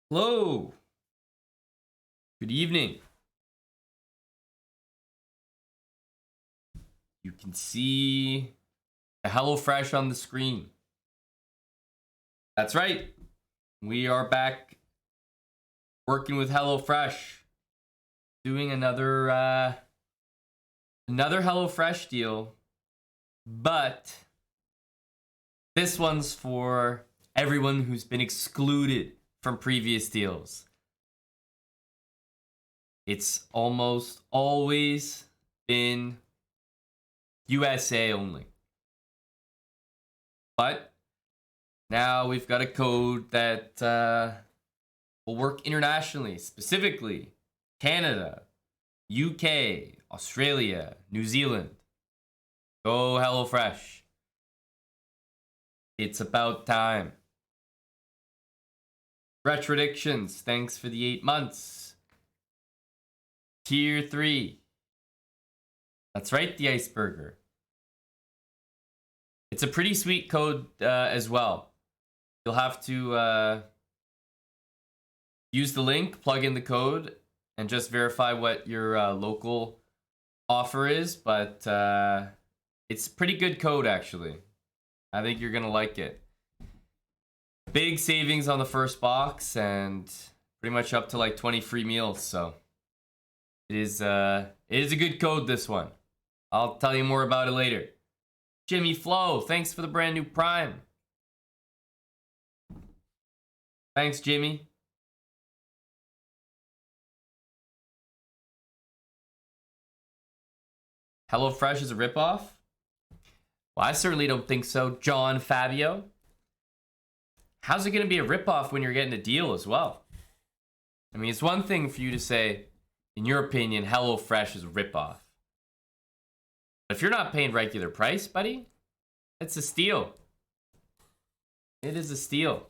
Hello. Good evening. You can see the HelloFresh on the screen. That's right. We are back working with HelloFresh, doing another HelloFresh deal, but this one's for everyone who's been excluded from previous deals. It's almost always been USA only. But now we've got a code that will work internationally, specifically Canada, UK, Australia, New Zealand. Go HelloFresh. It's about time. Retrodictions, thanks for the 8 months. Tier 3. That's right, the Iceberger. It's a pretty sweet code as well. You'll have to use the link, plug in the code, and just verify what your local offer is. But it's a pretty good code, actually. I think you're going to like it. Big savings on the first box and pretty much up to like 20 free meals. So it is a good code, this one. I'll tell you more about it later. Jimmy Flo, thanks for the brand new Prime. Thanks, Jimmy. HelloFresh is a ripoff? Well, I certainly don't think so, John Fabio. How's it going to be a ripoff when you're getting a deal as well? I mean, it's one thing for you to say, in your opinion, HelloFresh is a ripoff. But if you're not paying regular price, buddy, it's a steal. It is a steal.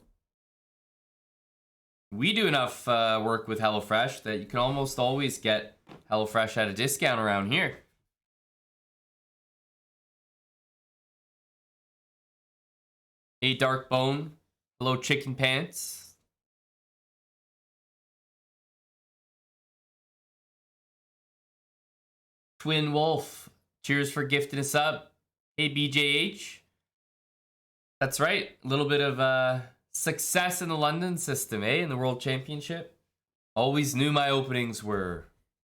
We do enough work with HelloFresh that you can almost always get HelloFresh at a discount around here. Hey, Dark Bone. Hello, Chicken Pants. Twin Wolf. Cheers for gifting us up. Hey, BJH. That's right. A little bit of success in the London system, eh? In the World Championship. Always knew my openings were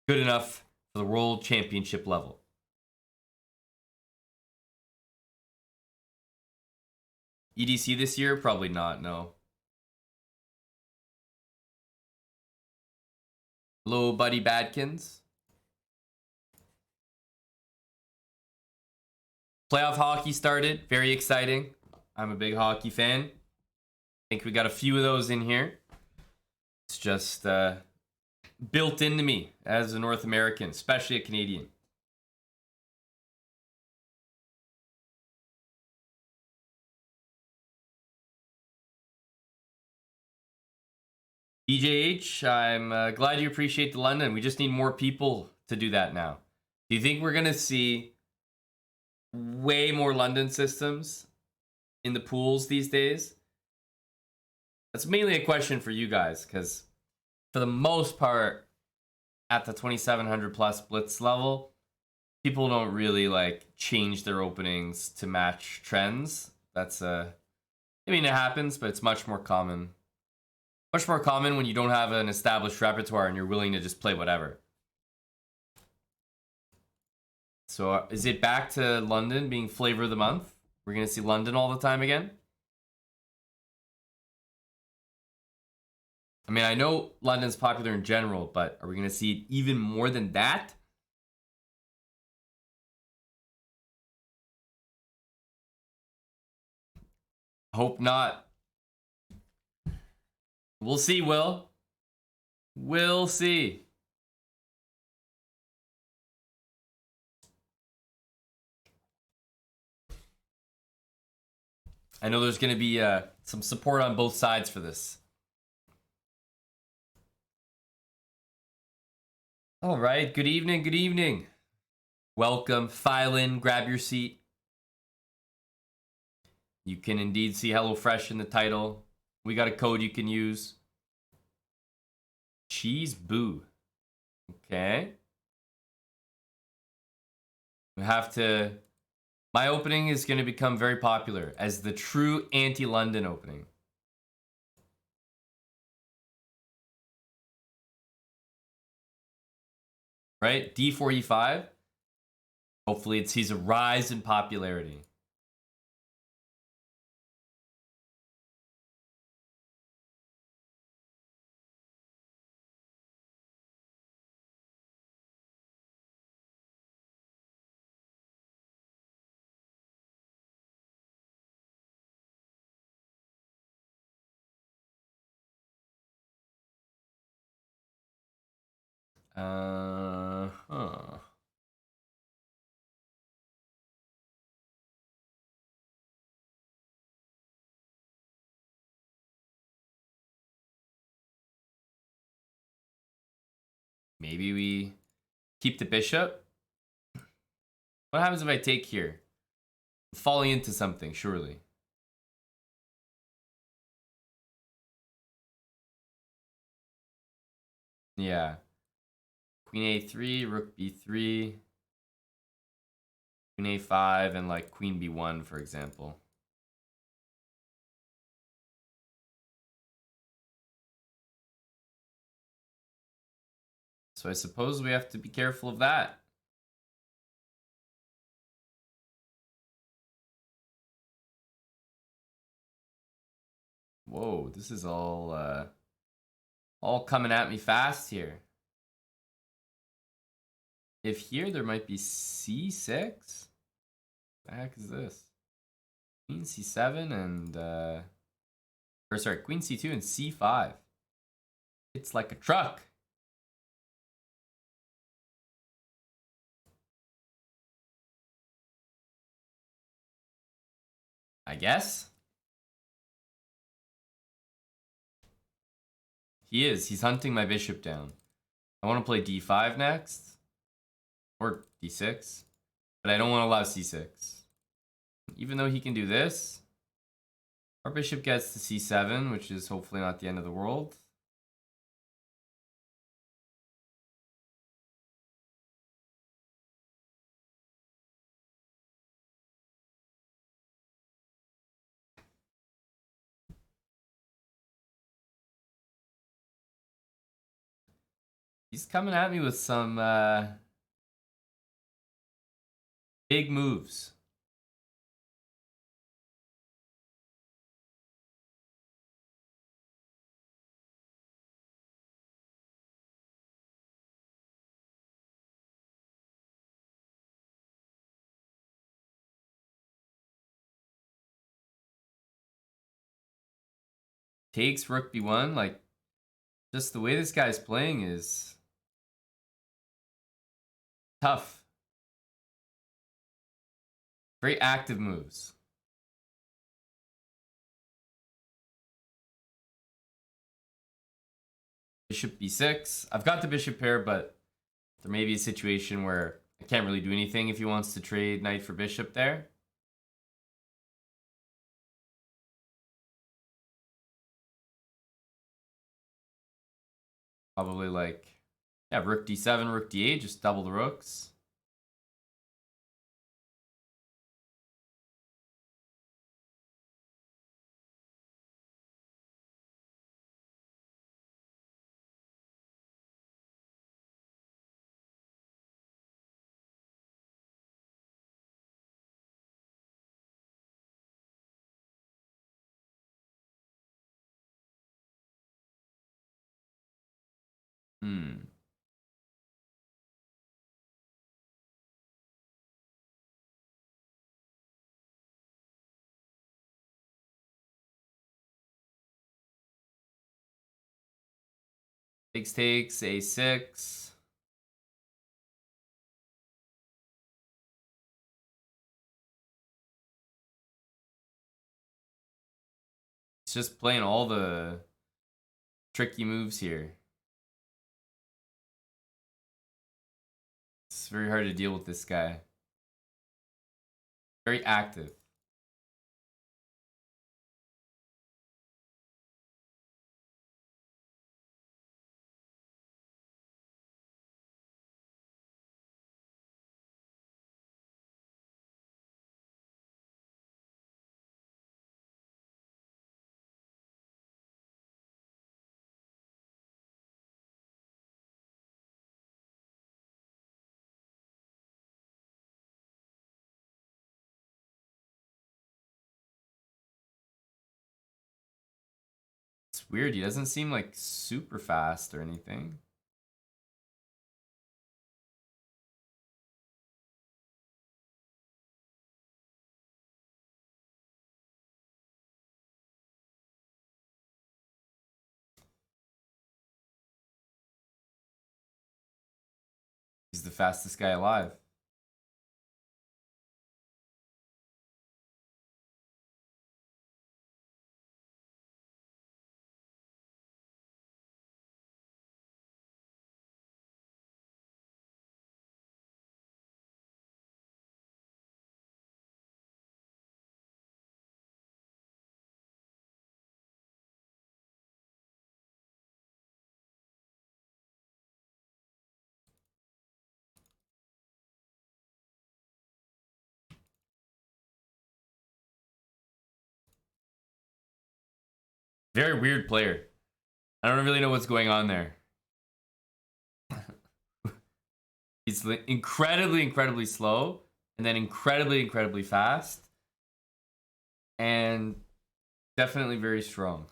good enough for the World Championship level. EDC this year? Probably not, no. Hello, Buddy Badkins. Playoff hockey started. Very exciting. I'm a big hockey fan. I think we got a few of those in here. It's just built into me as a North American, especially a Canadian. DJH, I'm glad you appreciate the London. We just need more people to do that now. Do you think we're going to see way more London systems in the pools these days? That's mainly a question for you guys, because for the most part, at the 2700 plus blitz level, people don't really like change their openings to match trends. That's I mean, it happens, but it's much more common. Much more common when you don't have an established repertoire and you're willing to just play whatever. So is it back to London being flavor of the month? We're going to see London all the time again? I mean, I know London's popular in general, but are we going to see it even more than that? Hope not. We'll see, Will. We'll see. I know there's going to be some support on both sides for this. All right, good evening, good evening. Welcome, file in, grab your seat. You can indeed see HelloFresh in the title. We got a code you can use. cheese boo. Okay. We have to... My opening is going to become very popular as the true anti-London opening. Right? D4, E5. Hopefully it sees a rise in popularity. Huh. Maybe we keep the bishop. What happens if I take here? I'm falling into something, surely. Yeah. Queen A3, rook B3, Queen A5, and like Queen B1, for example. So I suppose we have to be careful of that. Whoa, this is all coming at me fast here. If here there might be C6? The heck is this? Queen C7 and or sorry, Queen C2 and C5. It's like a truck. I guess. He is. He's hunting my bishop down. I want to play D5 next. Or D6. But I don't want to allow C6. Even though he can do this, our bishop gets to C7, which is hopefully not the end of the world. He's coming at me with some big moves. Takes rook B1. Like, just the way this guy's playing is tough. Very active moves. Bishop B6. I've got the bishop pair, but there may be a situation where I can't really do anything if he wants to trade knight for bishop there. Probably like, yeah, rook D7, rook D8, just double the rooks. Hmm. Takes, A6. It's just playing all the tricky moves here. It's very hard to deal with this guy. Very active. weird. He doesn't seem like super fast or anything. He's the fastest guy alive. Very weird player. I don't really know what's going on there. He's incredibly, incredibly slow, and then incredibly, incredibly fast, and definitely very strong.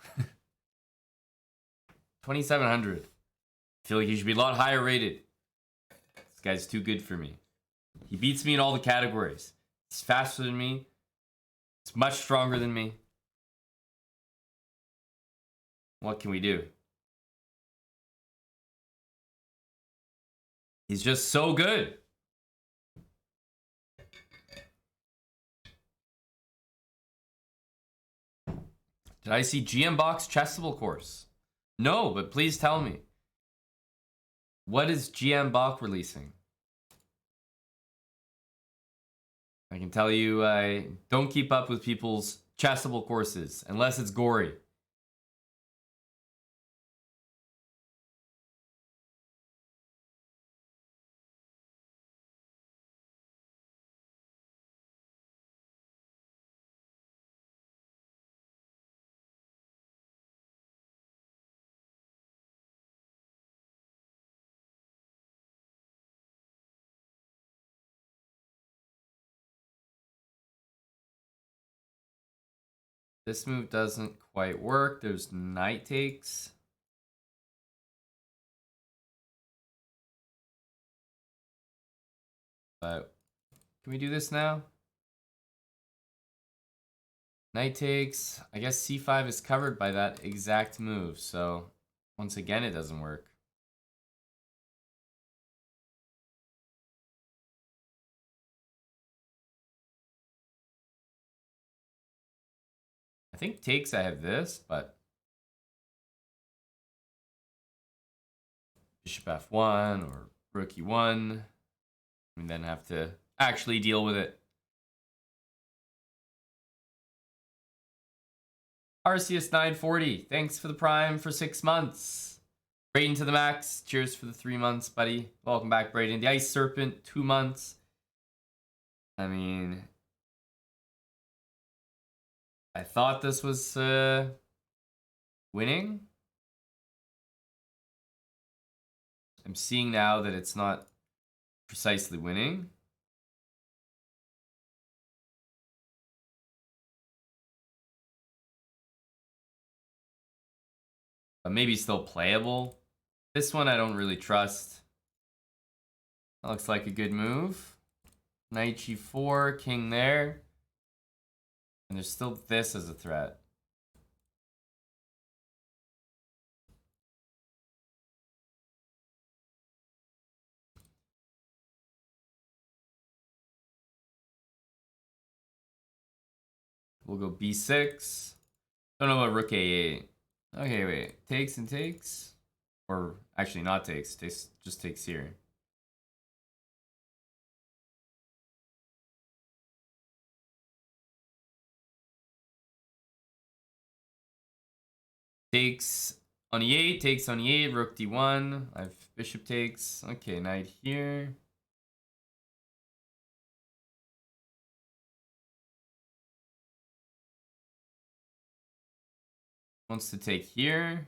2,700. I feel like he should be a lot higher rated. This guy's too good for me. He beats me in all the categories. He's faster than me. He's much stronger than me. What can we do? He's just so good. Did I see GM Box Chessable course? No, but please tell me. What is GM Bach releasing? I can tell you I don't keep up with people's chessable courses unless it's gory. This move doesn't quite work. There's knight takes. But can we do this now? Knight takes. I guess c5 is covered by that exact move. So once again, it doesn't work. I think takes I have this, but bishop f1 or rook e1. And then have to actually deal with it. Arceus 940, thanks for the prime for 6 months. Braden to the max, cheers for the 3 months, buddy. Welcome back, Braden. The Ice Serpent, 2 months. I mean, I thought this was winning. I'm seeing now that it's not precisely winning. But maybe still playable. This one I don't really trust. That looks like a good move. Knight g4, king there. And there's still this as a threat. We'll go b6. Don't know about rook a8. Okay, wait. Takes and takes? Or actually not takes. Takes just takes here. Takes on e8, takes on e8, rook d1. I have bishop takes. Okay, knight here. Wants to take here.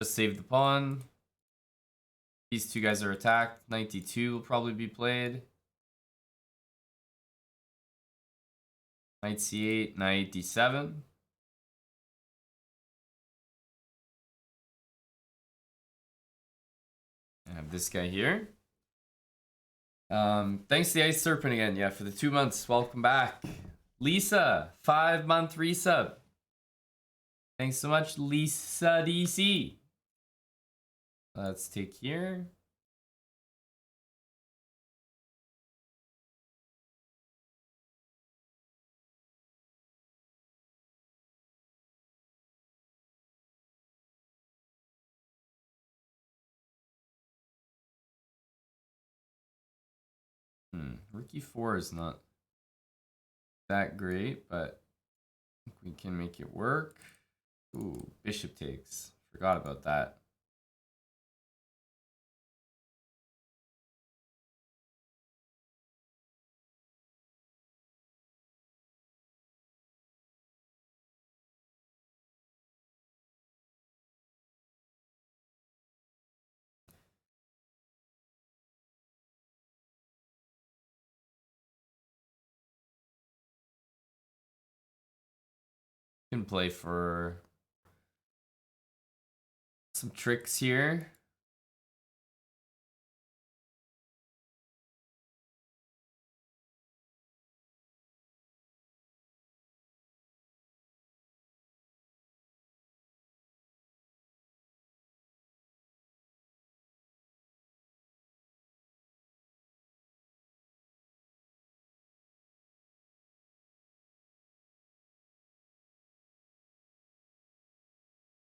Just save the pawn. These two guys are attacked. Knight d2 will probably be played. Knight c8, knight d7. I have this guy here. Thanks to the Ice Serpent again. Yeah, for the 2 months. Welcome back. Lisa, 5-month resub. Thanks so much, Lisa DC. Let's take here. Rook e4 is not that great, but I think we can make it work. Ooh, bishop takes. Forgot about that. Can play for some tricks here.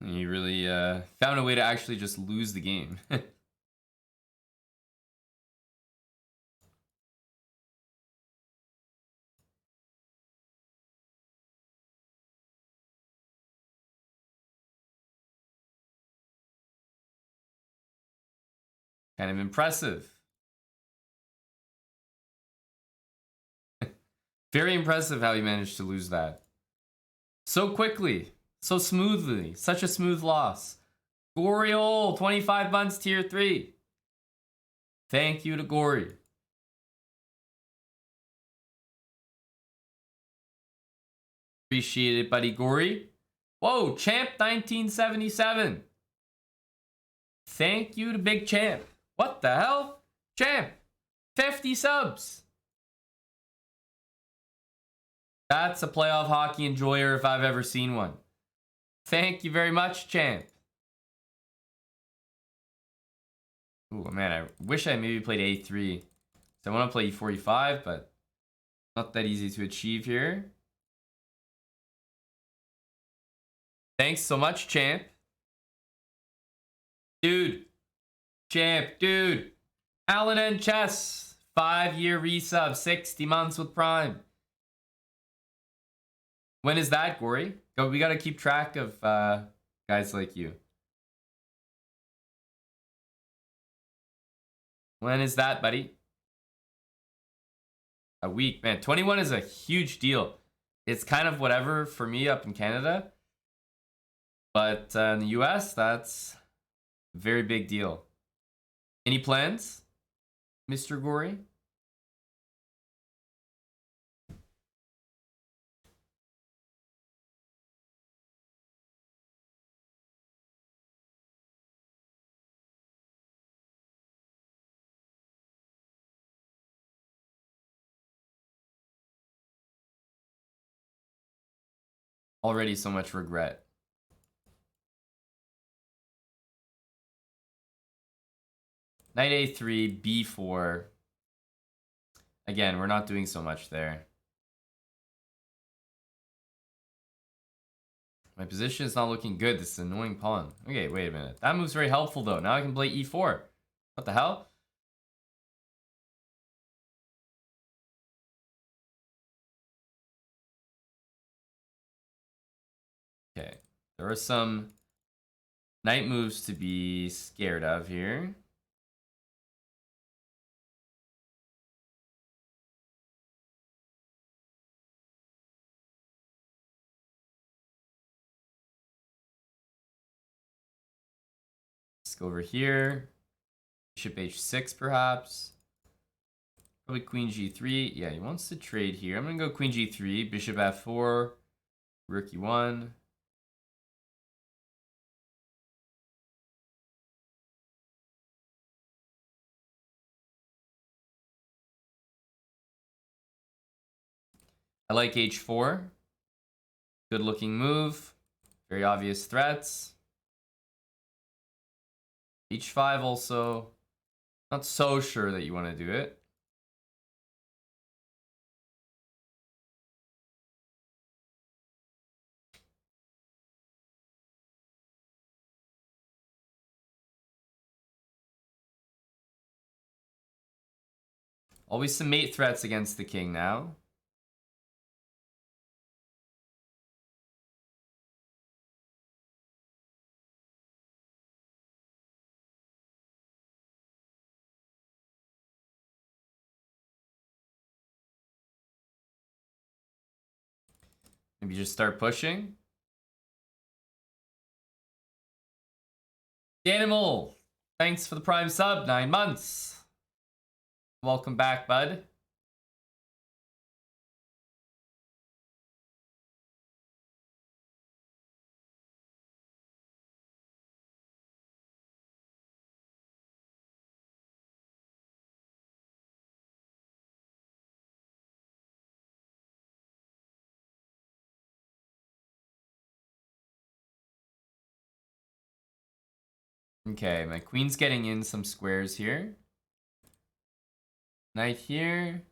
He really found a way to actually just lose the game. Kind of impressive. Very impressive how he managed to lose that. So quickly, so smoothly, such a smooth loss. Goriol, 25 months, tier 3. Thank you to Gory. Appreciate it, buddy Gory. Whoa, Champ 1977. Thank you to Big Champ. What the hell? Champ, 50 subs. That's a playoff hockey enjoyer if I've ever seen one. Thank you very much, Champ. Ooh, man, I wish I maybe played A3. So I want to play E45, but not that easy to achieve here. Thanks so much, Champ. Dude. Champ, dude. Alan and Chess. 5-year resub, 60 months with Prime. When is that, Gory? We got to keep track of guys like you. When is that, buddy? A week, man. 21 is a huge deal. It's kind of whatever for me up in Canada. But in the US, that's a very big deal. Any plans, Mr. Gory? Already so much regret. Knight A3, B4. Again, we're not doing so much there. My position is not looking good. This is an annoying pawn. Okay, wait a minute. That move's very helpful, though. Now I can play E4. What the hell? Okay. There are some knight moves to be scared of here. Let's go over here. Bishop H6, perhaps. Probably queen g3. Yeah, he wants to trade here. I'm going to go queen g3, bishop f4, rook e1. I like h4. Good looking move. Very obvious threats. h5 also. Not so sure that you want to do it. Always some mate threats against the king now. Maybe just start pushing. Danimal, thanks for the prime sub, 9 months. Welcome back, bud. Okay, my queen's getting in some squares here. Knight here.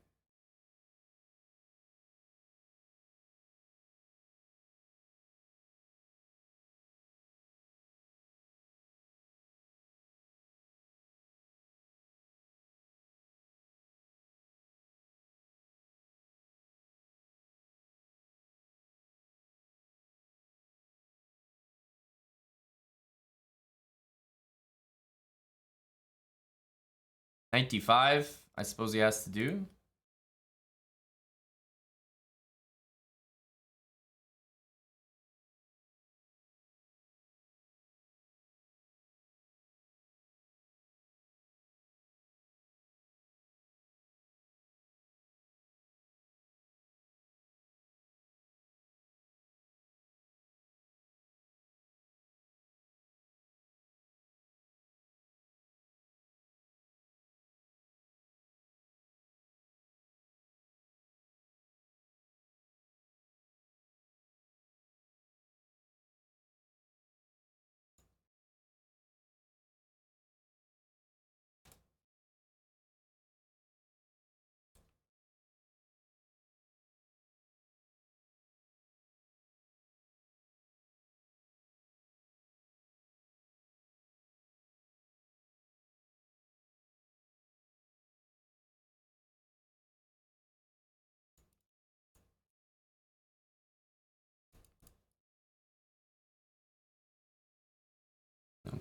Knight d5, I suppose he has to do.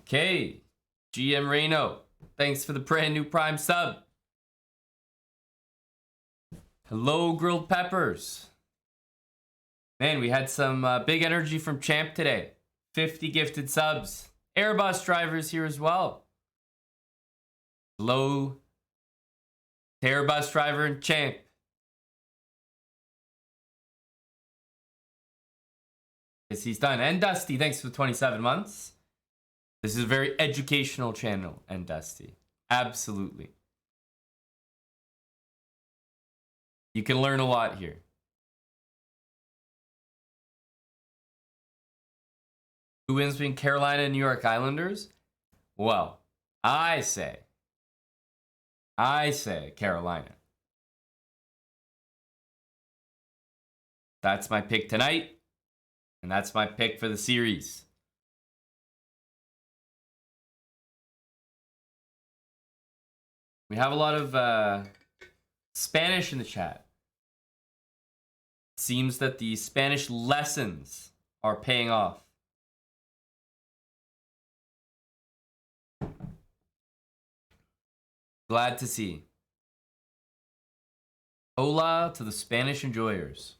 Okay, GM Reno, thanks for the brand new prime sub. Hello, grilled peppers. Man, we had some big energy from Champ today. 50 gifted subs. Airbus drivers here as well. Hello, Airbus driver and Champ. Yes, he's done. And Dusty, thanks for 27 months. This is a very educational channel, and Dusty. Absolutely. You can learn a lot here. Who wins between Carolina and New York Islanders? Well, I say Carolina. That's my pick tonight, and that's my pick for the series. We have a lot of Spanish in the chat. It seems that the Spanish lessons are paying off. Glad to see. Hola to the Spanish enjoyers.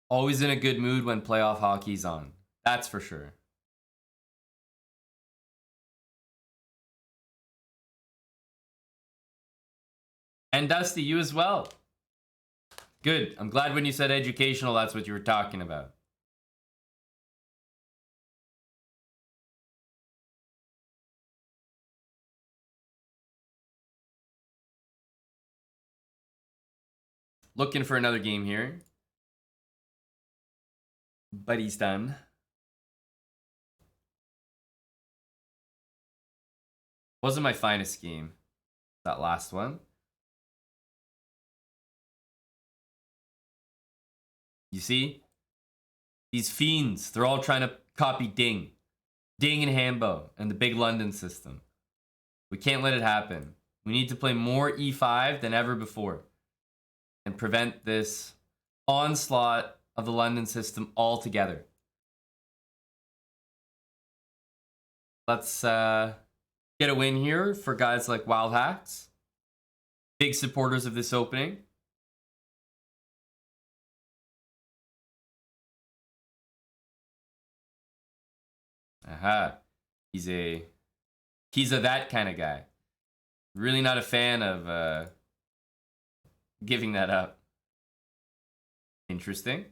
Always in a good mood when playoff hockey's on. That's for sure. And Dusty, you as well. Good. I'm glad when you said educational, that's what you were talking about. Looking for another game here. But he's done. Wasn't my finest game, that last one. You see? These fiends, they're all trying to copy Ding. Ding and Hambo and the big London system. We can't let it happen. We need to play more E5 than ever before and prevent this onslaught of the London system altogether. Let's get a win here for guys like Wild Hacks. Big supporters of this opening. Aha. He's a that kind of guy. Really not a fan of giving that up. Interesting.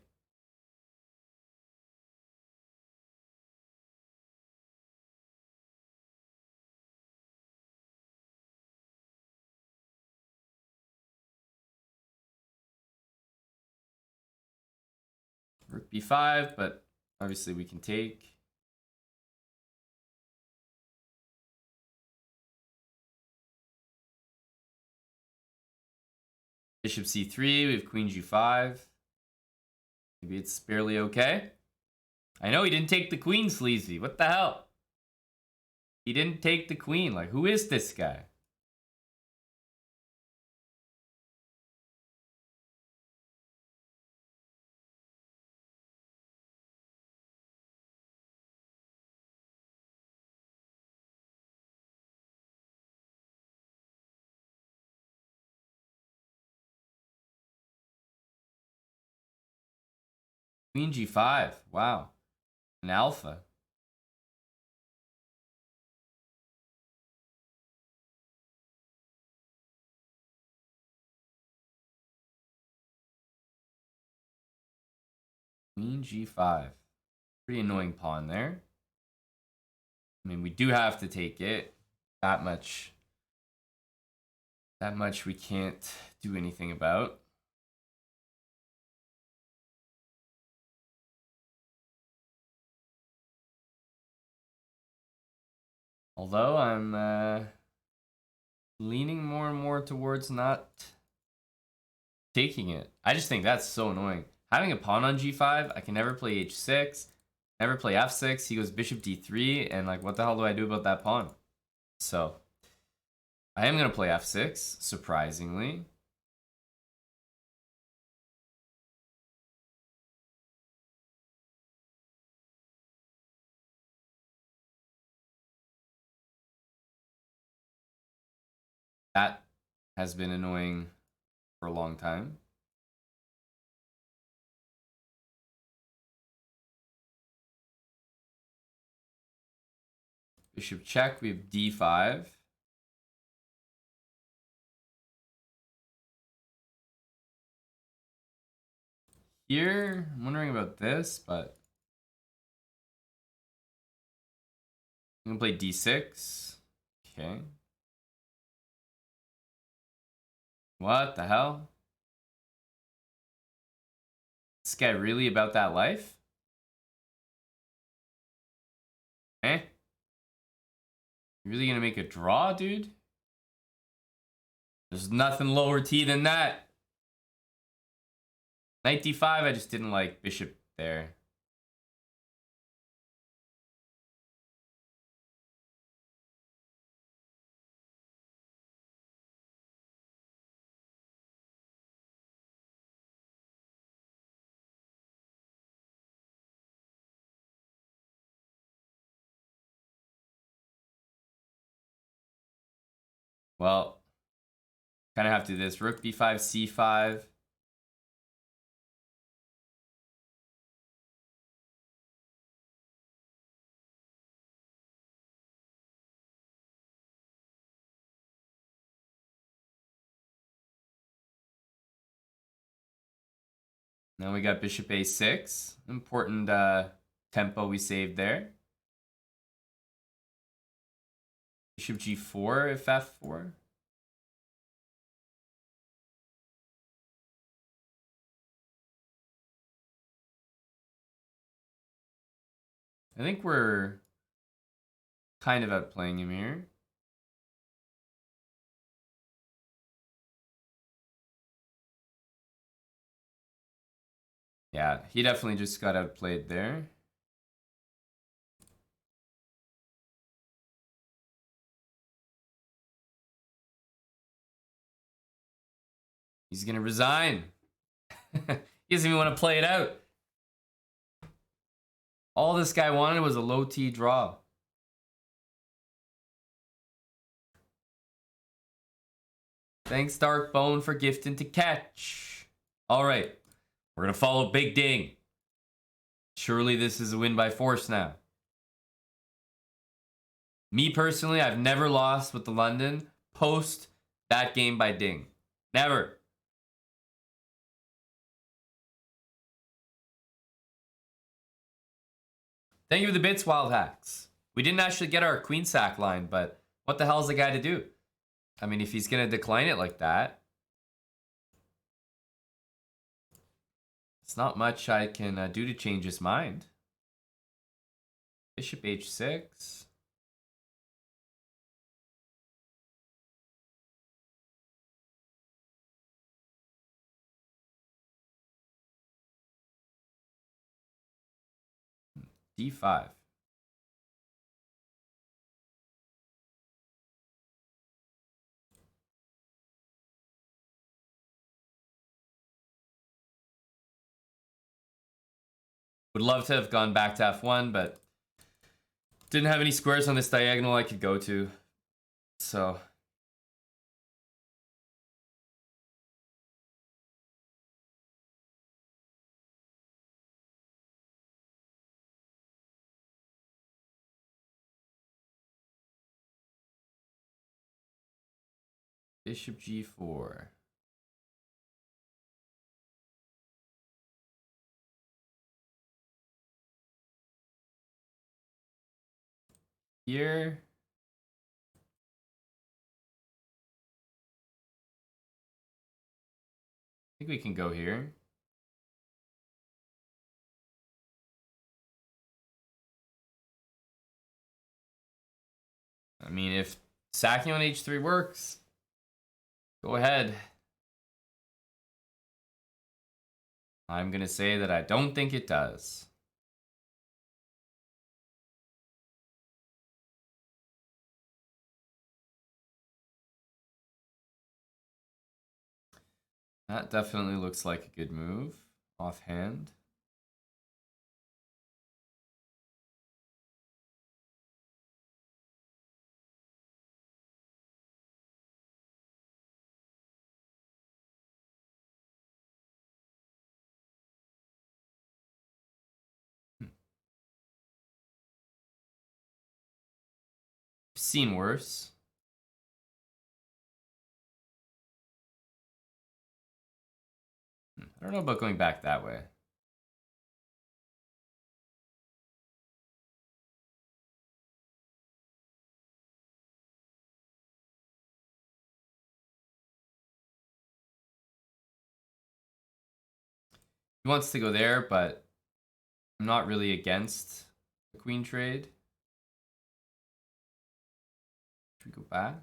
Rook b5, but obviously we can take. Bishop c3, we have queen g5. Maybe it's barely okay. I know he didn't take the queen, Sleazy. What the hell? He didn't take the queen. Like, who is this guy? Queen g5. Wow. An alpha. Queen g5. Pretty annoying pawn there. I mean, we do have to take it. That much we can't do anything about. Although I'm leaning more and more towards not taking it. I just think that's so annoying. Having a pawn on g5, I can never play h6, never play f6. He goes bishop d3, and like, what the hell do I do about that pawn? So, I am going to play f6, surprisingly. That has been annoying for a long time. Bishop check, we have d5. Here, I'm wondering about this, but I'm gonna play d6. Okay. What the hell? This guy really about that life? Eh? You really gonna make a draw, dude? There's nothing lower T than that. Knight d5, I just didn't like bishop there. Well, kind of have to do this. Rook b5, c5. Now we got bishop a6. Important tempo we saved there. Bishop g4 if f4. I think we're kind of outplaying him here. Yeah, he definitely just got outplayed there. He's gonna resign. He doesn't even want to play it out. All this guy wanted was a low T draw. Thanks, Darkbone, for gifting to catch. All right, we're gonna follow Big Ding. Surely this is a win by force now. Me personally, I've never lost with the London post that game by Ding. Never. Thank you for the bits, Wild Hacks. We didn't actually get our queen sack line, but what the hell is the guy to do? I mean, if he's going to decline it like that, it's not much I can do to change his mind. Bishop h6. d5. Would love to have gone back to f1, but didn't have any squares on this diagonal I could go to. So bishop g4. Here. I think we can go here. I mean, if sacking on h3 works, go ahead. I'm going to say that I don't think it does. That definitely looks like a good move offhand. Seen worse. I don't know about going back that way. He wants to go there, but I'm not really against the queen trade. Should we go back?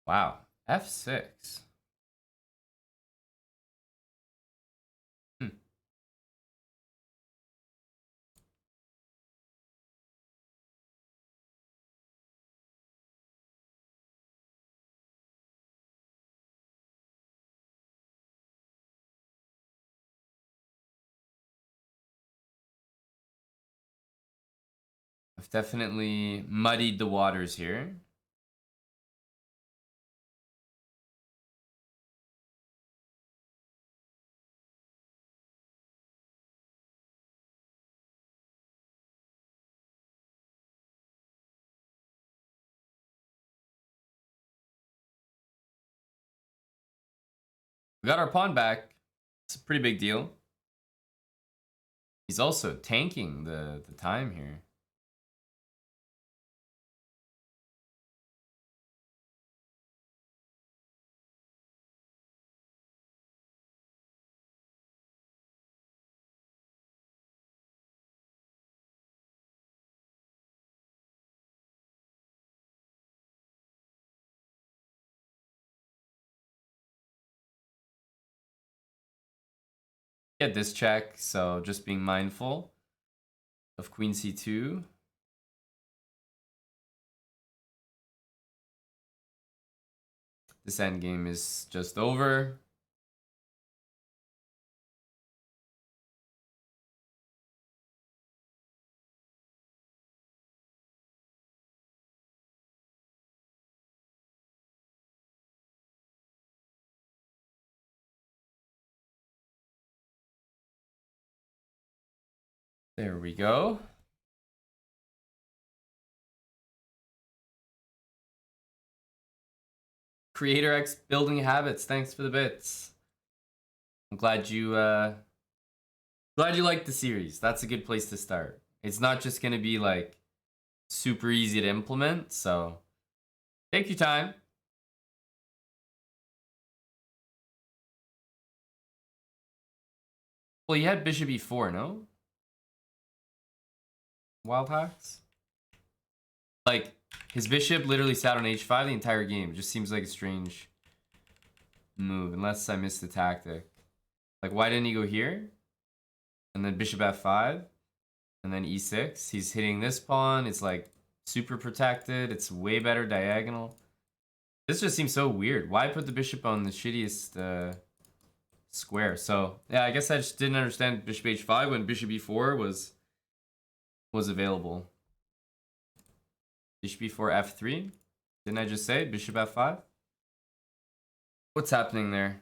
Wow. f6. Hmm. I've definitely muddied the waters here. We got our pawn back. It's a pretty big deal. He's also tanking the time here. Get this check, so just being mindful of queen c2. This endgame is just over. There we go. Creator X building habits. Thanks for the bits. I'm glad you liked the series. That's a good place to start. It's not just gonna be like super easy to implement, so take your time. Well, you had bishop e4, no? Wild hacks? Like, his bishop literally sat on h5 the entire game. It just seems like a strange move, unless I missed the tactic. Like, why didn't he go here? And then bishop f5, and then e6. He's hitting this pawn. It's like super protected. It's way better diagonal. This just seems so weird. Why put the bishop on the shittiest square? So yeah, I guess I just didn't understand bishop h5 when bishop e4 was available. Bishop e4 f3. Didn't I just say bishop f5? What's happening there?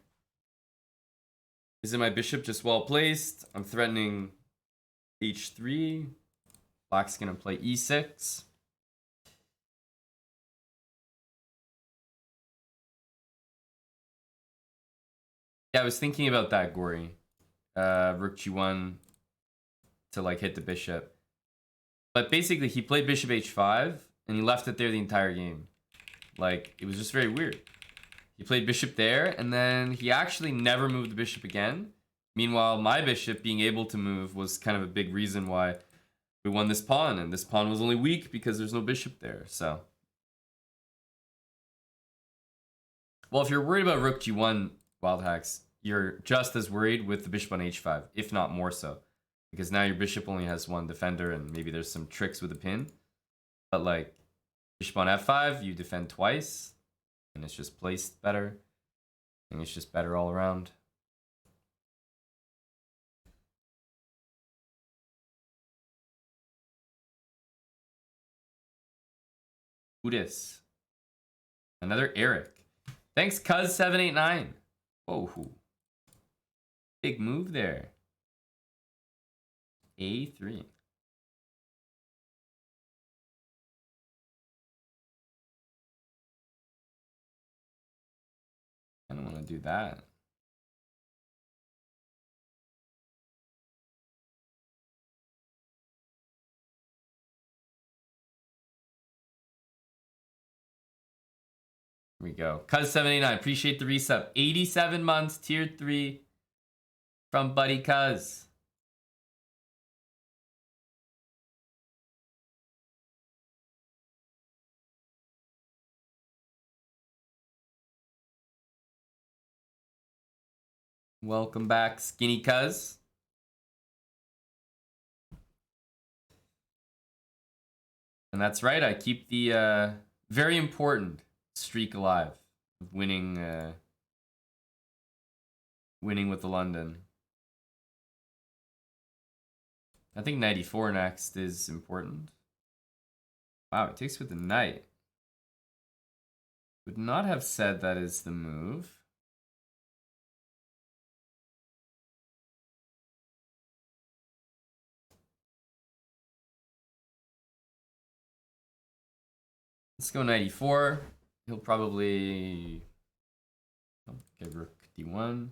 Isn't my bishop just well placed? I'm threatening h3. Black's gonna play e6. Yeah, I was thinking about that, Gory. Rook g1 to like hit the bishop. But basically, he played bishop h5, and he left it there the entire game. Like, it was just very weird. He played bishop there, and then he actually never moved the bishop again. Meanwhile, my bishop being able to move was kind of a big reason why we won this pawn, and this pawn was only weak because there's no bishop there, so. Well, if you're worried about rook g1 wild hacks, you're just as worried with the bishop on h5, if not more so. Because now your bishop only has one defender, and maybe there's some tricks with a pin. But like, bishop on f5, you defend twice, and it's just placed better. I think it's just better all around. Who dis? Another Eric. Thanks, Cuz789. Whoa. Big move there. A3. I don't want to do that. Here we go. Cuz789. Appreciate the resub. 87 months, tier 3 from Buddy Cuz. Welcome back, Skinny Cuz. And that's right, I keep the very important streak alive of winning with the London. I think 94 next is important. Wow, it takes with the knight. Would not have said that is the move. Let's go knight e4. He'll probably get rook d1.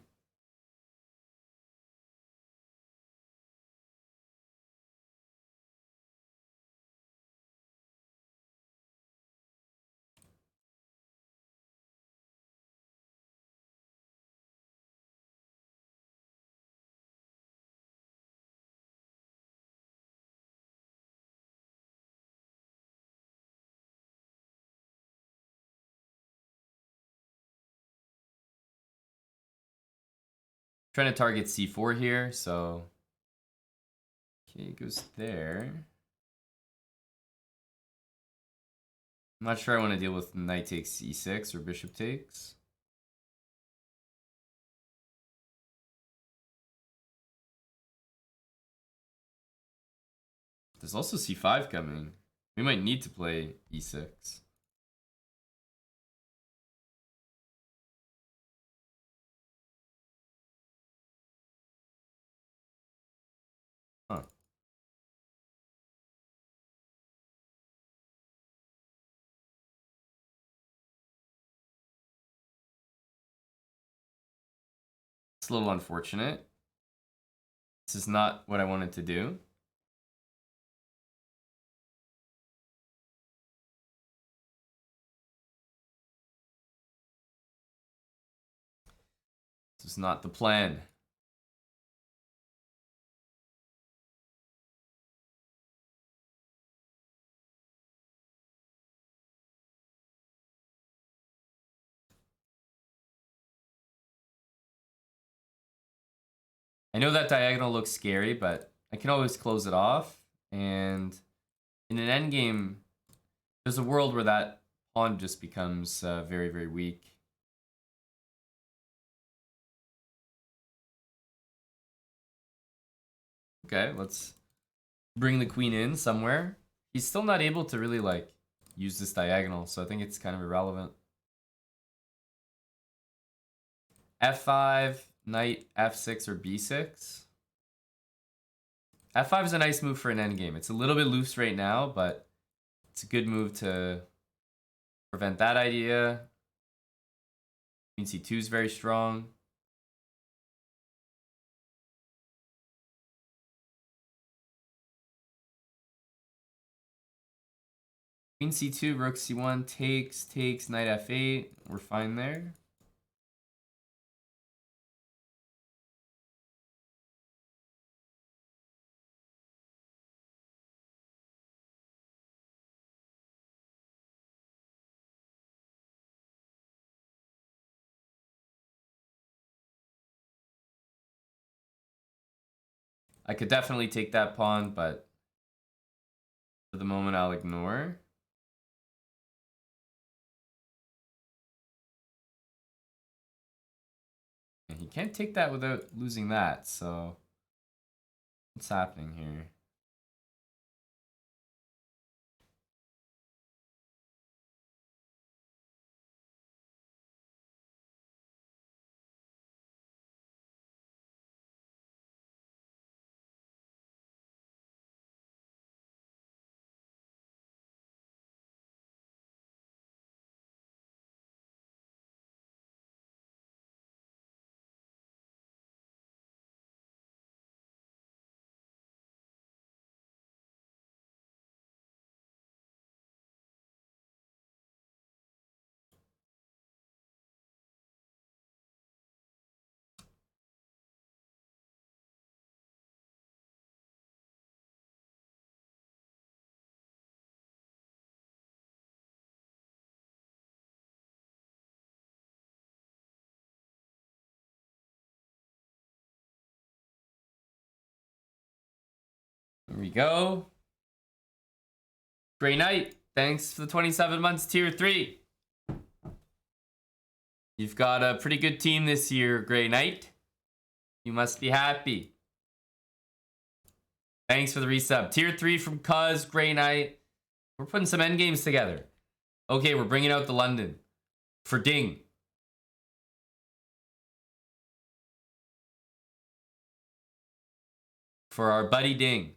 Trying to target c4 here, so okay, it goes there. I'm not sure I want to deal with knight takes e6 or bishop takes. There's also c5 coming. We might need to play e6. Huh. It's a little unfortunate. This is not what I wanted to do. This is not the plan. I know that diagonal looks scary, but I can always close it off. And in an endgame, there's a world where that pawn just becomes very, very weak. Okay, let's bring the queen in somewhere. He's still not able to really like use this diagonal, so I think it's kind of irrelevant. F5, knight f6 or b6. F5 is a nice move for an endgame. It's a little bit loose right now, but it's a good move to prevent that idea. Queen c2 is very strong. Queen c2, rook c1, takes, knight f8. We're fine there. I could definitely take that pawn, but for the moment I'll ignore. And he can't take that without losing that, so what's happening here? There we go. Great night. Thanks for the 27 months, tier 3. You've got a pretty good team this year, Grey Knight. You must be happy. Thanks for the resub. Tier 3 from Cuz, Grey Knight. We're putting some endgames together. Okay, we're bringing out the London for Ding. For our buddy Ding.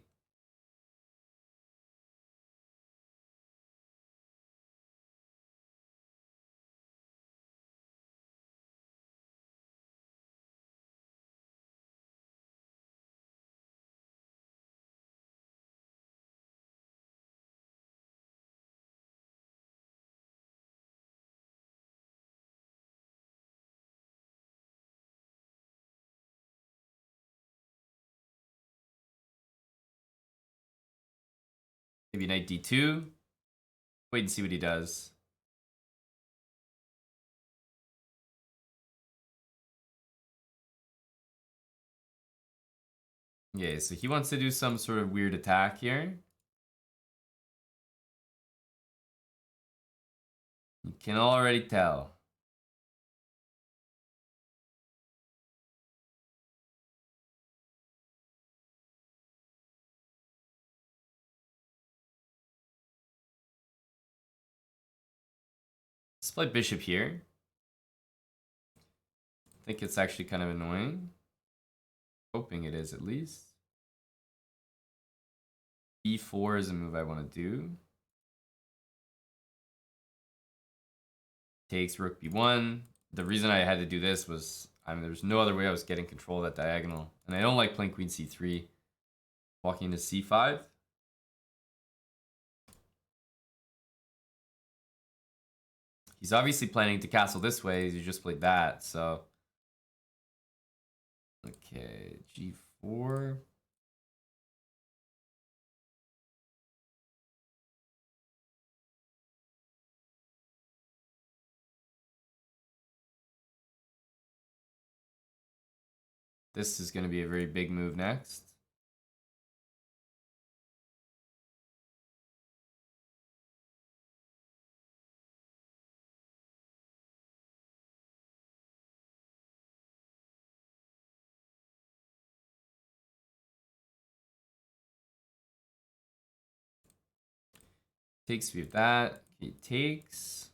Maybe knight d2. Wait and see what he does. Yeah, so he wants to do some sort of weird attack here. You can already tell. Let's play bishop here. I think it's actually kind of annoying. Hoping it is at least. E4 is a move I want to do. Takes rook b1. The reason I had to do this was, there's no other way I was getting control of that diagonal. And I don't like playing queen c3. Walking into c5. He's obviously planning to castle this way. He just played that, so. Okay, g4. This is going to be a very big move next. Takes view of that. He takes.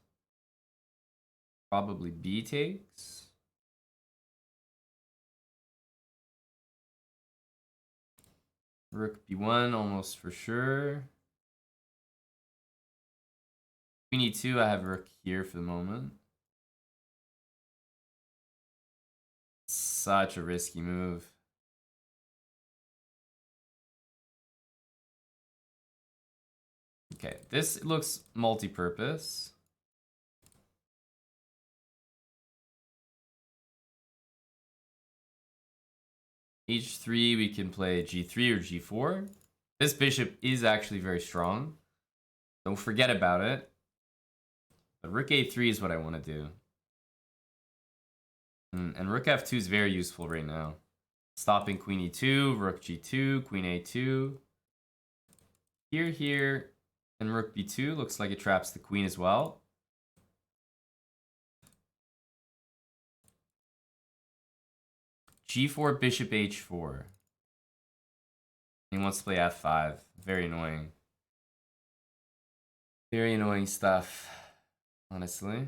Probably b takes. Rook b1 almost for sure. Queen e2, I have rook here for the moment. Such a risky move. Okay, this looks multi-purpose. h3, we can play g3 or g4. This bishop is actually very strong. Don't forget about it. But rook a3 is what I want to do. And rook f2 is very useful right now. Stopping queen e2, rook g2, queen a2. Here, and rook b2 looks like it traps the queen as well. g4, bishop h4. He wants to play f5. Very annoying. Very annoying stuff, honestly.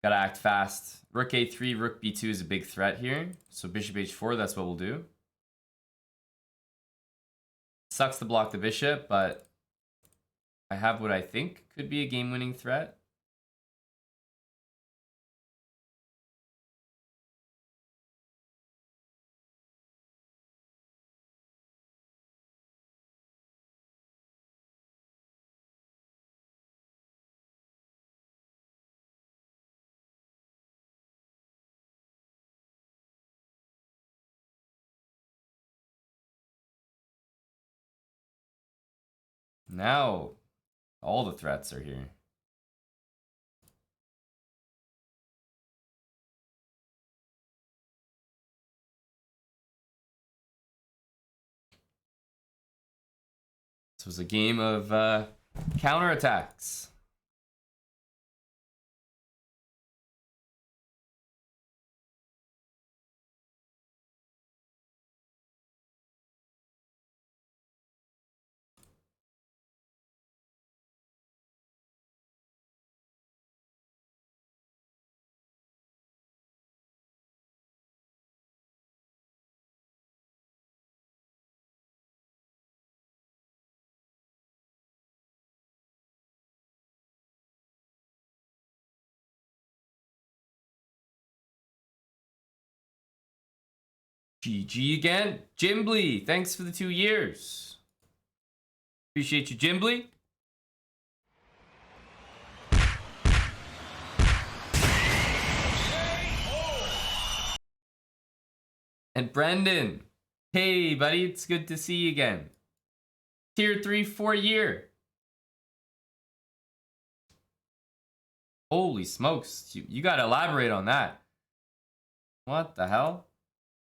Gotta act fast. Rook a3, rook b2 is a big threat here. So bishop h4, that's what we'll do. Sucks to block the bishop, but I have what I think could be a game-winning threat. Now, all the threats are here. This was a game of Counterattacks. GG again. Jimbly, thanks for the 2 years. Appreciate you, Jimbly. And Brendan, hey buddy, it's good to see you again. Tier 3 4-year. Holy smokes, you gotta elaborate on that. What the hell?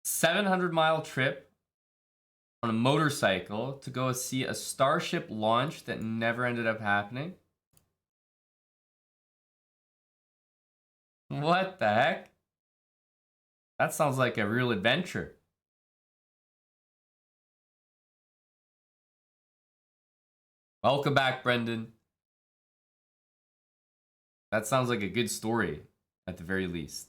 700-mile trip on a motorcycle to go see a Starship launch that never ended up happening? What the heck? That sounds like a real adventure. Welcome back, Brendan. That sounds like a good story, at the very least.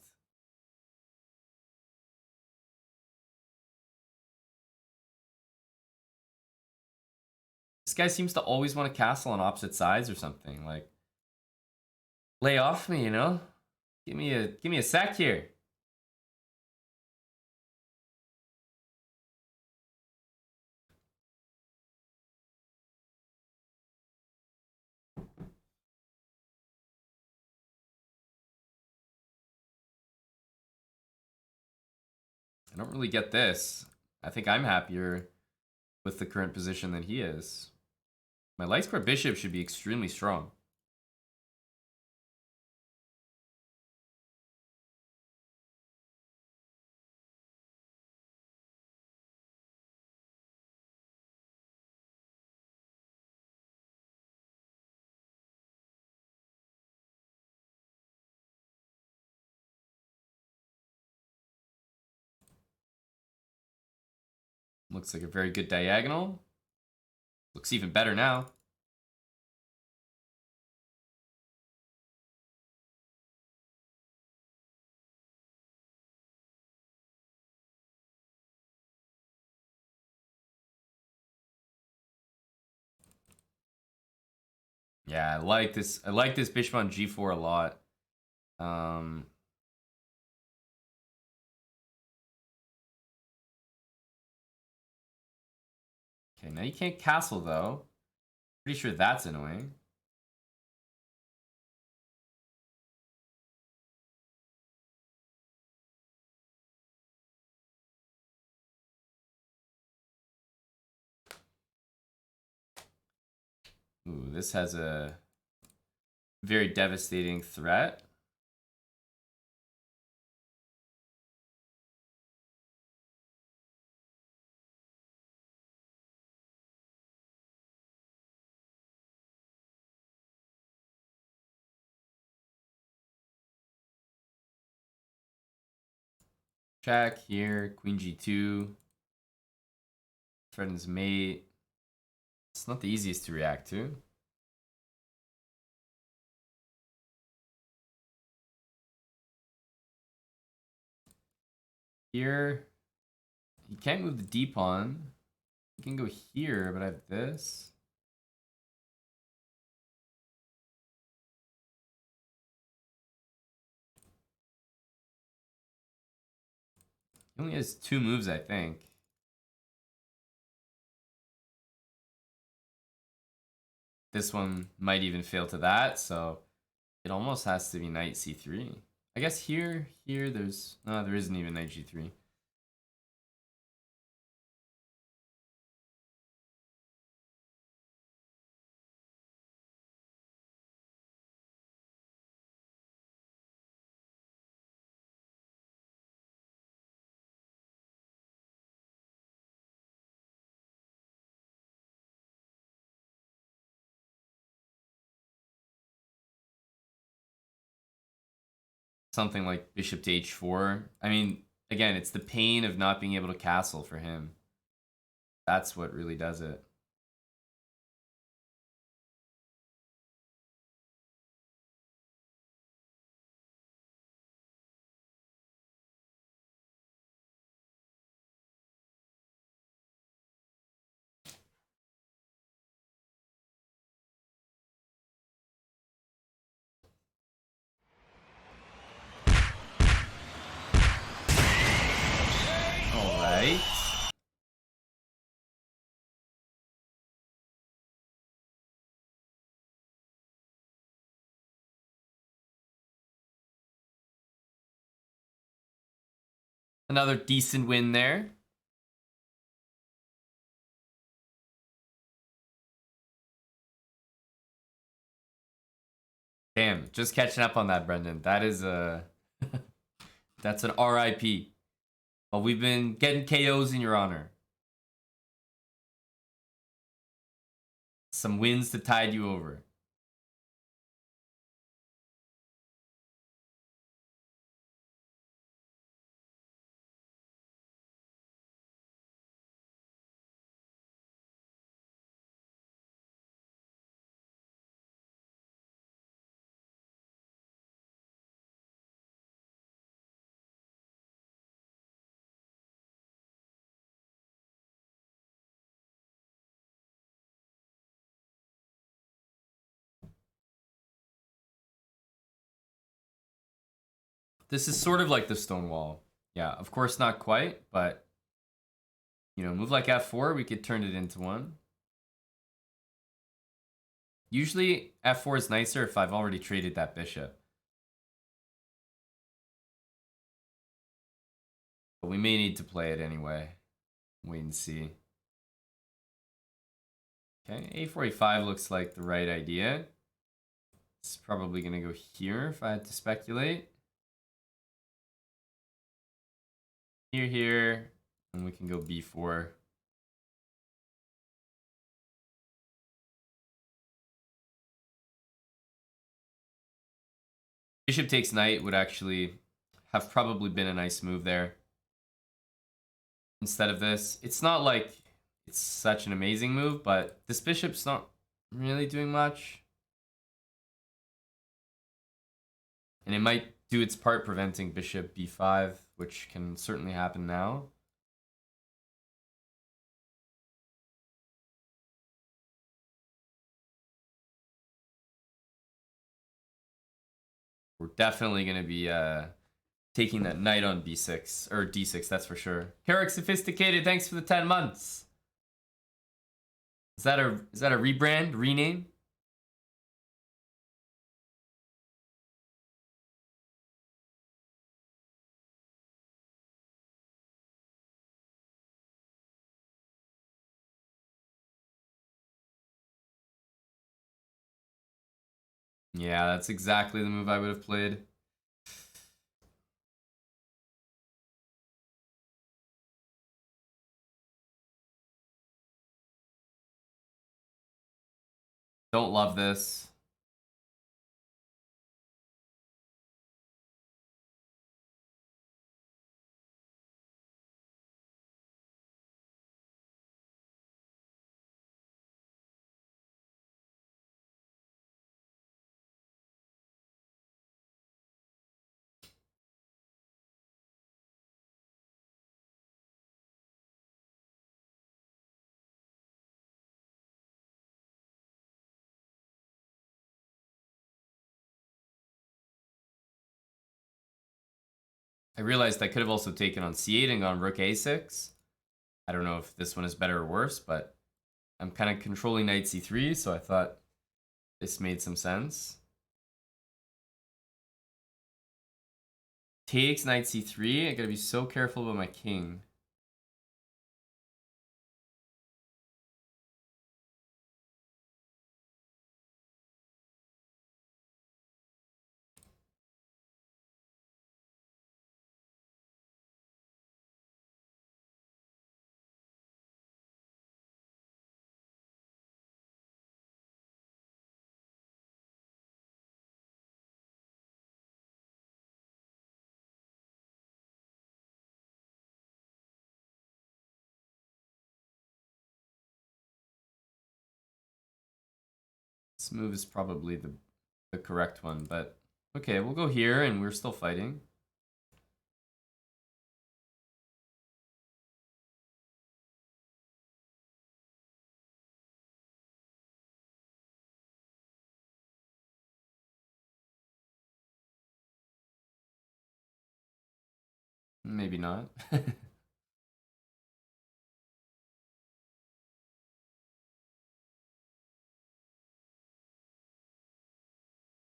This guy seems to always want a castle on opposite sides or something. Like, lay off me, you know? Give me a sec here. I don't really get this. I think I'm happier with the current position than he is. My light square bishop should be extremely strong. Looks like a very good diagonal. Looks even better now. Yeah, I like this. I like this bishop on g4 a lot. Okay, now you can't castle though. Pretty sure that's annoying. Ooh, this has a very devastating threat. Check here, queen g2. Threatens mate. It's not the easiest to react to. Here, you can't move the d pawn. You can go here, but I have this. He only has 2 moves, I think. This one might even fail to that, so it almost has to be knight c3. I guess here, there's... No, there isn't even knight g3. something like bishop to h4. I mean, again, it's the pain of not being able to castle for him. That's what really does it. All right. Another decent win there. Damn, just catching up on that, Brendan. That is a that's an RIP. But we've been getting KOs in your honor. Some wins to tide you over. This is sort of like the stone wall. Yeah, of course not quite, but you know, move like f4, we could turn it into one. Usually f4 is nicer if I've already traded that bishop. But we may need to play it anyway. Wait and see. Okay, a4, a5 looks like the right idea. It's probably going to go here if I had to speculate. Here, and we can go b4. Bishop takes knight would actually have probably been a nice move there. Instead of this, it's not like it's such an amazing move, but this bishop's not really doing much. And it might do its part preventing bishop b5, which can certainly happen now. We're definitely going to be taking that knight on b6, or d6, that's for sure. Carrick Sophisticated, thanks for the 10 months. Is that a rebrand, rename? Yeah, that's exactly the move I would have played. Don't love this. I realized I could have also taken on c8 and gone rook a6. I don't know if this one is better or worse, but I'm kind of controlling knight c3, so I thought this made some sense. Takes knight c3. I gotta be so careful about my king. This move is probably the correct one, but okay, we'll go here and we're still fighting. Maybe not.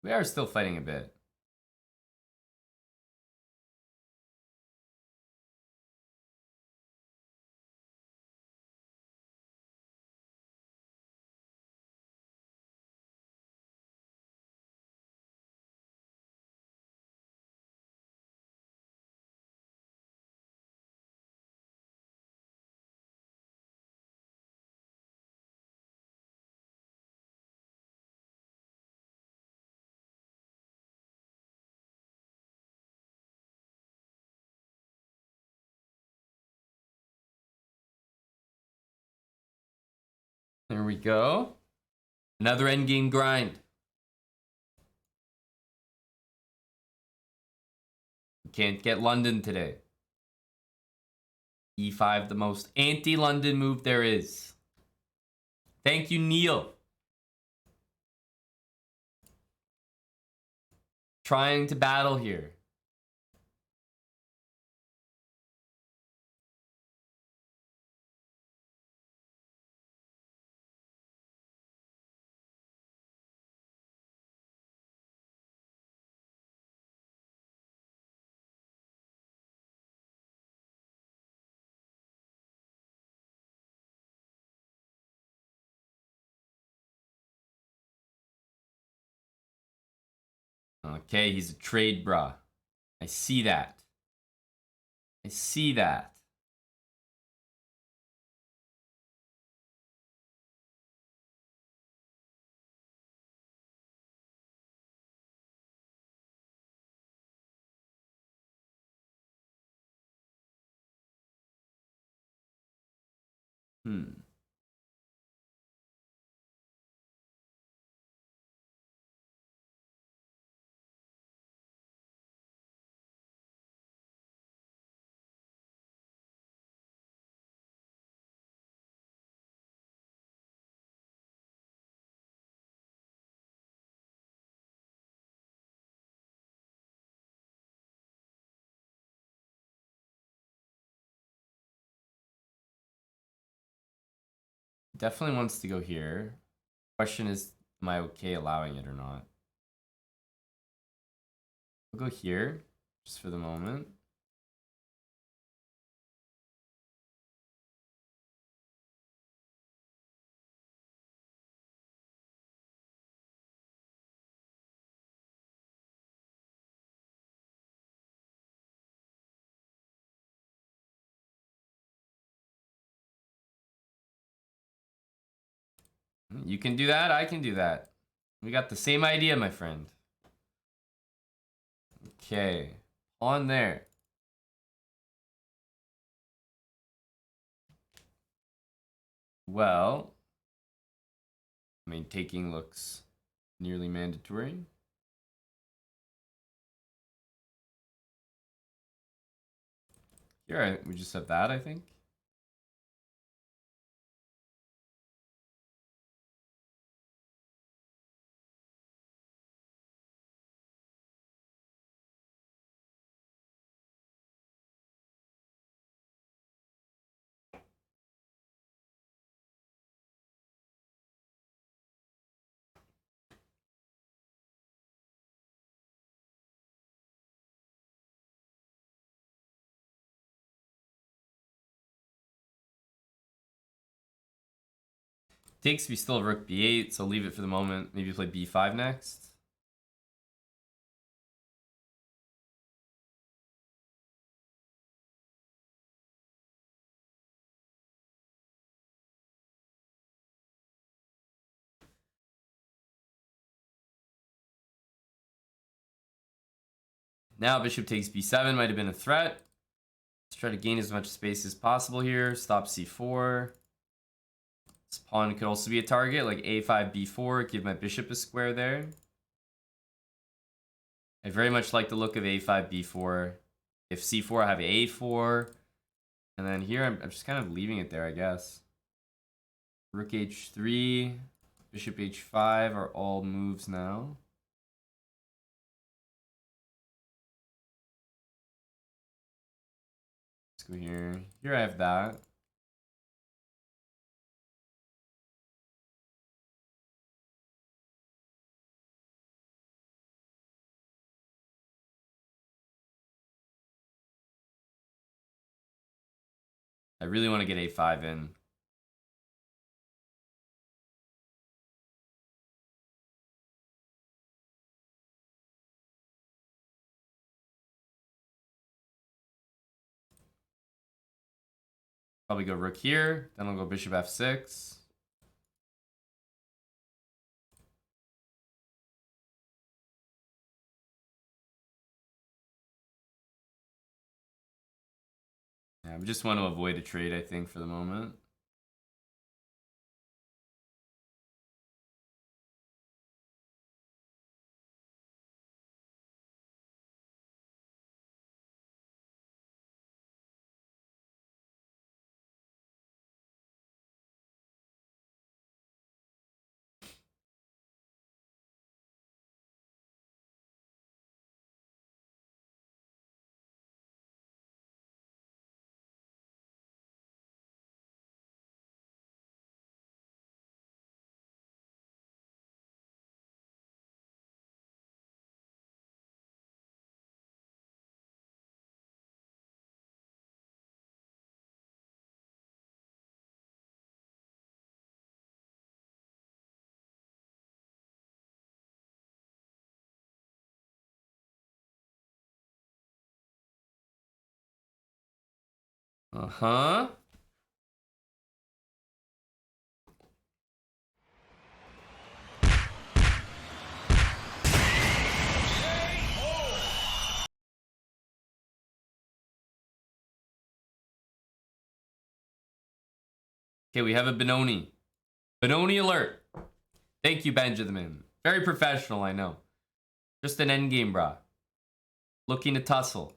We are still fighting a bit. There we go. Another endgame grind. We can't get London today. E5, the most anti-London move there is. Thank you, Neil. Trying to battle here. Okay, he's a trade bra. I see that. I see that. Definitely wants to go here. Question is, am I okay allowing it or not? We'll go here, just for the moment. You can do that, I can do that. We got the same idea, my friend. Okay, on there. Well, I mean, taking looks nearly mandatory. Here, we just have that, I think. Takes, we still have rook b8, so leave it for the moment. Maybe play b5 next. Now bishop takes b7 might have been a threat. Let's try to gain as much space as possible here. Stop c4. This pawn could also be a target, like a5, b4, give my bishop a square there. I very much like the look of a5, b4. If c4, I have a4. And then here, I'm just kind of leaving it there, I guess. Rook h3, bishop h5 are all moves now. Let's go here. Here I have that. I really want to get a5 in. Probably go rook here. Then I'll go bishop f6. Yeah, I just want to avoid a trade, I think, for the moment. Uh-huh. Okay, we have a Benoni. Benoni alert. Thank you, Benjamin. Very professional, I know. Just an endgame, brah. Looking to tussle.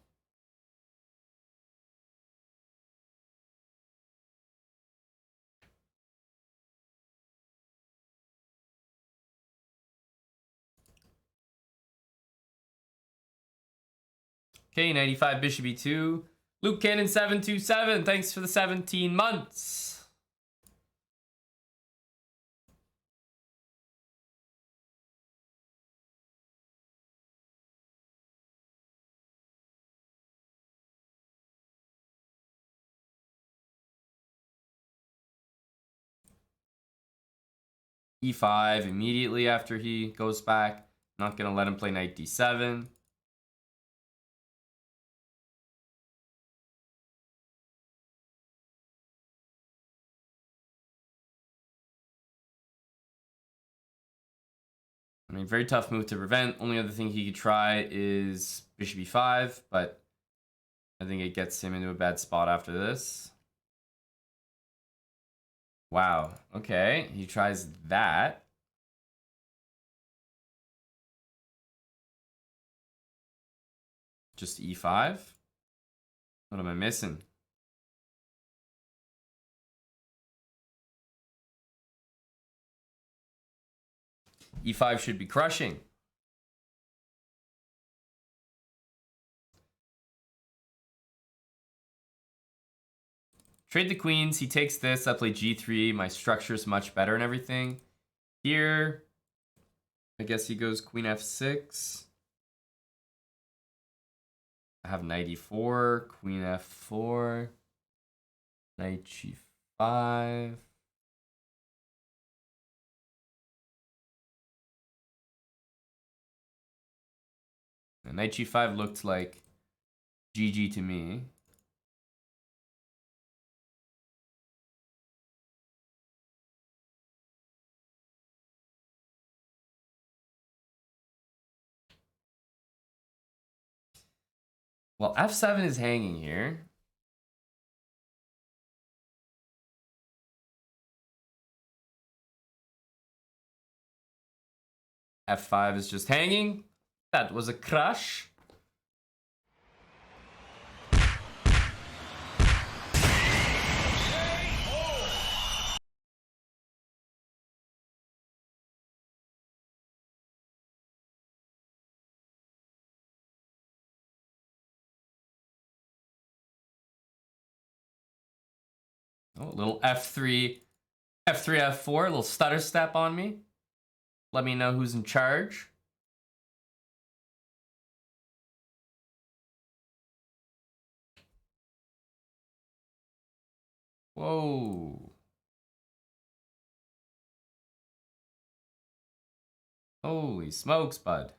Okay, 95 bishop e2. Luke Cannon 727. Thanks for the 17 months. e5 immediately after he goes back. Not gonna let him play knight d7. I mean, very tough move to prevent. Only other thing he could try is bishop e5, but I think it gets him into a bad spot after this. Wow. Okay, he tries that. Just e5. What am I missing? e5 should be crushing. Trade the queens. He takes this. I play g3. My structure is much better and everything. Here, I guess he goes queen f6. I have knight e4, queen f4, knight g5. And knight g5 looked like GG to me. Well, f7 is hanging here. F5 is just hanging. That was a crush. Oh, a little F3, F3, F4, a little stutter step on me. Let me know who's in charge. Whoa. Holy smokes, bud.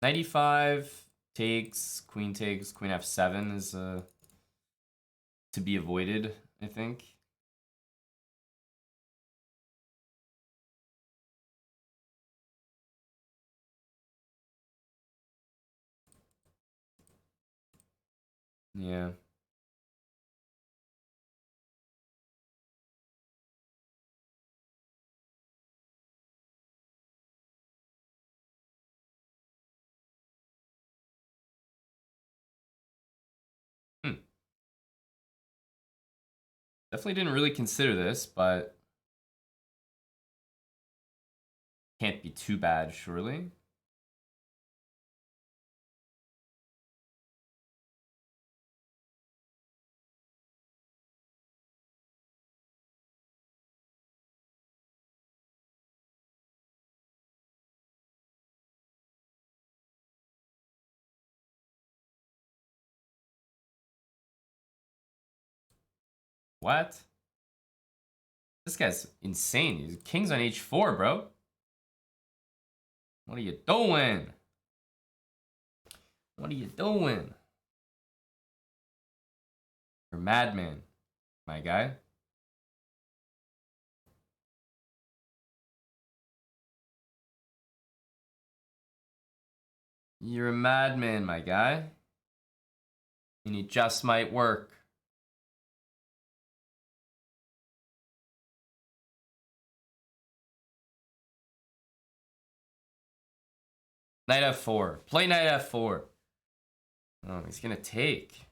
Knight takes, queen f7 is to be avoided, I think. Yeah. Hmm. Definitely didn't really consider this, but can't be too bad, surely. What? This guy's insane. He's king's on h4, bro. What are you doing? What are you doing? You're a madman, my guy. You're a madman, my guy. And it just might work. Knight f4. Play knight f4. Oh, he's gonna take.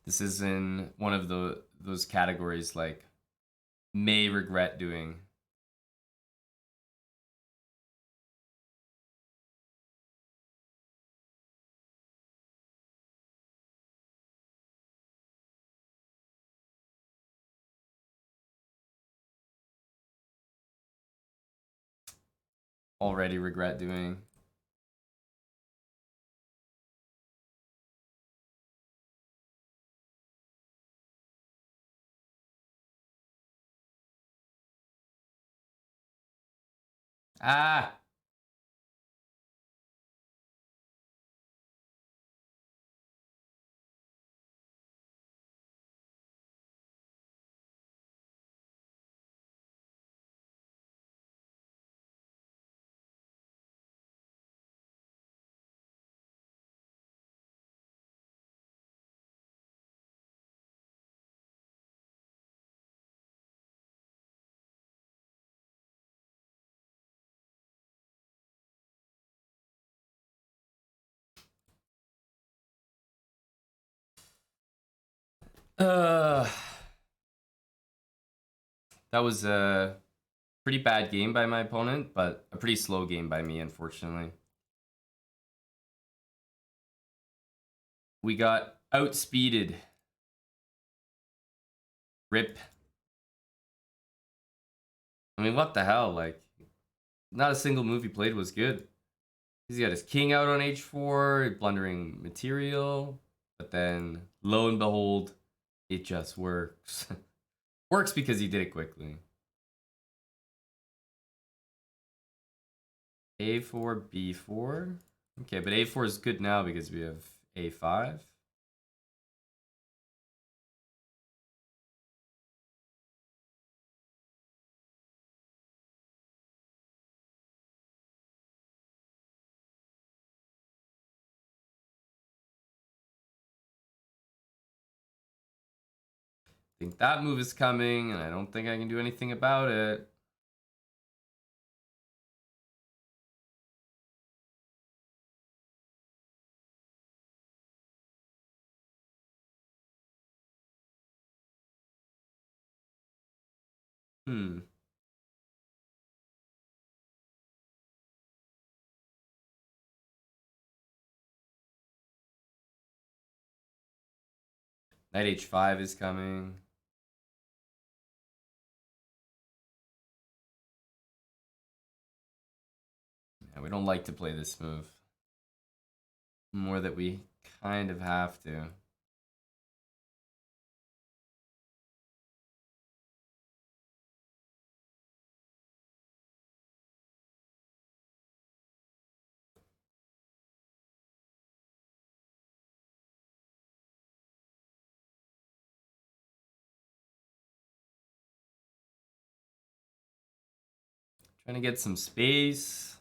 This is in one of those categories like may regret doing. Already regret doing. Ah! Uh, that was a pretty bad game by my opponent, but a pretty slow game by me, unfortunately. We got outspeeded. Rip. I mean, what the hell? Like, not a single move he played was good. He's got his king out on h4, blundering material, but then lo and behold, it just works. Works because he did it quickly. A4, B4. Okay, but A4 is good now because we have A5. I think that move is coming, and I don't think I can do anything about it. Hmm. Knight H5 is coming. Yeah, we don't like to play this move. More that we kind of have to. Trying to get some space.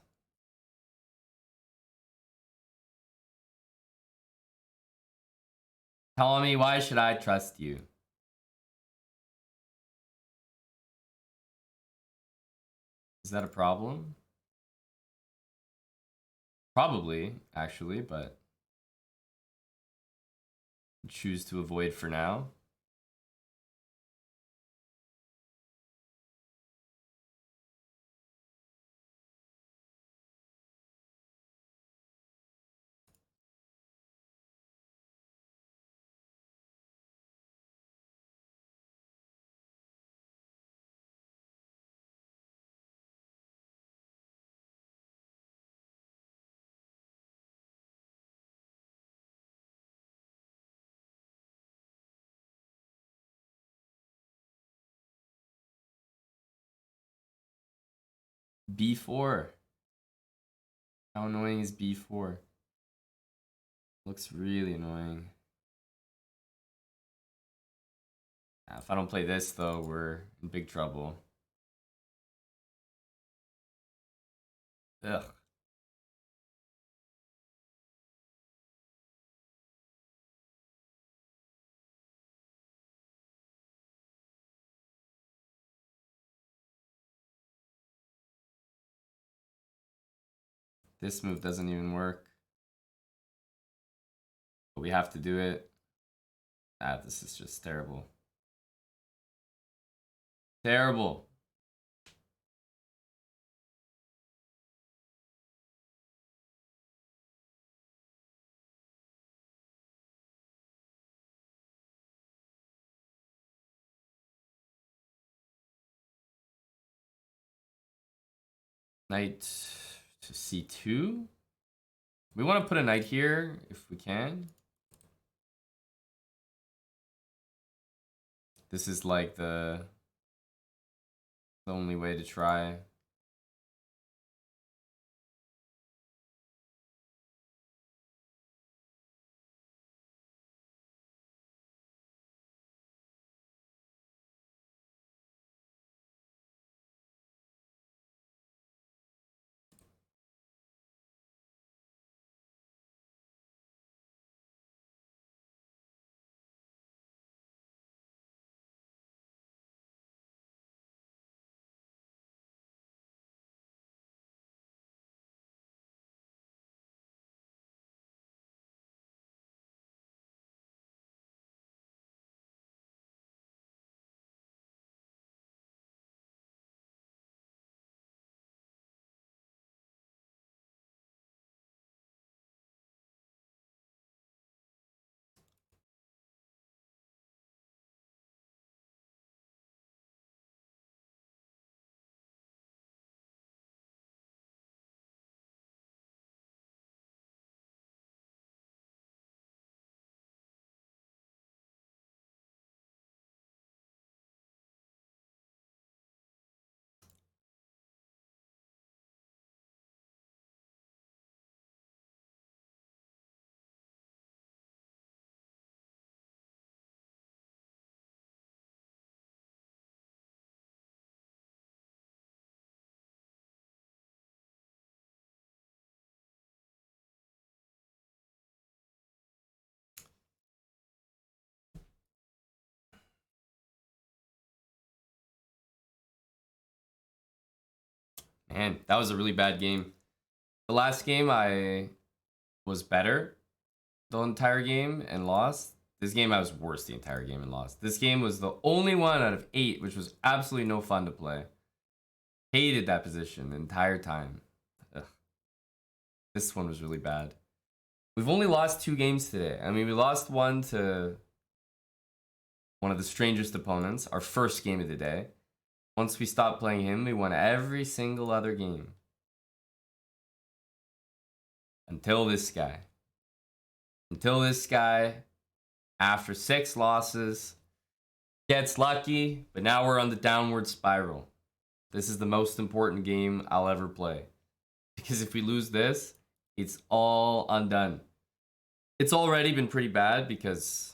Ptolemy, why should I trust you? Is that a problem? Probably, actually, but choose to avoid for now. B4. How annoying is B4? Looks really annoying. If I don't play this, though, we're in big trouble. Ugh. This move doesn't even work. But we have to do it. This is just terrible. Terrible. Knight to C2. We want to put a knight here if we can. This is like the only way to try. Man, that was a really bad game. The last game I was better the entire game and lost. This game I was worse the entire game and lost. This game was the only one out of 8, which was absolutely no fun to play. Hated that position the entire time. Ugh. This one was really bad. We've only lost 2 games today. I mean, we lost one to one of the strangest opponents, our first game of the day. Once we stopped playing him, we won every single other game. Until this guy. Until this guy, after 6 losses, gets lucky, but now we're on the downward spiral. This is the most important game I'll ever play. Because if we lose this, it's all undone. It's already been pretty bad because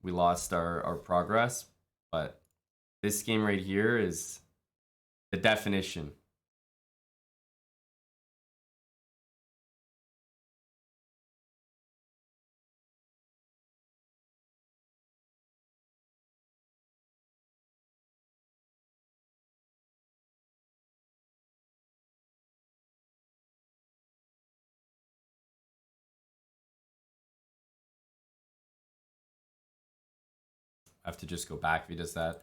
we lost our progress, but this game right here is the definition. I have to just go back if he does that.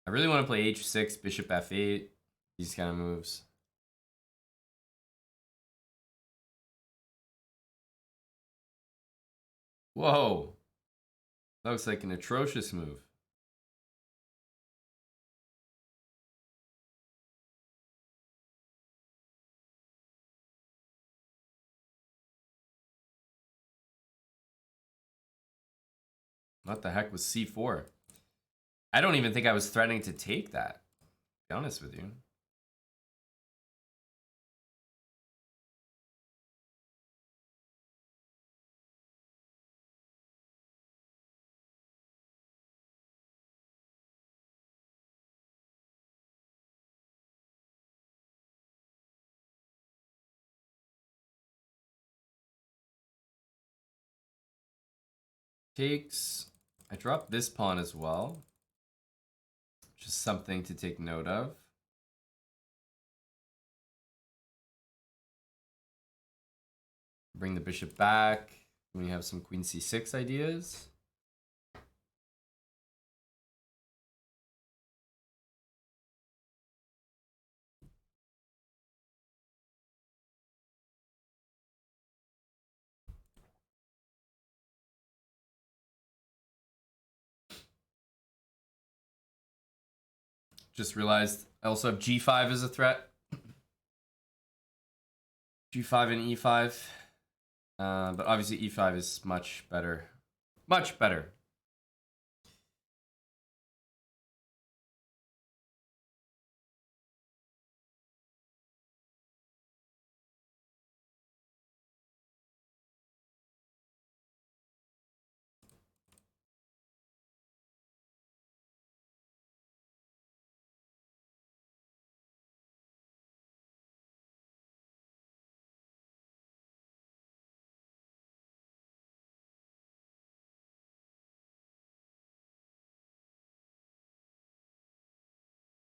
I really want to play h6, bishop f8, these kind of moves. Whoa. That looks like an atrocious move. What the heck was c4? I don't even think I was threatening to take that, to be honest with you. Takes. I dropped this pawn as well. Just something to take note of. Bring the bishop back. We have some queen c6 ideas. Just realized I also have g5 as a threat. g5 and e5. But obviously e5 is much better. Much better.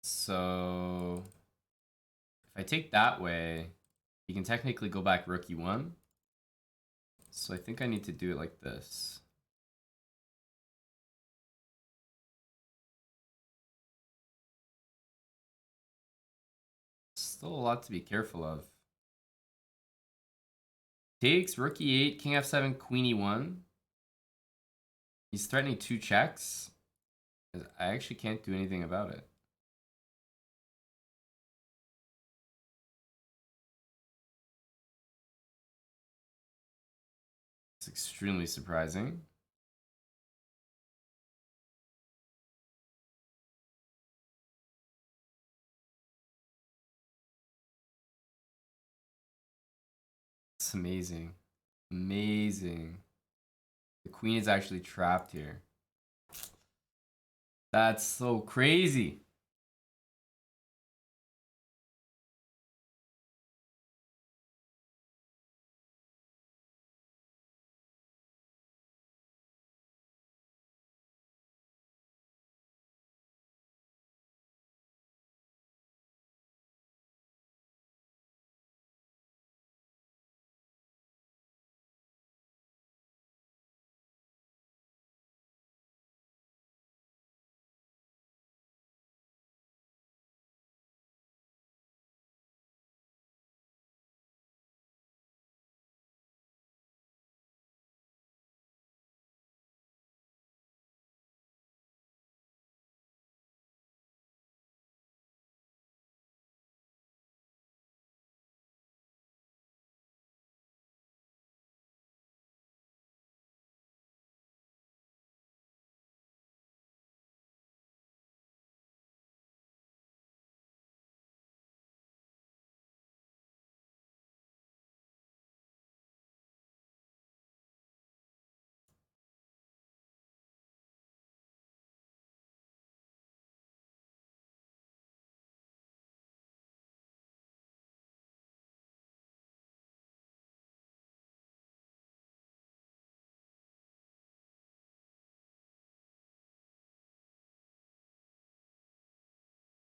So if I take that way, you can technically go back rook e1. So I think I need to do it like this. Still a lot to be careful of. Takes rook e8, king f7, queen e1. He's threatening 2 checks. I actually can't do anything about it. It's extremely surprising. It's amazing. Amazing. The queen is actually trapped here. That's so crazy.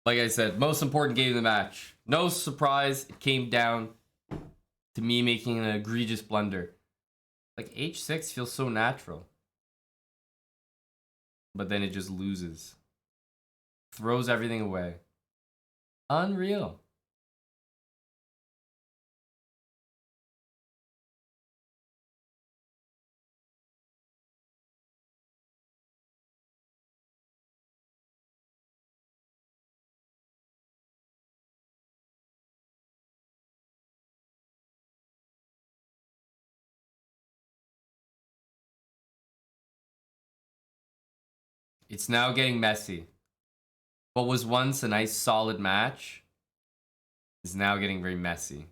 Like I said, most important game of the match. No surprise, it came down to me making an egregious blunder. Like h6 feels so natural. But then it just loses. Throws everything away. Unreal. It's now getting messy. What was once a nice solid match is now getting very messy.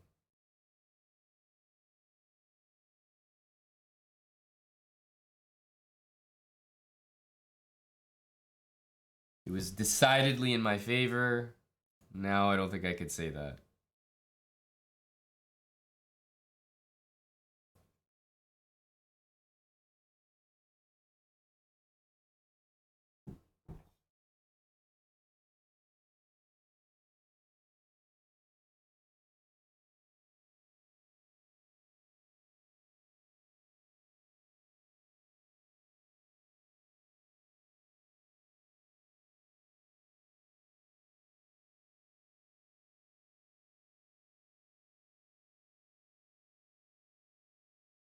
It was decidedly in my favor. Now I don't think I could say that.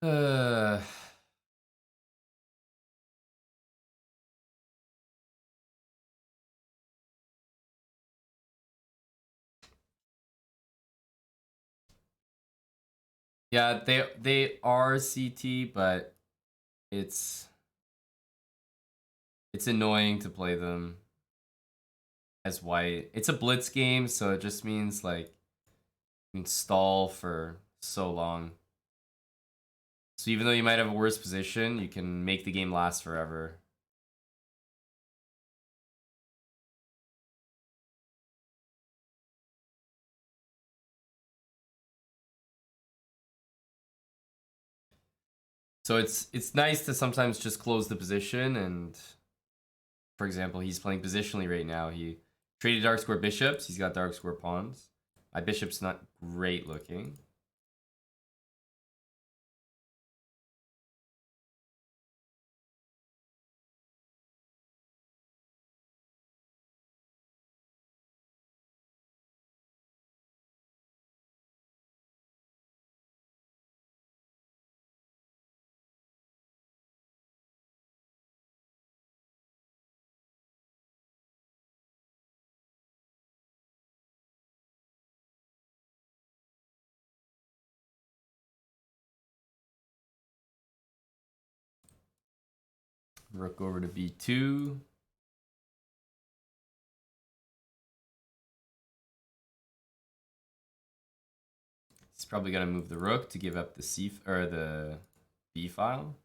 Uh, yeah, they are CT, but it's annoying to play them as white. It's a blitz game, so it just means like you can stall for so long. So even though you might have a worse position, you can make the game last forever. So it's nice to sometimes just close the position, and for example, he's playing positionally right now. He traded dark square bishops. He's got dark square pawns. My bishop's not great looking. Rook over to b2. He's probably gonna move the rook to give up the c or the b file.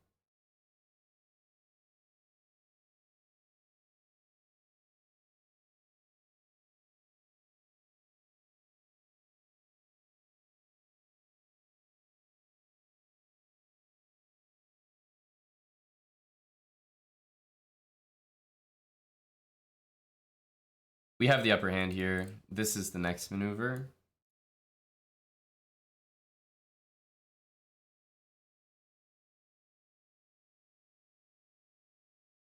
We have the upper hand here. This is the next maneuver.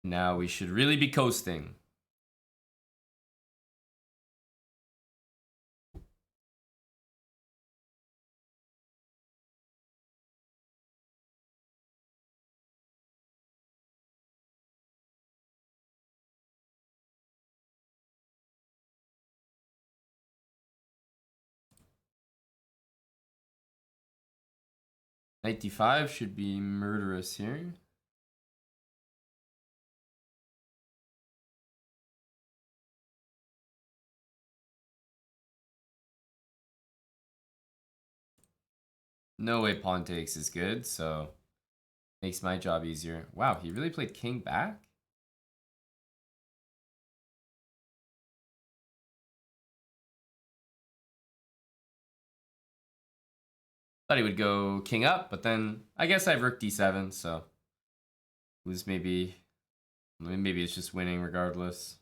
Now we should really be coasting. Knight d5 should be murderous here. No way pawn takes is good, so makes my job easier. Wow, he really played king back? Thought he would go king up, but then I guess I have rook d7, so it was maybe it's just winning regardless.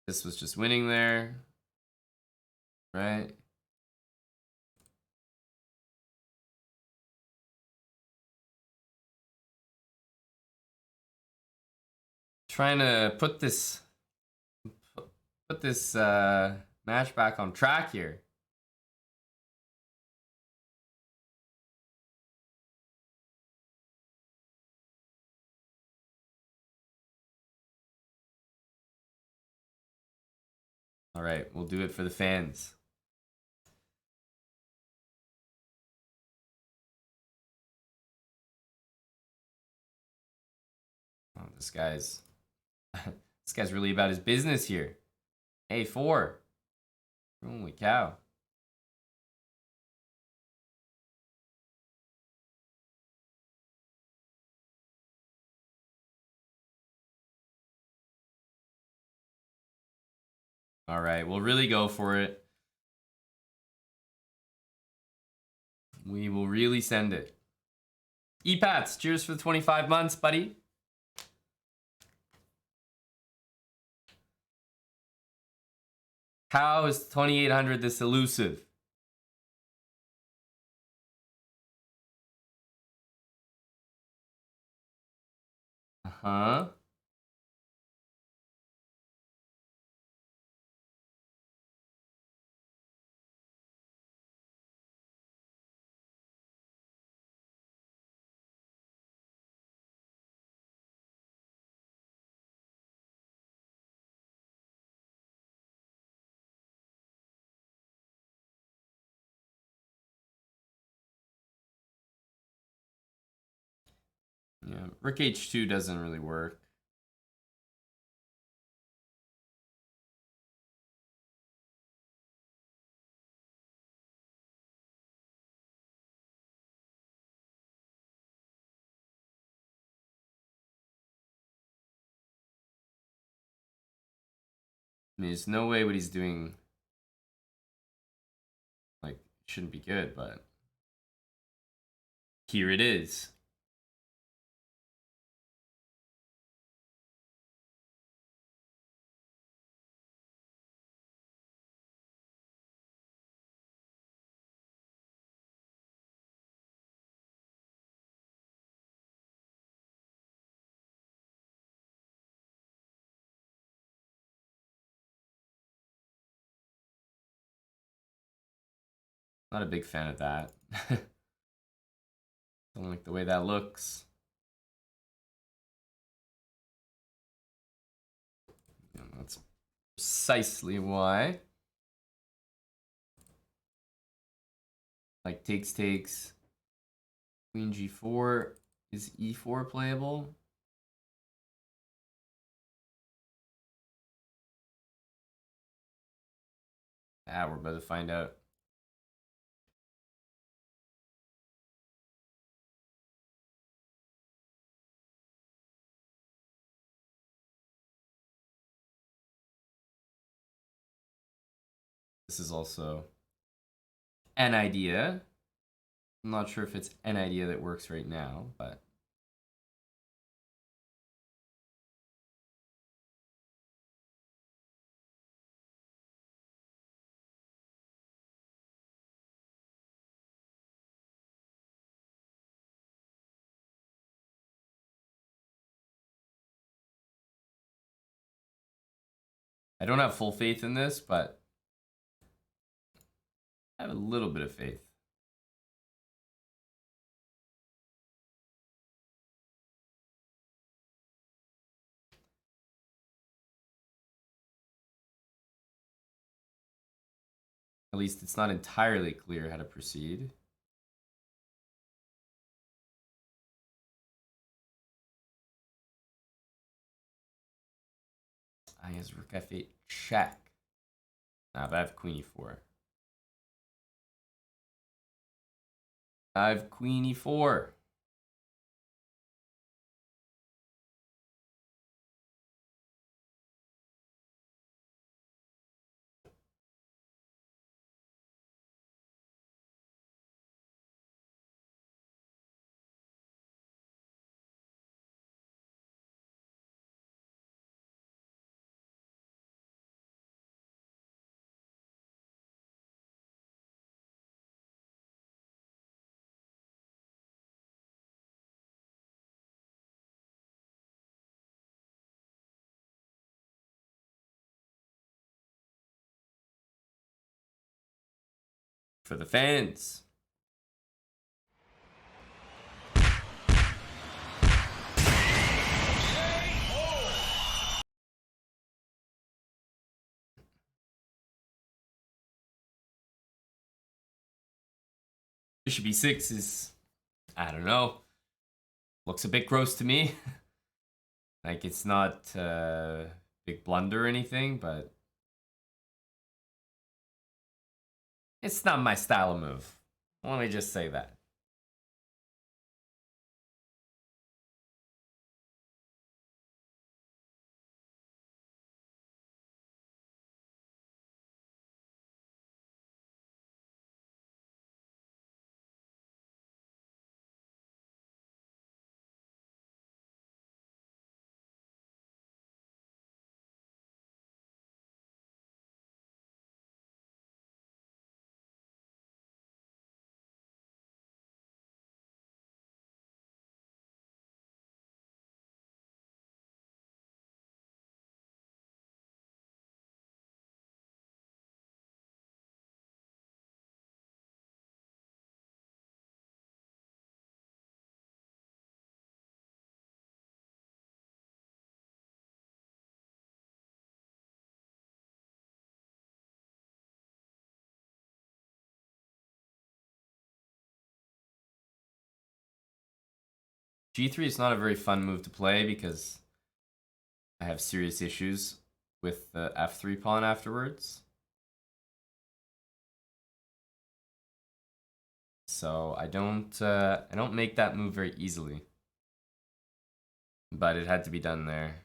This was just winning there, right? Trying to put this match back on track here. All right, we'll do it for the fans. Oh, this guy's really about his business here. Hey, 4. Holy cow. All right, we'll really go for it. We will really send it. Epats, cheers for the 25 months, buddy. How is 2800 this elusive? Uh-huh. Yeah, Rook H2 doesn't really work. I mean, there's no way what he's doing, like, shouldn't be good, but here it is. Not a big fan of that. Don't like the way that looks. Yeah, that's precisely why. Like takes. Queen G4. Is E4 playable? Ah, we're about to find out. This is also an idea. I'm not sure if it's an idea that works right now, but I don't have full faith in this, but I have a little bit of faith. At least it's not entirely clear how to proceed. I guess Rook F8 check. Nah, but I have Queen E4. I have Queen E4. for the fans. Bishop e6 is, I don't know, looks a bit gross to me. Like, it's not a big blunder or anything, but it's not my style of move. Let me just say that. G3 is not a very fun move to play because I have serious issues with the F3 pawn afterwards. So I don't make that move very easily. But it had to be done there.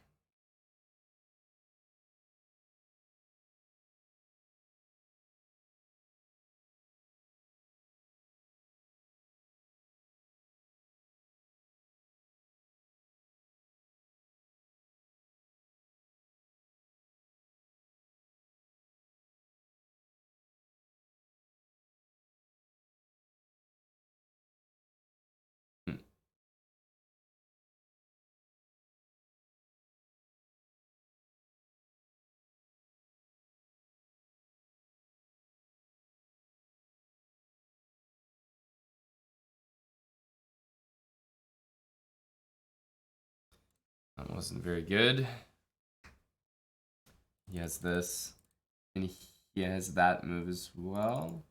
Hmm. That wasn't very good. He has this, and he has that move as well.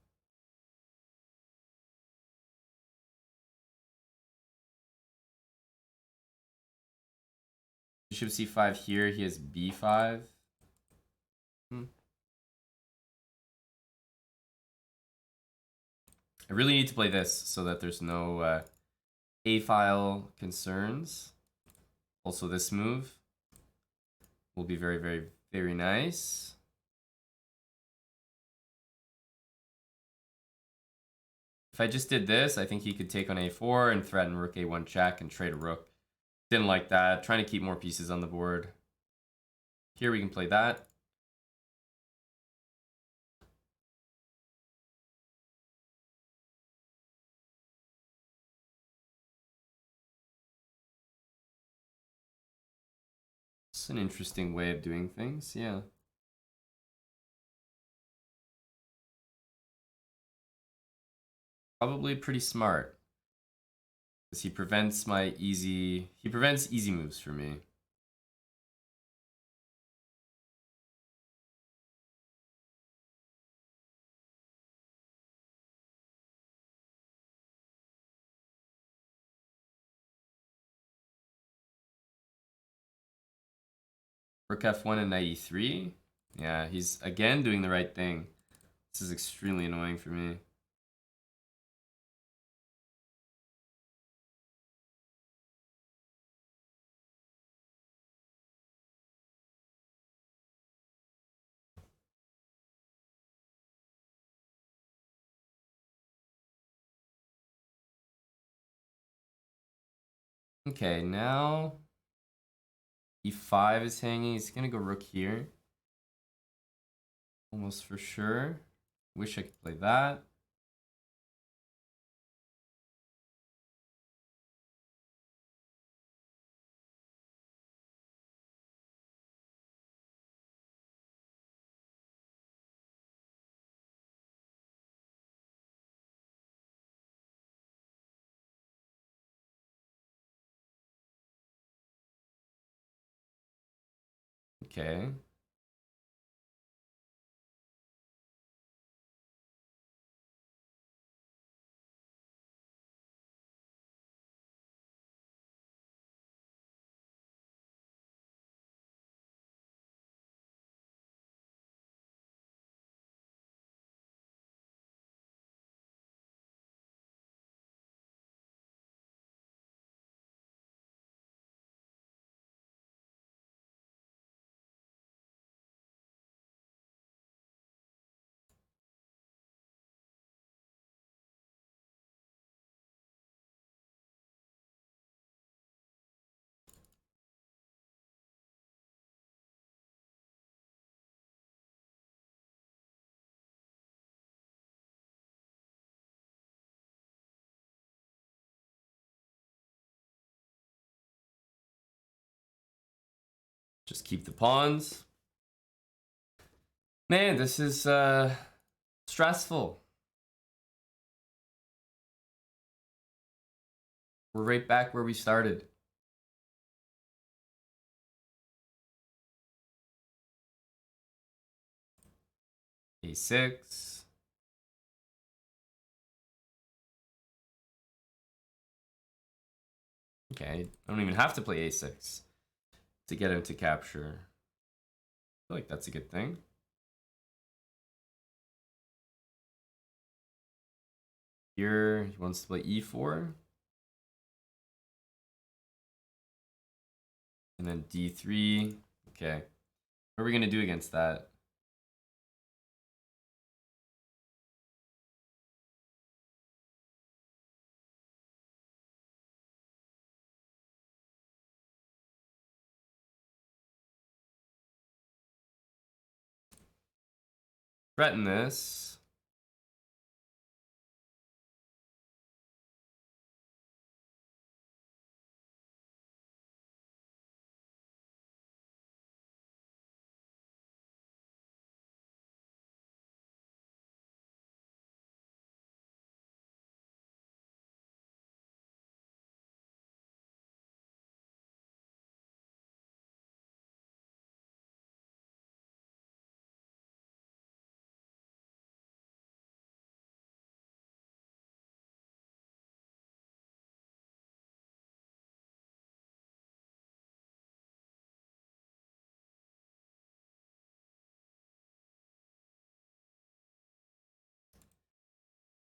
Bishop c5 here, he has b5. I really need to play this so that there's no A-file concerns. Also, this move will be very, very, very nice. If I just did this, I think he could take on a4 and threaten rook a1 check and trade a rook. Didn't like that. Trying to keep more pieces on the board. Here we can play that. It's an interesting way of doing things, yeah. Probably pretty smart. Because he prevents easy moves for me. Rook f1 and knight e3. Yeah, he's again doing the right thing. This is extremely annoying for me. Okay, now e5 is hanging. He's gonna go rook here. Almost for sure. Wish I could play that. Okay. Just keep the pawns. Man, this is stressful. We're right back where we started. A6. Okay, I don't even have to play A6 to get him to capture. I feel like that's a good thing. Here, he wants to play E4. And then D3. Okay. What are we going to do against that? Threaten this.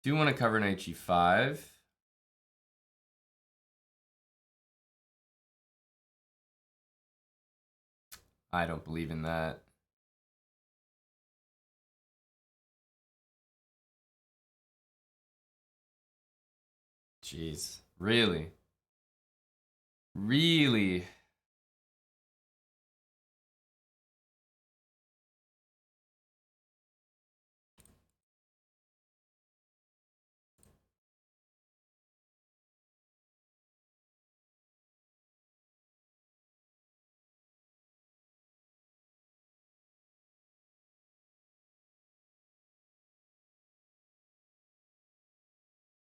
Do want to cover knight G5. I don't believe in that. Jeez. Really? Really?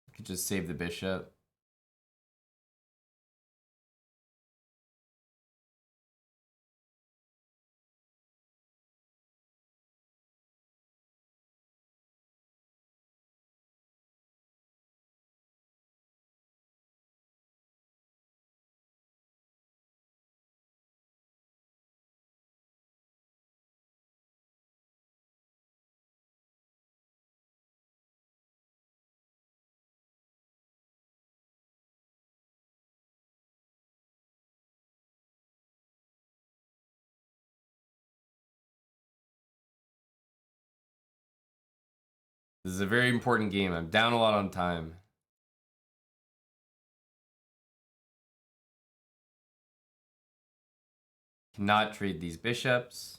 I could just save the bishop. This is a very important game. I'm down a lot on time. Cannot trade these bishops.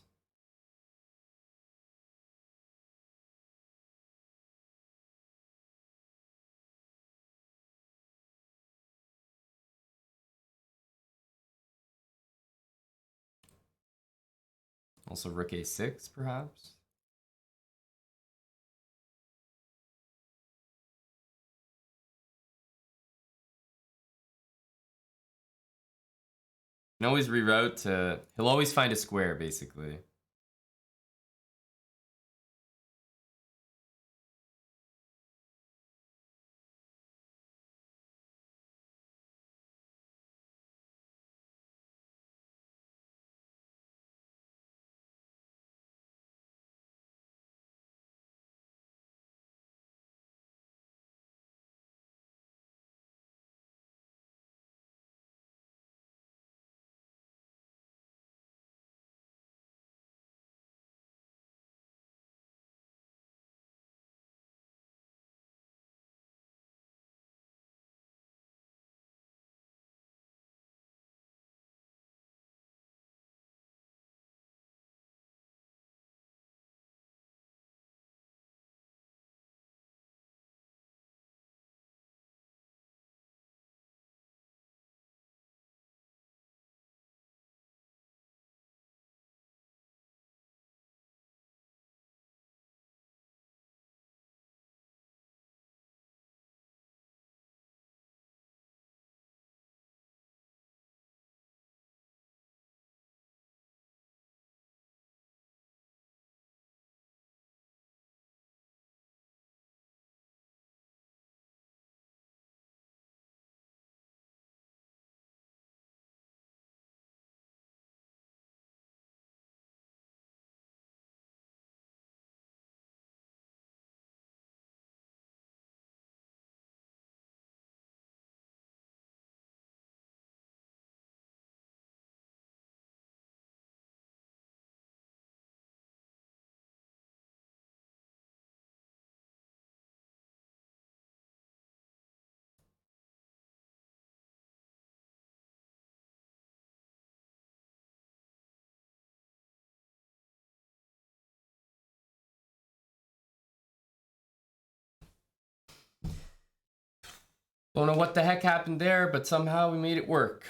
Also rook A6, perhaps. You can always reroute to... He'll always find a square, basically. Don't know what the heck happened there, but somehow we made it work.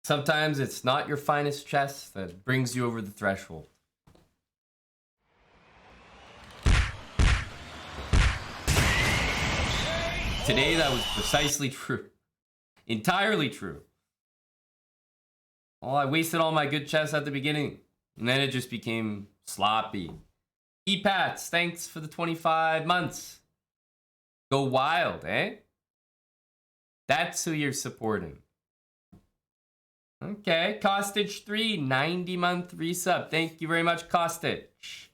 Sometimes it's not your finest chess that brings you over the threshold. Today, that was precisely true. Entirely true. Oh, I wasted all my good chess at the beginning, and then it just became sloppy. E-Pats, thanks for the 25 months. Go wild, eh? That's who you're supporting. Okay, Costage 3, 90-month resub. Thank you very much, Costage.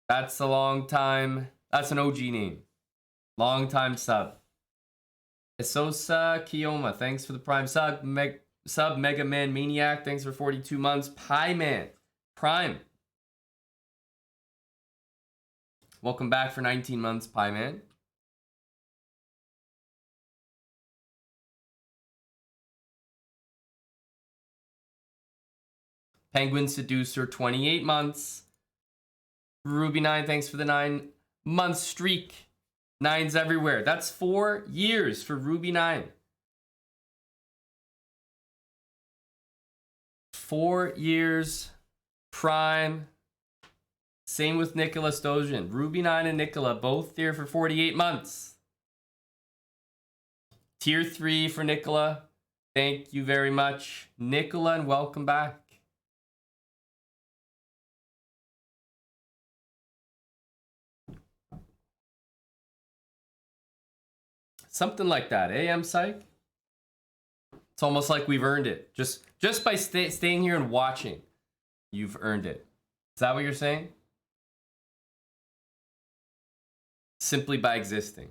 That's a long time. That's an OG name. Long time sub. Esosa Kiyoma, thanks for the prime sub. Mega Man Maniac, thanks for 42 months. Pie Man, prime. Welcome back for 19 months, Pie Man. Penguin Seducer, 28 months. Ruby9, thanks for the 9-month streak. 9s everywhere. That's 4 years for Ruby9. 4 years. Prime. Same with Nicola Stojan. Ruby9 and Nicola both here for 48 months. Tier 3 for Nicola. Thank you very much, Nicola, and welcome back. Something like that, eh, M-Psych? It's almost like we've earned it. Just by staying here and watching, you've earned it. Is that what you're saying? Simply by existing.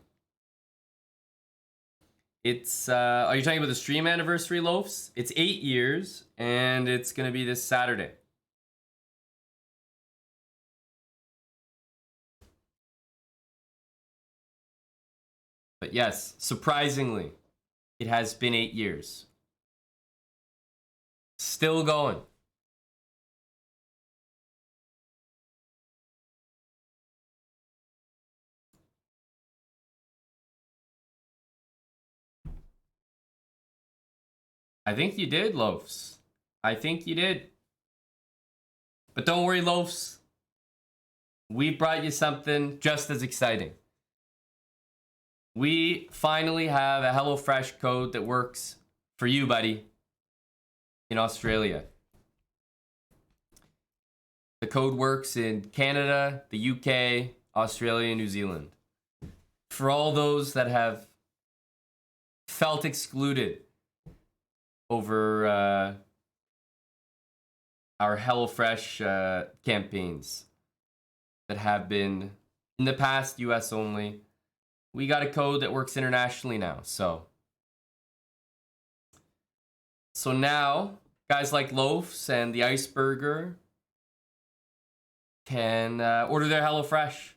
It's, are you talking about the stream anniversary, Loafs? It's 8 years, and it's going to be this Saturday. But yes, surprisingly, it has been 8 years. Still going. I think you did, Loafs. I think you did. But don't worry, Loafs. We brought you something just as exciting. We finally have a HelloFresh code that works for you, buddy. in Australia. The code works in Canada, the UK, Australia, and New Zealand. For all those that have felt excluded over our HelloFresh campaigns that have been in the past US only, we got a code that works internationally now. So now guys like Loafs and the Iceberger can order their HelloFresh.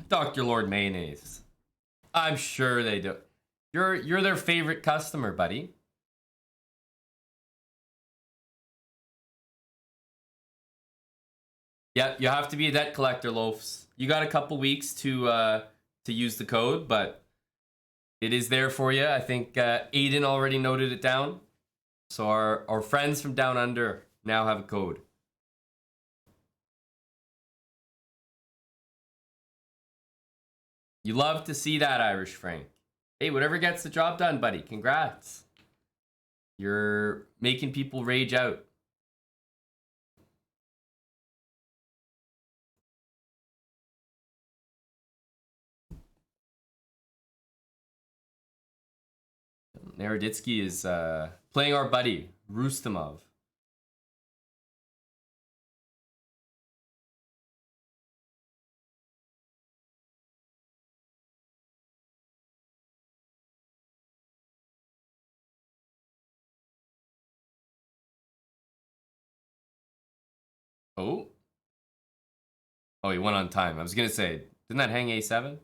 Dr. Lord Mayonnaise. I'm sure they do. You're their favorite customer, buddy. Yeah, you have to be a debt collector, Loafs. You got a couple weeks to use the code, but it is there for you. I think Aiden already noted it down. So our friends from down under now have a code. You love to see that, Irish Frank. Hey, whatever gets the job done, buddy. Congrats. You're making people rage out. Naroditsky is playing our buddy, Rustamov. Oh. Oh, he went on time. I was going to say, didn't that hang A7?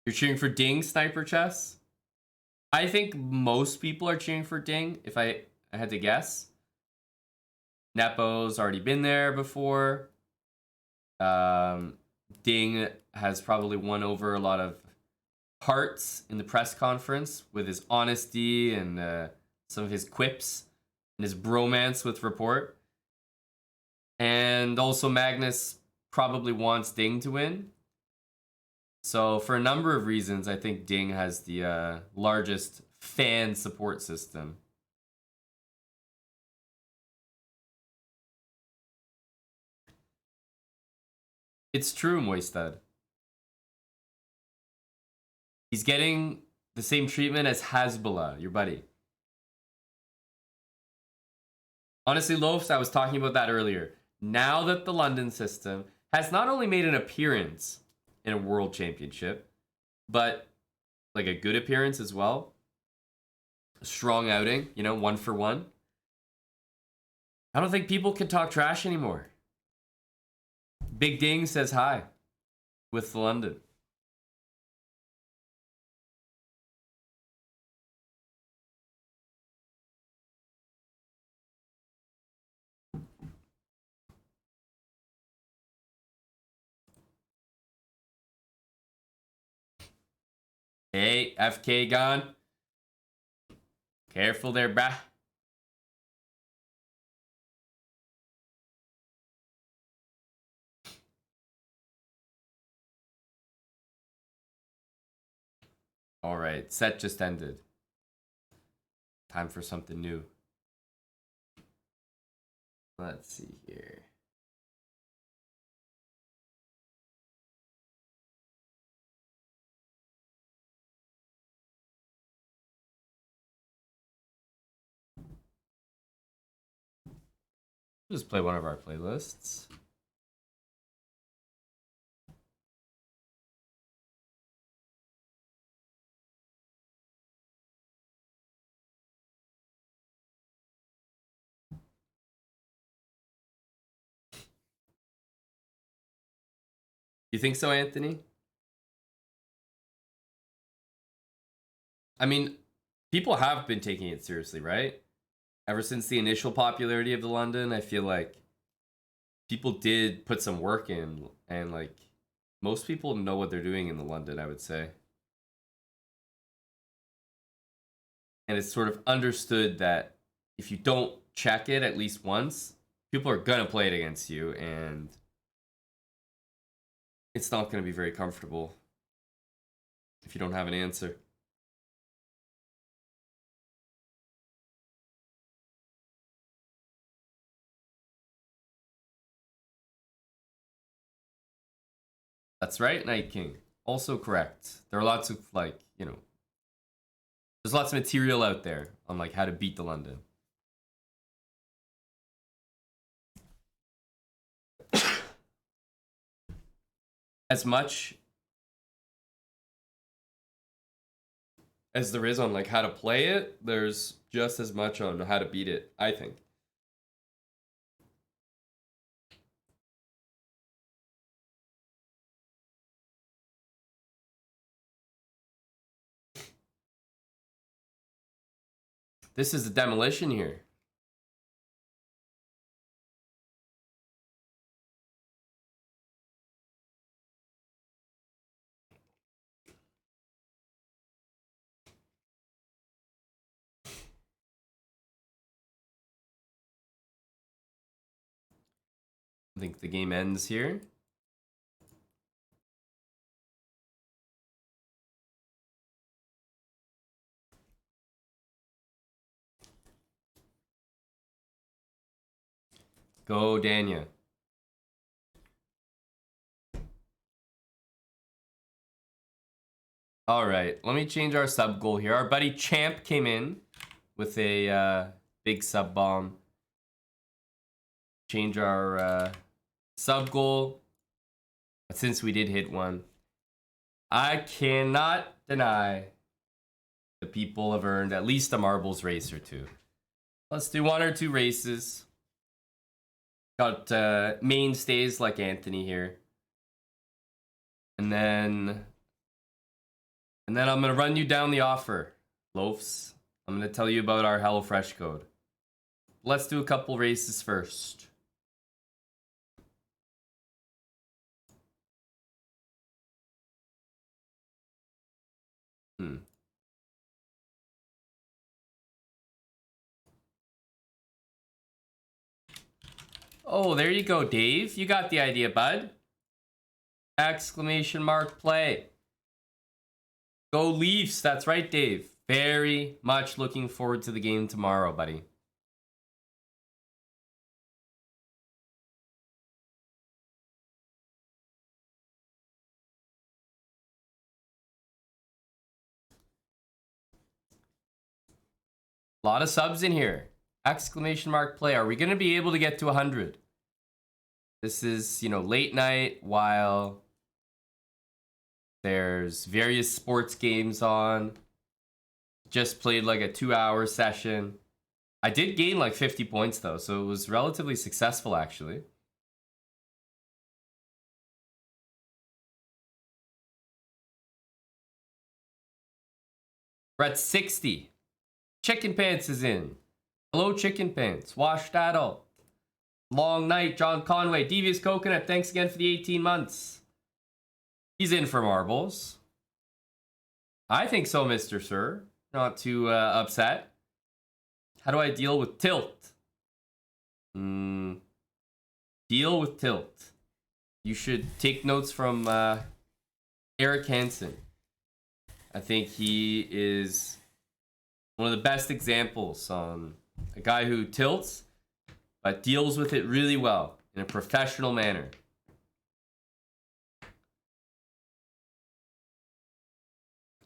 You're cheering for Ding, Sniper Chess? I think most people are cheering for Ding, if I had to guess. Nepo's already been there before. Ding has probably won over a lot of hearts in the press conference with his honesty and some of his quips and his bromance with Report. And also Magnus probably wants Ding to win. So for a number of reasons, I think Ding has the largest fan support system. It's true, Moistad. He's getting the same treatment as Hasbullah, your buddy. Honestly, Loafs, I was talking about that earlier. Now that the London system has not only made an appearance in a world championship, but like a good appearance as well, a strong outing, 1-for-1. I don't think people can talk trash anymore. Big Ding says hi with London. Hey, FK gone. Careful there, brah. All right, set just ended. Time for something new. Let's see here. Just play one of our playlists. You think so, Anthony? I mean, people have been taking it seriously, right? Ever since the initial popularity of the London, I feel like people did put some work in, and like most people know what they're doing in the London, I would say. And it's sort of understood that if you don't check it at least once, people are gonna play it against you, and it's not going to be very comfortable if you don't have an answer. That's right, Night King. Also correct. There are lots of, like, you know, there's lots of material out there on, like, how to beat the London. As much as there is on, like, how to play it, there's just as much on how to beat it, I think. This is a demolition here. I think the game ends here. Go, Danya. All right, let me change our sub goal here. Our buddy Champ came in with a big sub bomb. Change our sub goal. But since we did hit one, I cannot deny the people have earned at least a marbles race or two. Let's do 1 or 2 races. Got mainstays like Anthony here. And then I'm going to run you down the offer, Loafs. I'm going to tell you about our HelloFresh code. Let's do a couple races first. Oh, there you go, Dave. You got the idea, bud. Exclamation mark play. Go Leafs. That's right, Dave. Very much looking forward to the game tomorrow, buddy. A lot of subs in here. Exclamation mark play. Are we going to be able to get to 100? This is, you know, late night while there's various sports games on. Just played like a 2-hour session. I did gain like 50 points though, so it was relatively successful actually. We're at 60. Chicken Pants is in. Hello, Chicken Pants. Washed Adult. Long Night, John Conway. Devious Coconut, thanks again for the 18 months. He's in for marbles. I think so, Mr. Sir. Not too upset. How do I deal with tilt? Deal with tilt. You should take notes from Eric Hansen. I think he is one of the best examples on a guy who tilts, but deals with it really well in a professional manner.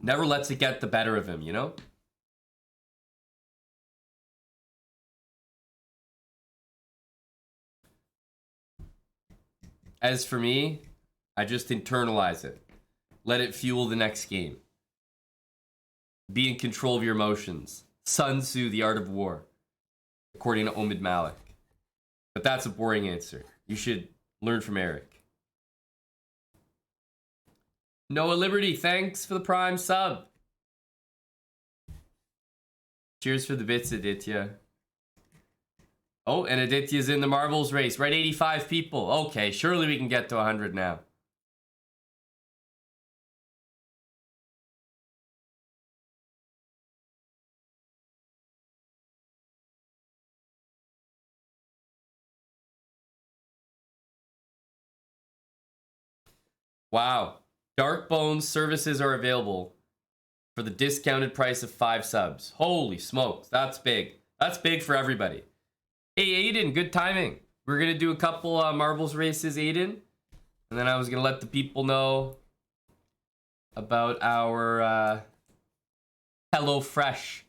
Never lets it get the better of him, you know? As for me, I just internalize it. Let it fuel the next game. Be in control of your emotions. Sun Tzu, The Art of War, according to Omid Malik. But that's a boring answer. You should learn from Eric. Noah Liberty, thanks for the Prime sub. Cheers for the bits, Aditya. Oh, and Aditya's in the marbles race. Right, 85 people. Okay, surely we can get to 100 now. Wow. Dark Bones services are available for the discounted price of 5 subs. Holy smokes, that's big. That's big for everybody. Hey, Aiden, good timing. We're going to do a couple marbles races, Aiden. And then I was going to let the people know about our HelloFresh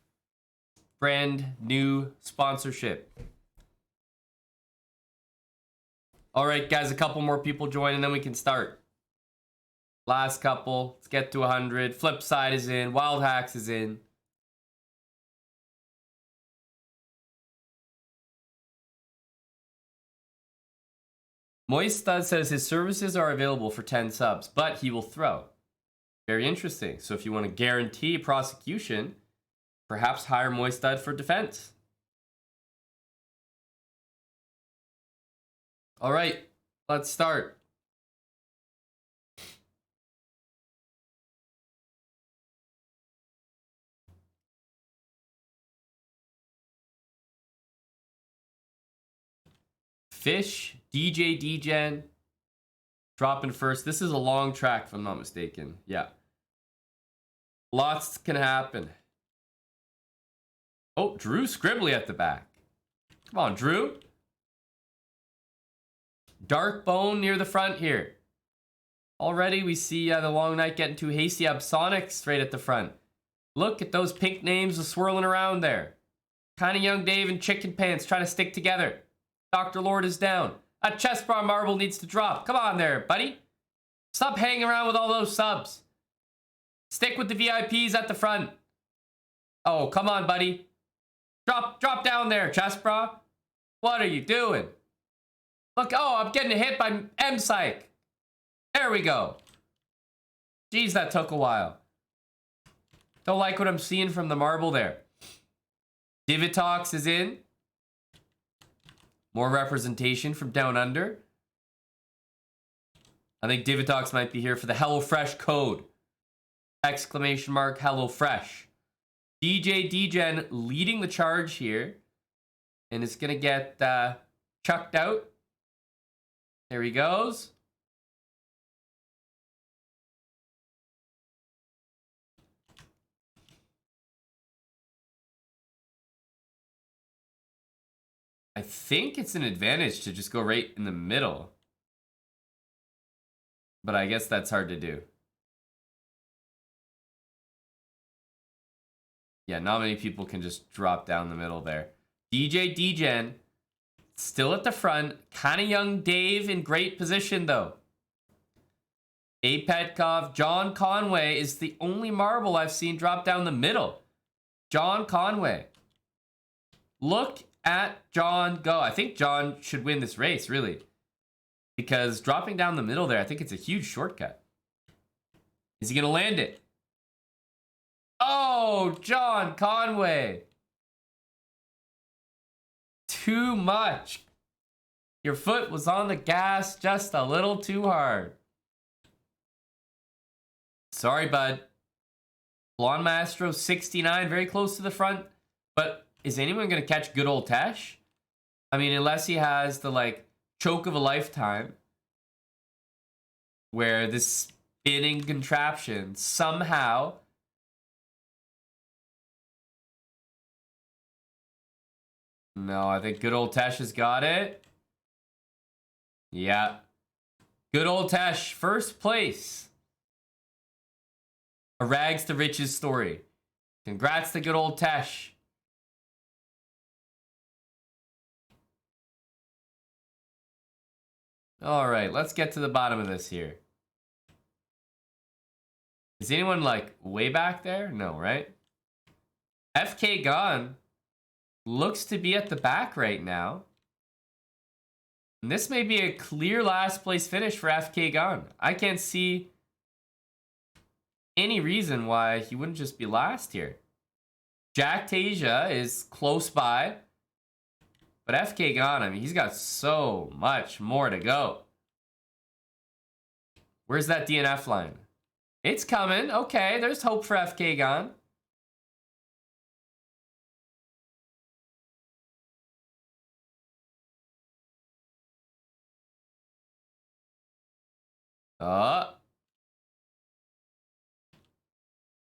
brand new sponsorship. All right, guys, a couple more people join and then we can start. Last couple. Let's get to 100. Flip side is in. Wild Hacks is in. Moistad says his services are available for 10 subs, but he will throw. Very interesting. So if you want to guarantee prosecution, perhaps hire Moistad for defense. All right, let's start. Fish, DJ Dgen, dropping first. This is a long track, if I'm not mistaken. Yeah. Lots can happen. Oh, Drew Scribbly at the back. Come on, Drew. Dark Bone near the front here. Already we see the Long Night getting too hasty. Absonic straight at the front. Look at those pink names swirling around there. Kinda Young Dave and Chicken Pants trying to stick together. Dr. Lord is down. A chest bar marble needs to drop. Come on there, buddy. Stop hanging around with all those subs. Stick with the VIPs at the front. Oh, come on, buddy. Drop down there, chest bra. What are you doing? Look, oh, I'm getting hit by M-Psych. There we go. Jeez, that took a while. Don't like what I'm seeing from the marble there. Divitox is in. More representation from down under. I think Divitox might be here for the HelloFresh code. Exclamation mark HelloFresh. DJ Dgen leading the charge here. And it's going to get chucked out. There he goes. I think it's an advantage to just go right in the middle. But I guess that's hard to do. Yeah, not many people can just drop down the middle there. DJ Dgen still at the front. Kinda Young Dave in great position, though. A. Petkov. John Conway is the only marble I've seen drop down the middle. John Conway. Look at John go. I think John should win this race, really. Because dropping down the middle there, I think it's a huge shortcut. Is he going to land it? Oh, John Conway. Too much. Your foot was on the gas just a little too hard. Sorry, bud. Blonde Maestro 69, very close to the front. But is anyone going to catch good old Tesh? I mean, unless he has the, like, choke of a lifetime. Where this spinning contraption somehow... No, I think good old Tesh has got it. Yeah. Good old Tesh, first place. A rags to riches story. Congrats to good old Tesh. All right, let's get to the bottom of this here. Is anyone like way back there? No, right? FK Gun looks to be at the back right now. And this may be a clear last place finish for FK Gun. I can't see any reason why he wouldn't just be last here. Jack Tasia is close by. But FK Gun, I mean, he's got so much more to go. Where's that DNF line? It's coming. Okay, there's hope for FK Gun.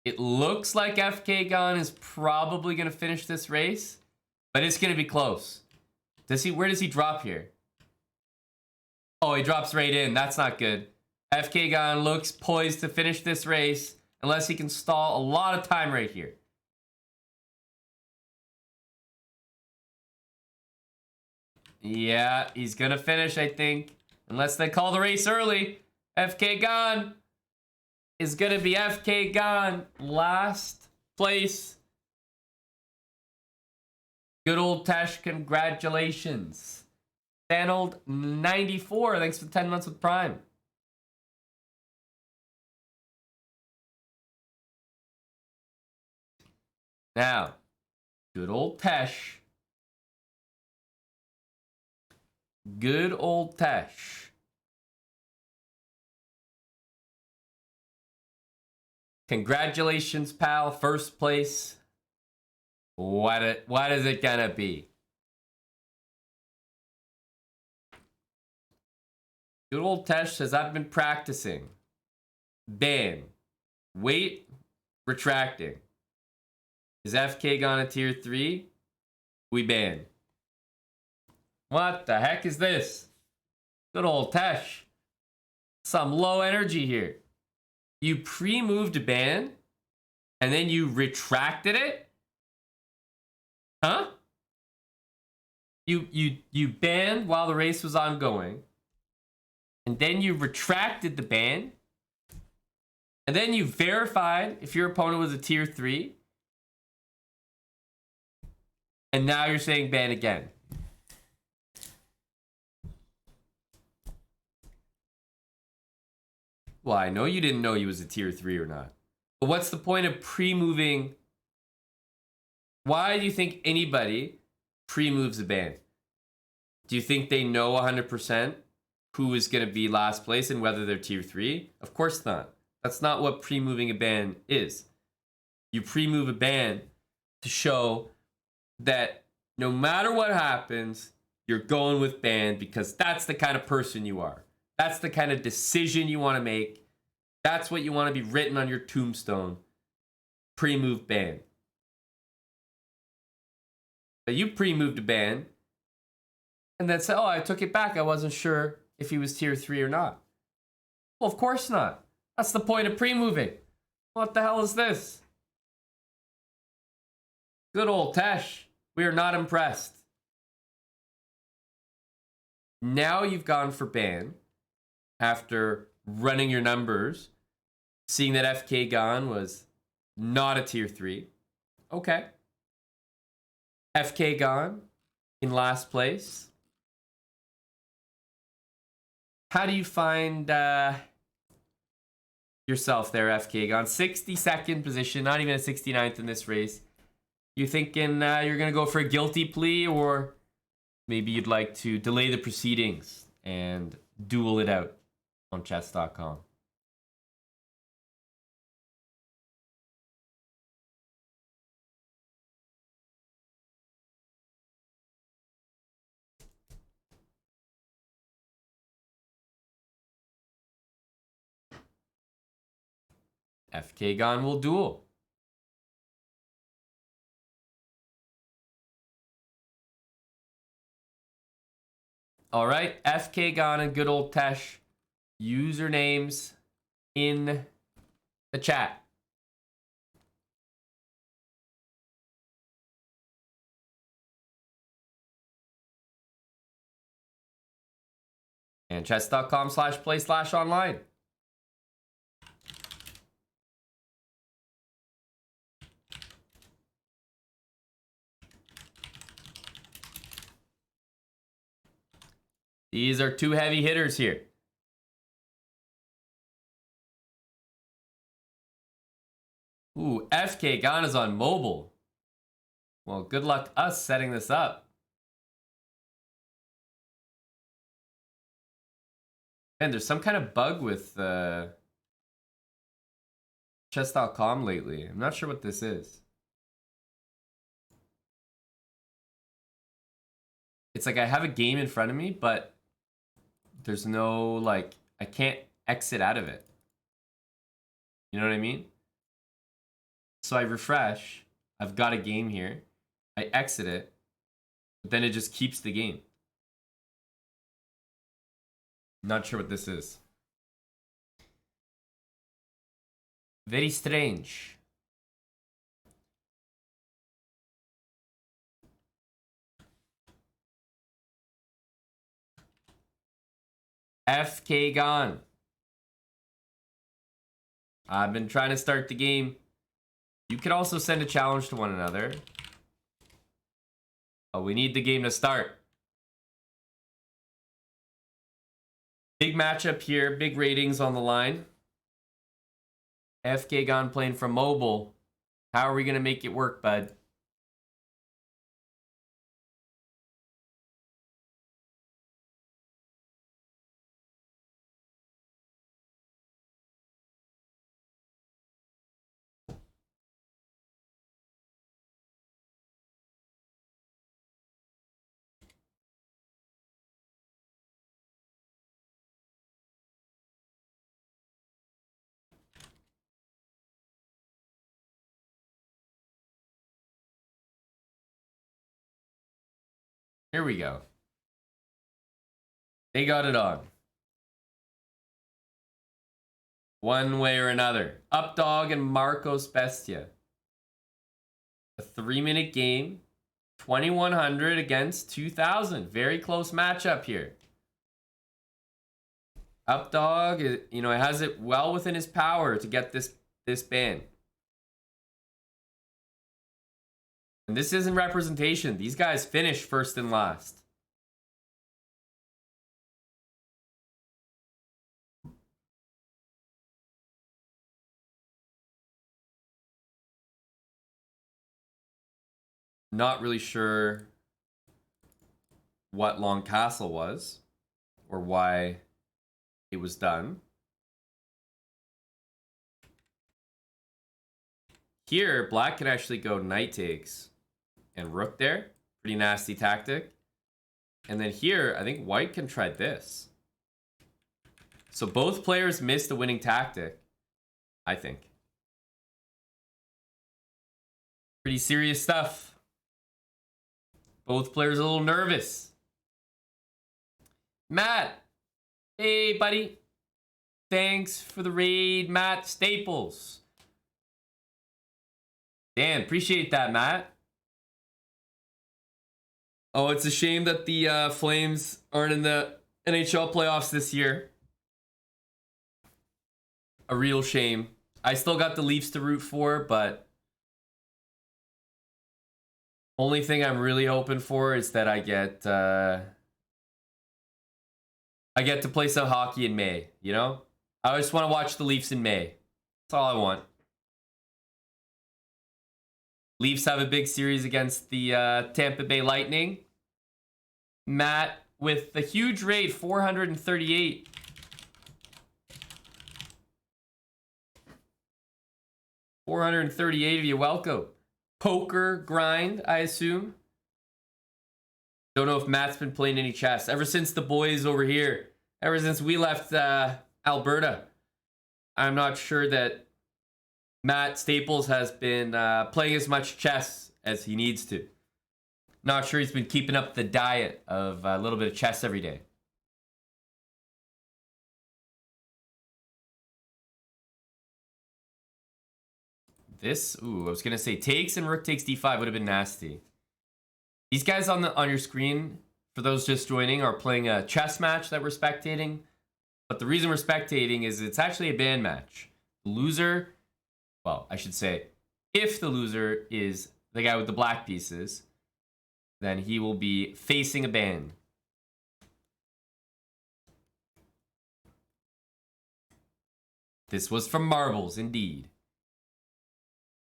It looks like FK Gon is probably going to finish this race, but it's going to be close. Where does he drop here? Oh, he drops right in. That's not good. FK Gon looks poised to finish this race unless he can stall a lot of time right here. Yeah, he's going to finish, I think. Unless they call the race early. FK Gon is going to be FK Gon. Last place. Good old Tesh, congratulations. Danold 94, thanks for 10 months with Prime. Now, good old Tesh. Good old Tesh. Congratulations, pal. First place. What is it gonna be? Good old Tesh says, I've been practicing. Ban. Wait. Retracting. Is FK Gon a tier 3? We ban. What the heck is this? Good old Tesh. Some low energy here. You pre-moved a ban, and then you retracted it? Huh? You banned while the race was ongoing, and then you retracted the ban, and then you verified if your opponent was a tier 3, and now you're saying ban again. Well, I know you didn't know he was a tier 3 or not. But what's the point of pre-moving? Why do you think anybody pre-moves a ban? Do you think they know 100% who is going to be last place and whether they're tier 3? Of course not. That's not what pre-moving a ban is. You pre-move a ban to show that no matter what happens, you're going with ban because that's the kind of person you are. That's the kind of decision you want to make. That's what you want to be written on your tombstone. Pre-move ban. But you pre-moved a ban and then said, oh, I took it back. I wasn't sure if he was tier 3 or not. Well, of course not. That's the point of pre-moving. What the hell is this? Good old Tesh. We are not impressed. Now you've gone for ban. After running your numbers, seeing that FK Gon was not a tier 3. Okay. FK Gon in last place. How do you find yourself there, FK Gon? 62nd position, not even a 69th in this race. You thinking you're going to go for a guilty plea, or maybe you'd like to delay the proceedings and duel it out on chess.com? FK Gon will duel. All right, FK Gon and good old Tesh. Usernames in the chat. And chess.com/play/online. These are two heavy hitters here. Ooh, FK Gon is on mobile. Well, good luck us setting this up. Man, there's some kind of bug with chess.com lately. I'm not sure what this is. It's like I have a game in front of me, but there's no, like, I can't exit out of it. You know what I mean? So I refresh. I've got a game here. I exit it. But then it just keeps the game. Not sure what this is. Very strange. FK gone. I've been trying to start the game. You could also send a challenge to one another. Oh, we need the game to start. Big matchup here. Big ratings on the line. FK gone playing from mobile. How are we going to make it work, bud? Here we go. They got it on. One way or another. Updog and Marcos Bestia. A 3-minute game. 2100 against 2000. Very close matchup here. Updog, you know, has it well within his power to get this ban. And this isn't representation. These guys finish first and last. Not really sure what Long Castle was or why it was done. Here, black can actually go knight takes and rook there. Pretty nasty tactic. And then here, I think white can try this. So both players missed the winning tactic, I think. Pretty serious stuff. Both players a little nervous. Matt. Hey, buddy. Thanks for the raid, Matt Staples. Damn, appreciate that, Matt. Oh, it's a shame that the Flames aren't in the NHL playoffs this year. A real shame. I still got the Leafs to root for, but only thing I'm really hoping for is that I get to play some hockey in May, you know? I just want to watch the Leafs in May. That's all I want. Leafs have a big series against the Tampa Bay Lightning. Matt with the huge raid, 438. $438 of you, welcome. Poker grind, I assume. Don't know if Matt's been playing any chess ever since the boys over here. Ever since we left Alberta. I'm not sure that Matt Staples has been playing as much chess as he needs to. Not sure he's been keeping up the diet of a little bit of chess every day. This, ooh, I was gonna say takes and rook takes d5 would have been nasty. These guys on your screen, for those just joining, are playing a chess match that we're spectating. But the reason we're spectating is it's actually a ban match. The loser, well, I should say, if the loser is the guy with the black pieces, then he will be facing a ban. This was from marbles, indeed.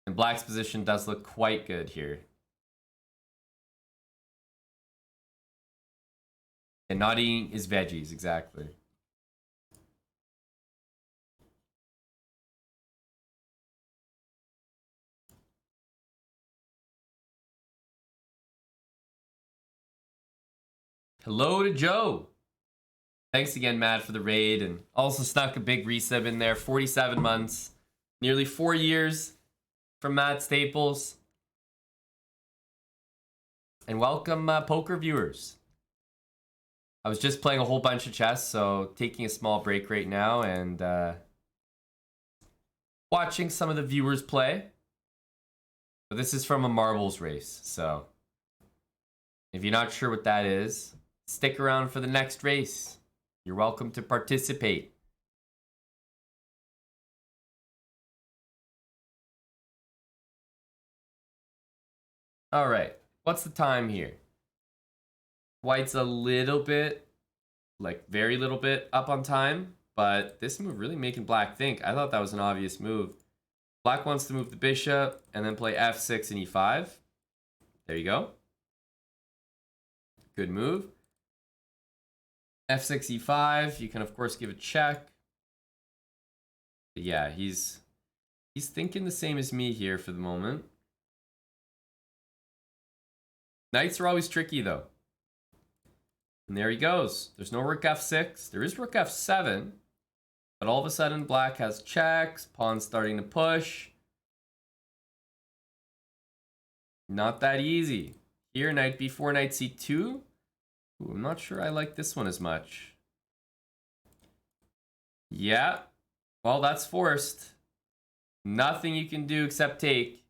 And black's position does look quite good here. And not eating his veggies, exactly. Hello to Joe. Thanks again, Matt, for the raid. And also snuck a big resub in there. 47 months. Nearly 4 years from Matt Staples. And welcome, poker viewers. I was just playing a whole bunch of chess, so taking a small break right now and watching some of the viewers play. But this is from a marbles race, so if you're not sure what that is, stick around for the next race. You're welcome to participate. All right, what's the time here? White's a little bit, like very little bit up on time, but this move really making black think. I thought that was an obvious move. Black wants to move the bishop and then play f6 and e5. There you go. Good move. f6, e5. You can, of course, give a check. But yeah, he's thinking the same as me here for the moment. Knights are always tricky, though. And there he goes. There's no rook f6. There is rook f7. But all of a sudden, black has checks. Pawn's starting to push. Not that easy. Here, knight b4, knight c2. Ooh, I'm not sure I like this one as much. Yeah. Well, that's forced. Nothing you can do except take.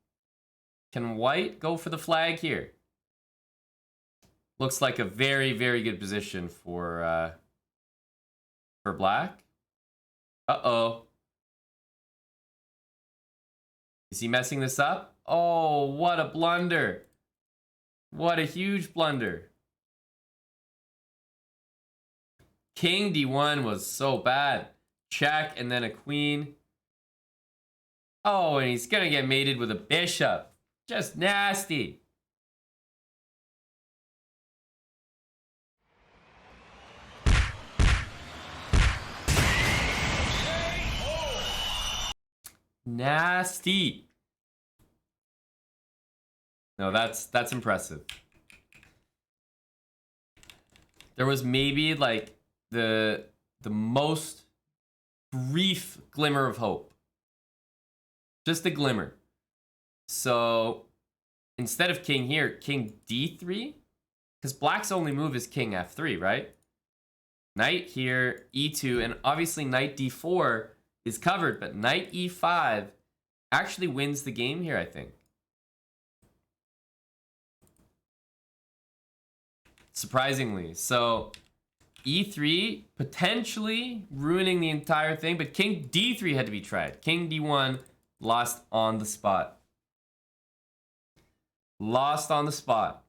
Can white go for the flag here? Looks like a very, very good position for black. Uh-oh. Is he messing this up? Oh, what a blunder. What a huge blunder. King d1 was so bad. Check and then a queen. Oh, and he's gonna get mated with a bishop. Just nasty. Nasty. No, that's impressive. There was maybe like the most brief glimmer of hope. Just a glimmer. So instead of king here, king d3, because black's only move is king f3, right? Knight here, e2, and obviously knight d4 is covered, but knight e5 actually wins the game here, I think. Surprisingly. So e3 potentially ruining the entire thing, but king d3 had to be tried. King d1 lost on the spot. Lost on the spot.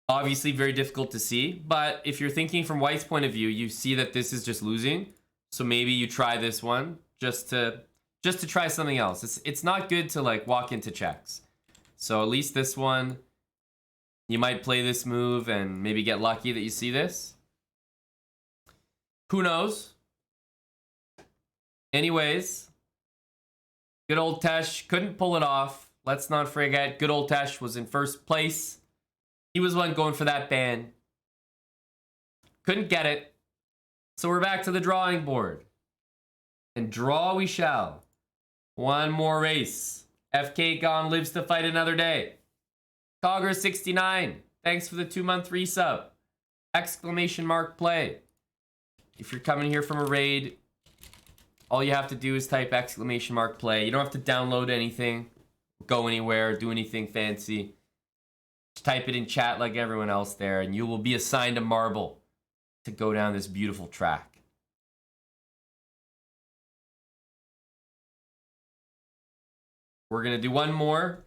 Obviously very difficult to see, but if you're thinking from white's point of view, you see that this is just losing. So maybe you try this one just to try something else. It's not good to like walk into checks. So at least this one, you might play this move and maybe get lucky that you see this. Who knows? Anyways, good old Tesh couldn't pull it off. Let's not forget, good old Tesh was in first place. He was one going for that ban. Couldn't get it. So we're back to the drawing board. And draw we shall. One more race. FK Gone lives to fight another day. Cogger69, thanks for the 2-month resub. Exclamation mark play. If you're coming here from a raid, all you have to do is type exclamation mark play. You don't have to download anything, go anywhere, do anything fancy. Just type it in chat like everyone else there, and you will be assigned a marble to go down this beautiful track. We're gonna do one more,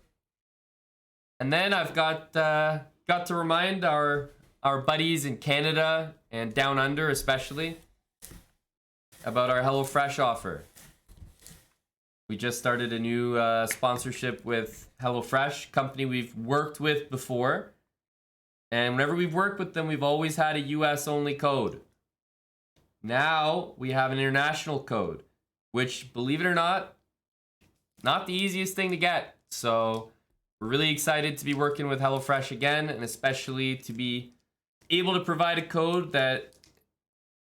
and then I've got to remind our buddies in Canada and down under especially about our HelloFresh offer. We just started a new sponsorship with HelloFresh, company we've worked with before. And whenever we've worked with them, we've always had a US only code. Now we have an international code, which, believe it or not the easiest thing to get. So we're really excited to be working with HelloFresh again, and especially to be able to provide a code that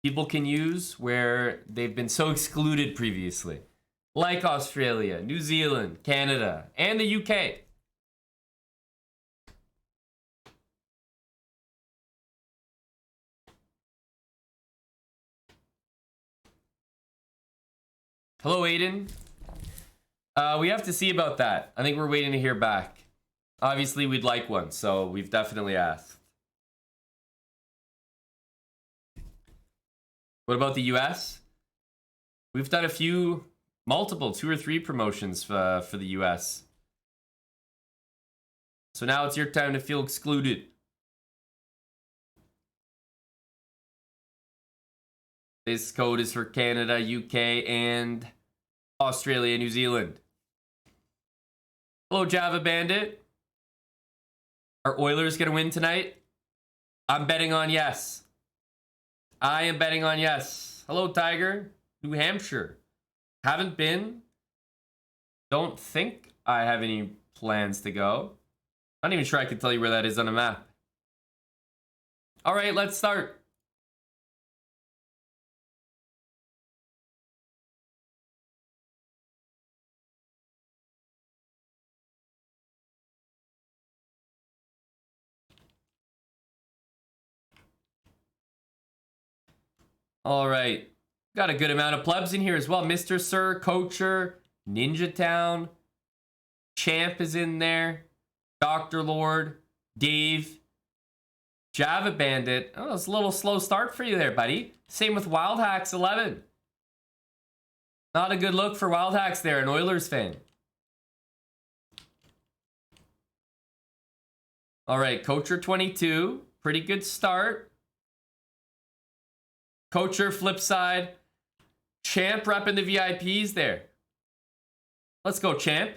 people can use where they've been so excluded previously, like Australia, New Zealand, Canada, and the UK. Hello, Aiden. We have to see about that. I think we're waiting to hear back. Obviously, we'd like one, so we've definitely asked. What about the US? We've done a few, multiple, 2 or 3 promotions for the US. So now it's your time to feel excluded. This code is for Canada, UK, and Australia, New Zealand. Hello, Java Bandit. Are Oilers going to win tonight? I'm betting on yes. I am betting on yes. Hello, Tiger. New Hampshire. Haven't been. Don't think I have any plans to go. I'm not even sure I can tell you where that is on a map. All right, let's start. All right. Got a good amount of plebs in here as well. Mr. Sir, Coacher, Ninja Town, Champ is in there, Dr. Lord, Dave, Java Bandit. Oh, it's a little slow start for you there, buddy. Same with Wild Hacks 11. Not a good look for Wild Hacks there, an Oilers fan. All right, Coacher 22. Pretty good start. Coacher flip side. Champ repping the VIPs there. Let's go, Champ.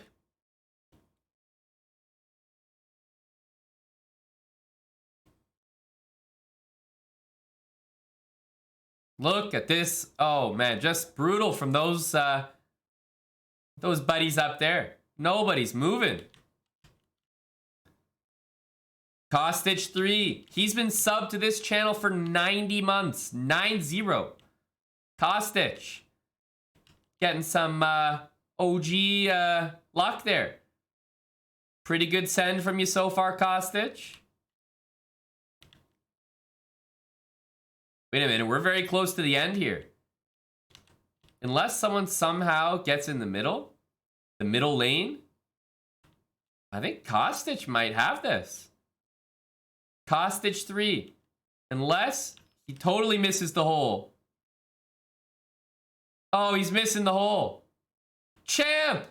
Look at this. Oh, man, just brutal from those buddies up there. Nobody's moving. Kostic 3. He's been subbed to this channel for 90 months. 9-0. Kostic. Getting some OG luck there. Pretty good send from you so far, Kostic. Wait a minute. We're very close to the end here. Unless someone somehow gets in the middle lane, I think Kostic might have this. Kostic 3. Unless he totally misses the hole. Oh, he's missing the hole. Champ!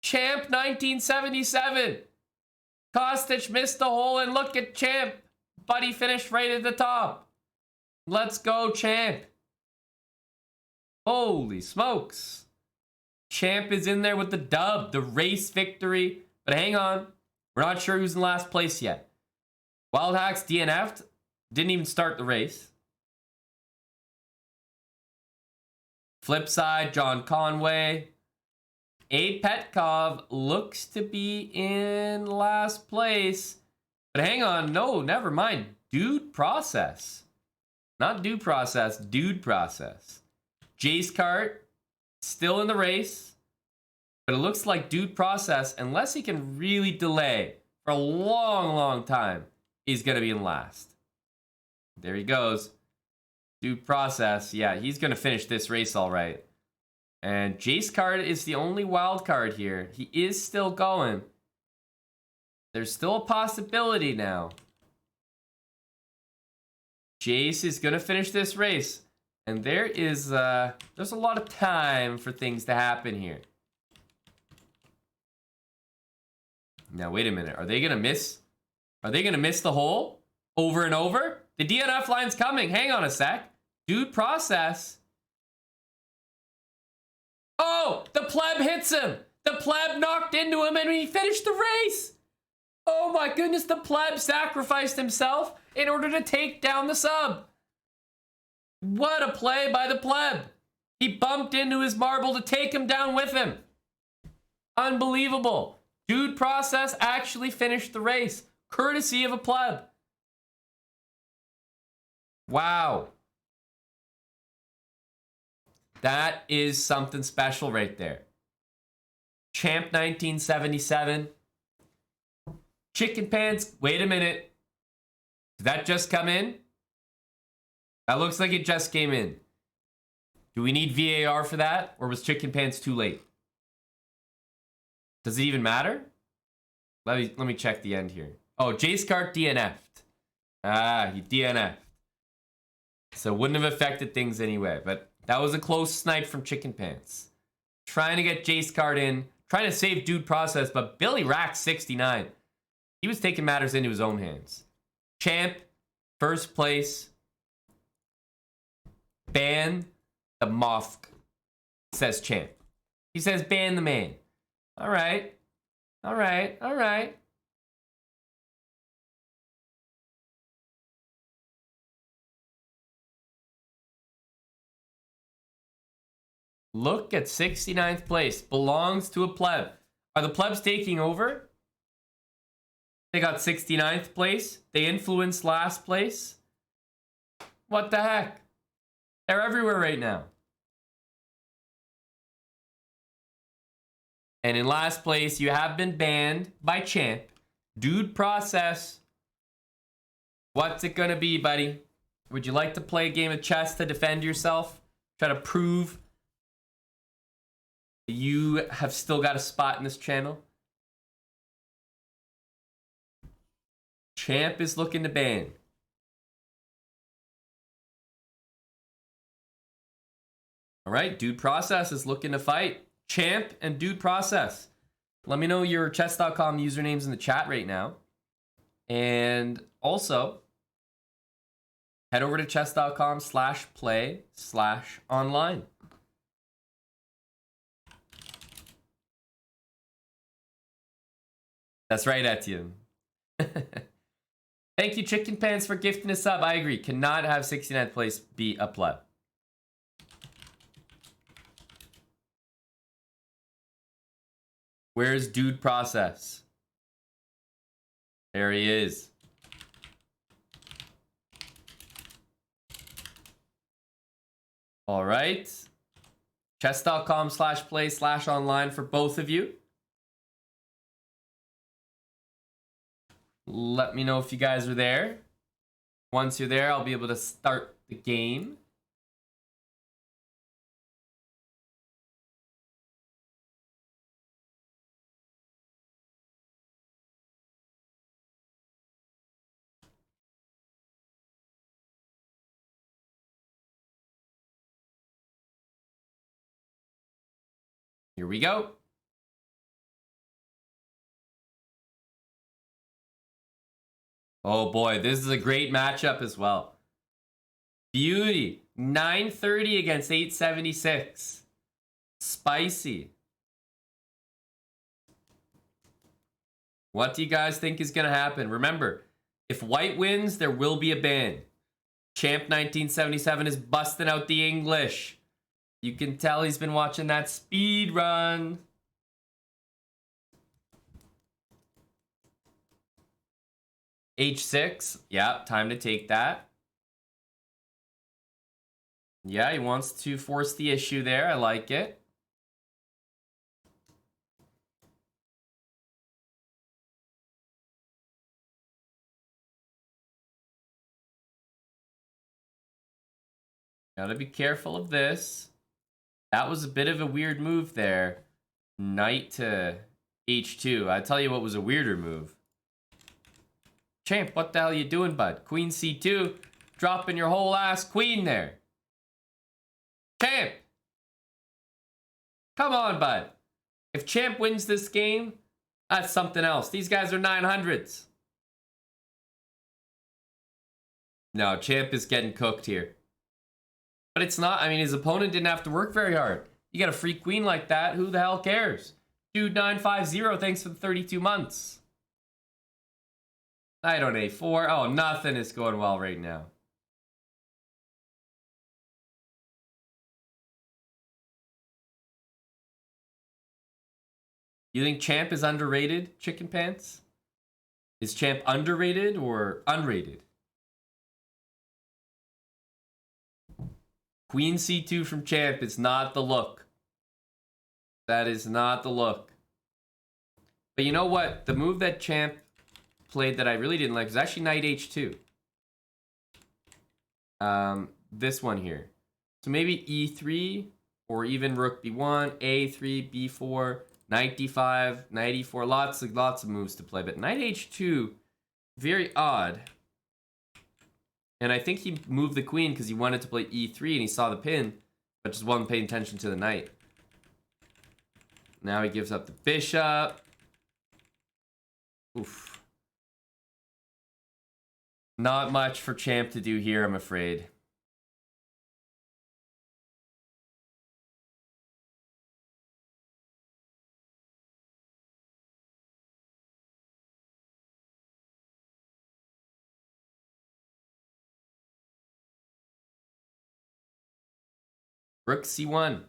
Champ 1977. Kostic missed the hole, and look at Champ. Buddy finished right at the top. Let's go, Champ. Holy smokes. Champ is in there with the dub, the race victory. But hang on. We're not sure who's in last place yet. Wild Hacks DNF'd. Didn't even start the race. Flip side, John Conway. A Petkov looks to be in last place. But hang on. No, never mind. Dude process. Not due process. Dude process. Jace Cart still in the race. But it looks like Dude Process, unless he can really delay for a long, long time, he's going to be in last. There he goes. Dude Process. Yeah, he's going to finish this race all right. And Jace Card is the only wild card here. He is still going. There's still a possibility now. Jace is going to finish this race. And there's a lot of time for things to happen here. Now, wait a minute. Are they going to miss? Are they going to miss the hole over and over? The DNF line's coming. Hang on a sec. Dude process. Oh, the pleb hits him. The pleb knocked into him and he finished the race. Oh my goodness, the pleb sacrificed himself in order to take down the sub. What a play by the pleb. He bumped into his marble to take him down with him. Unbelievable. Dude process actually finished the race, courtesy of a pleb. Wow. That is something special right there. Champ 1977. Chicken Pants. Wait a minute. Did that just come in? That looks like it just came in. Do we need VAR for that? Or was Chicken Pants too late? Does it even matter? Let me check the end here. Oh, Jace Cart DNF'd. Ah, he DNF'd. So wouldn't have affected things anyway. But that was a close snipe from Chicken Pants. Trying to get Jace Cart in. Trying to save Dude Process. But Billy Rack 69. He was taking matters into his own hands. Champ, first place. Ban the Moth, says Champ. He says ban the man. All right. All right. All right. Look at 69th place. Belongs to a pleb. Are the plebs taking over? They got 69th place. They influenced last place. What the heck? They're everywhere right now. And in last place, you have been banned by Champ. Dude Process. What's it gonna be, buddy? Would you like to play a game of chess to defend yourself? Try to prove you have still got a spot in this channel? Champ is looking to ban. All right, Dude Process is looking to fight. Champ and Dude Process. Let me know your chess.com usernames in the chat right now. And also, head over to chess.com/play/online. That's right, Etienne. Thank you, Chicken Pants, for gifting a sub. I agree. Cannot have 69th place be a pleb. Where's Dude Process? There he is. All right. Chess.com/play/online for both of you. Let me know if you guys are there. Once you're there, I'll be able to start the game. Here we go. Oh boy, this is a great matchup as well. Beauty. 930 against 876. Spicy. What do you guys think is going to happen? Remember, if white wins, there will be a ban. Champ 1977 is busting out the English. You can tell he's been watching that speed run. H6. Yeah, time to take that. Yeah, he wants to force the issue there. I like it. Gotta be careful of this. That was a bit of a weird move there. Knight to H2. I tell you what was a weirder move. Champ, what the hell are you doing, bud? Queen C2. Dropping your whole ass queen there. Champ! Come on, bud. If Champ wins this game, that's something else. These guys are 900s. No, Champ is getting cooked here. But it's not. I mean, his opponent didn't have to work very hard. You got a free queen like that. Who the hell cares? Dude 950, thanks for the 32 months. Knight on A4. Oh, nothing is going well right now. You think Champ is underrated, Chicken Pants? Is Champ underrated or unrated? Queen C2 from Champ is not the look. That is not the look. But you know what? The move that Champ played that I really didn't like was actually Knight H2. This one here. So maybe E3 or even Rook B1, A3, B4, Knight D5, Knight E4. Lots of moves to play. But Knight H2, very odd. And I think he moved the queen because he wanted to play E3 and he saw the pin, but just wasn't paying attention to the knight. Now he gives up the bishop. Oof. Not much for Champ to do here, I'm afraid. Rook C1.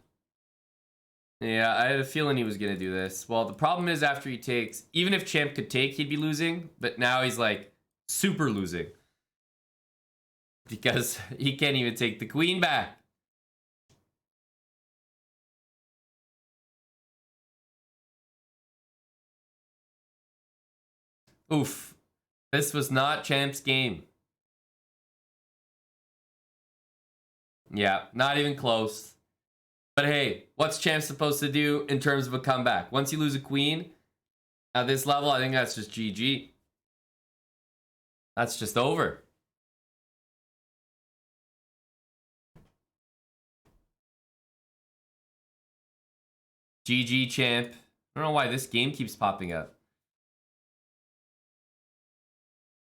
Yeah, I had a feeling he was going to do this. Well, the problem is after he takes, even if Champ could take, he'd be losing. But now he's like super losing. Because he can't even take the queen back. Oof. This was not Champ's game. Yeah, not even close. But hey, what's Champ supposed to do in terms of a comeback? Once you lose a queen at this level, I think that's just GG. That's just over. GG, Champ. I don't know why this game keeps popping up.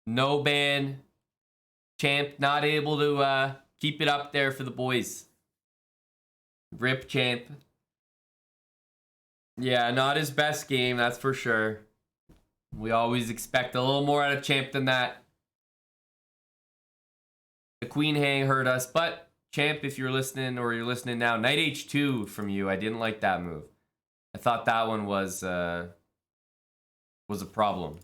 No ban. Champ not able to keep it up there for the boys. Rip Champ. Yeah, not his best game, that's for sure. We always expect a little more out of Champ than that. The queen hang hurt us, but Champ, if you're listening or you're listening now, Knight H2 from you. I didn't like that move. I thought that one was a problem.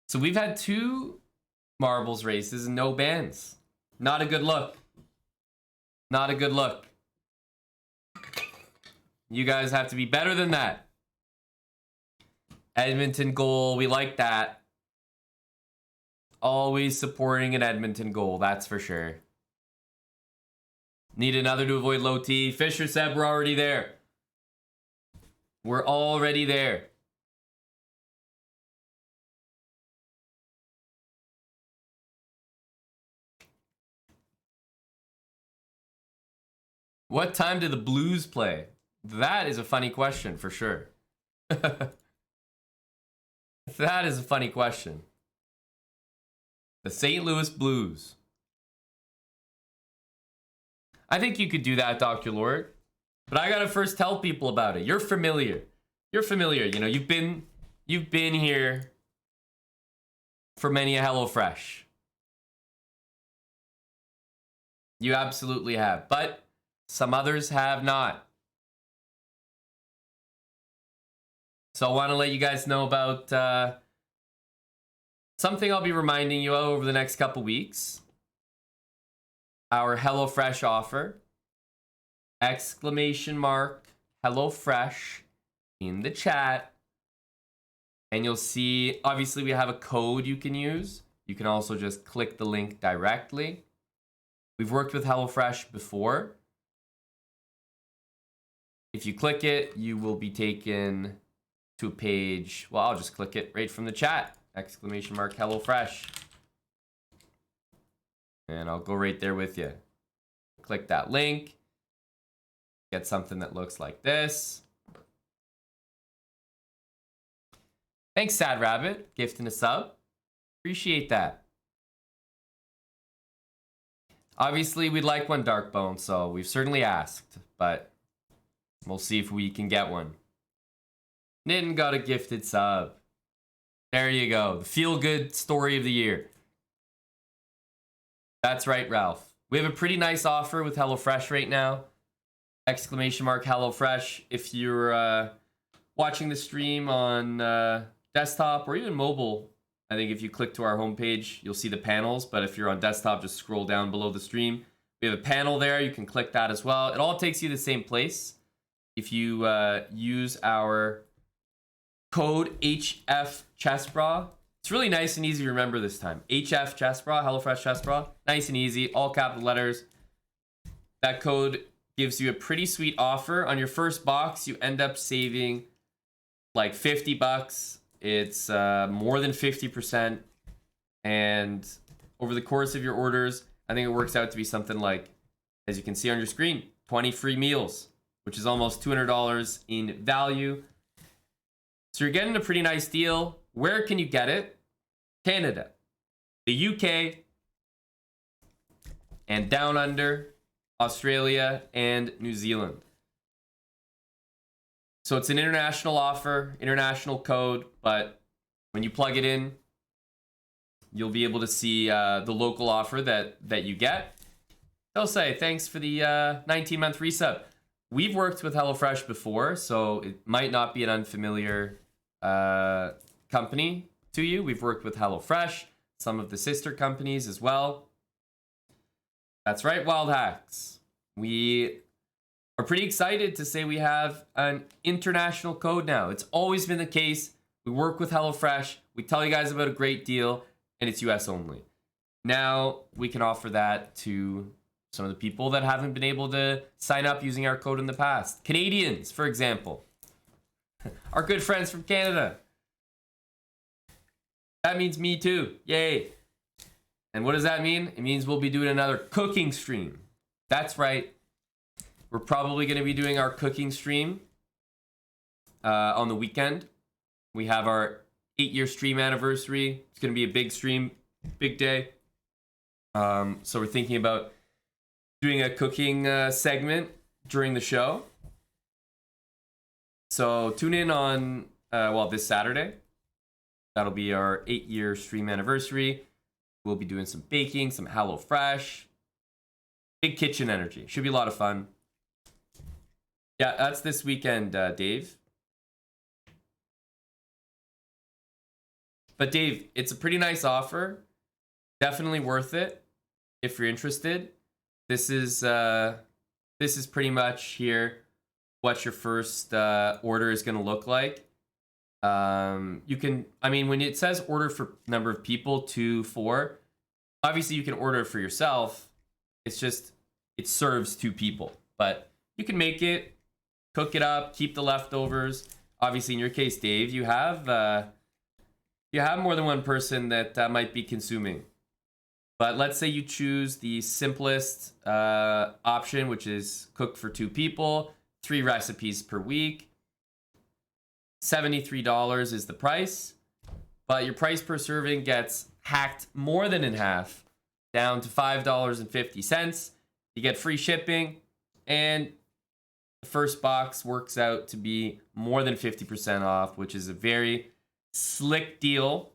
So we've had 2 marbles races and no bans. Not a good look. Not a good look. You guys have to be better than that. Edmonton goal, we like that. Always supporting an Edmonton goal, that's for sure. Need another to avoid low T. Fisher said we're already there. We're already there. What time do the Blues play? That is a funny question for sure. That is a funny question. The St. Louis Blues. I think you could do that, Dr. Lord. But I gotta first tell people about it. You're familiar. You're familiar. You know, you've been here for many a HelloFresh. You absolutely have. But some others have not. So I want to let you guys know about something I'll be reminding you of over the next couple weeks. Our HelloFresh offer. Exclamation mark HelloFresh in the chat. And you'll see, obviously we have a code you can use. You can also just click the link directly. We've worked with HelloFresh before. If you click it, you will be taken to a page. Well, I'll just click it right from the chat. Exclamation mark HelloFresh. And I'll go right there with you. Click that link. Get something that looks like this. Thanks, Sad Rabbit. Gifting a sub. Appreciate that. Obviously, we'd like one, Darkbone, so we've certainly asked, but we'll see if we can get one. Nitin got a gifted sub. There you go. The feel-good story of the year. That's right, Ralph. We have a pretty nice offer with HelloFresh right now. Exclamation mark HelloFresh. If you're watching the stream on desktop or even mobile, I think if you click to our homepage, you'll see the panels. But if you're on desktop, just scroll down below the stream. We have a panel there. You can click that as well. It all takes you to the same place. If you use our code HF Chest Bra, it's really nice and easy to remember this time. HF Chest Bra, HelloFresh Chest Bra. Nice and easy, all capital letters. That code gives you a pretty sweet offer. On your first box, you end up saving like 50 bucks. It's more than 50%. And over the course of your orders, I think it works out to be something like, as you can see on your screen, 20 free meals, which is almost $200 in value. So you're getting a pretty nice deal. Where can you get it? Canada, the UK, and down under, Australia and New Zealand. So it's an international offer, international code, but when you plug it in, you'll be able to see the local offer that you get. They'll say, thanks for the 19-month resub. We've worked with HelloFresh before, so it might not be an unfamiliar company to you. We've worked with HelloFresh, some of the sister companies as well. That's right, Wild Hacks. We are pretty excited to say we have an international code now. It's always been the case. We work with HelloFresh. We tell you guys about a great deal, and it's US only. Now we can offer that to some of the people that haven't been able to sign up using our code in the past. Canadians, for example. Our good friends from Canada. That means me too. Yay. And what does that mean? It means we'll be doing another cooking stream. That's right. We're probably going to be doing our cooking stream on the weekend. We have our 8-year stream anniversary. It's going to be a big stream, big day. So we're thinking about doing a cooking segment during the show. So tune in on, this Saturday. That'll be our 8-year stream anniversary. We'll be doing some baking, some HelloFresh. Big kitchen energy. Should be a lot of fun. Yeah, that's this weekend, Dave. But Dave, it's a pretty nice offer. Definitely worth it if you're interested. This is pretty much here what your first order is going to look like. You can, when it says order for number of people, 2, 4, obviously you can order it for yourself. It's just, it serves 2 people, but you can make it, cook it up, keep the leftovers. Obviously in your case, Dave, you have more than one person that might be consuming. But let's say you choose the simplest option, which is cook for 2 people, 3 recipes per week. $73 is the price, but your price per serving gets hacked more than in half, down to $5.50. You get free shipping, and the first box works out to be more than 50% off, which is a very slick deal,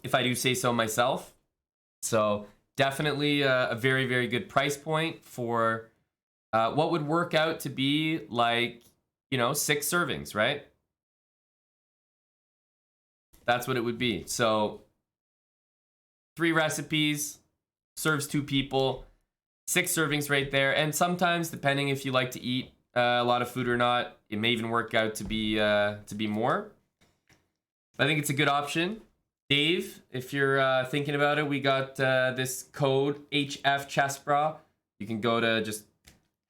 if I do say so myself. So definitely a very, very good price point for what would work out to be like, 6 servings, right? That's what it would be. So 3 recipes, serves 2 people, 6 servings right there. And sometimes, depending if you like to eat a lot of food or not, it may even work out to be more. I think it's a good option. Dave, if you're thinking about it, we got this code HF Chest Bra. You can go to just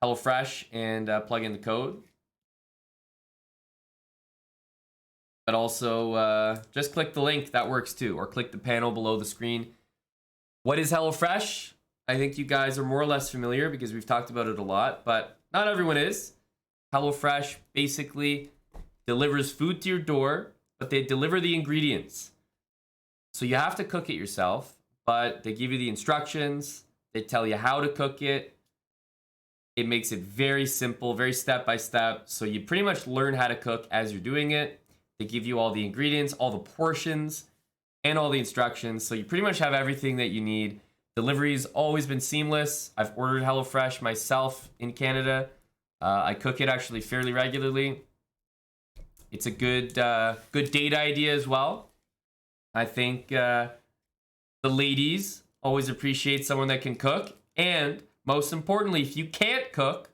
HelloFresh and plug in the code. But also, just click the link. That works too. Or click the panel below the screen. What is HelloFresh? I think you guys are more or less familiar because we've talked about it a lot, but not everyone is. HelloFresh basically delivers food to your door, but they deliver the ingredients. So you have to cook it yourself, but they give you the instructions. They tell you how to cook it. It makes it very simple, very step-by-step. So you pretty much learn how to cook as you're doing it. They give you all the ingredients, all the portions, and all the instructions. So you pretty much have everything that you need. Delivery's always been seamless. I've ordered HelloFresh myself in Canada. I cook it actually fairly regularly. It's a good date idea as well. I think the ladies always appreciate someone that can cook. And most importantly, if you can't cook,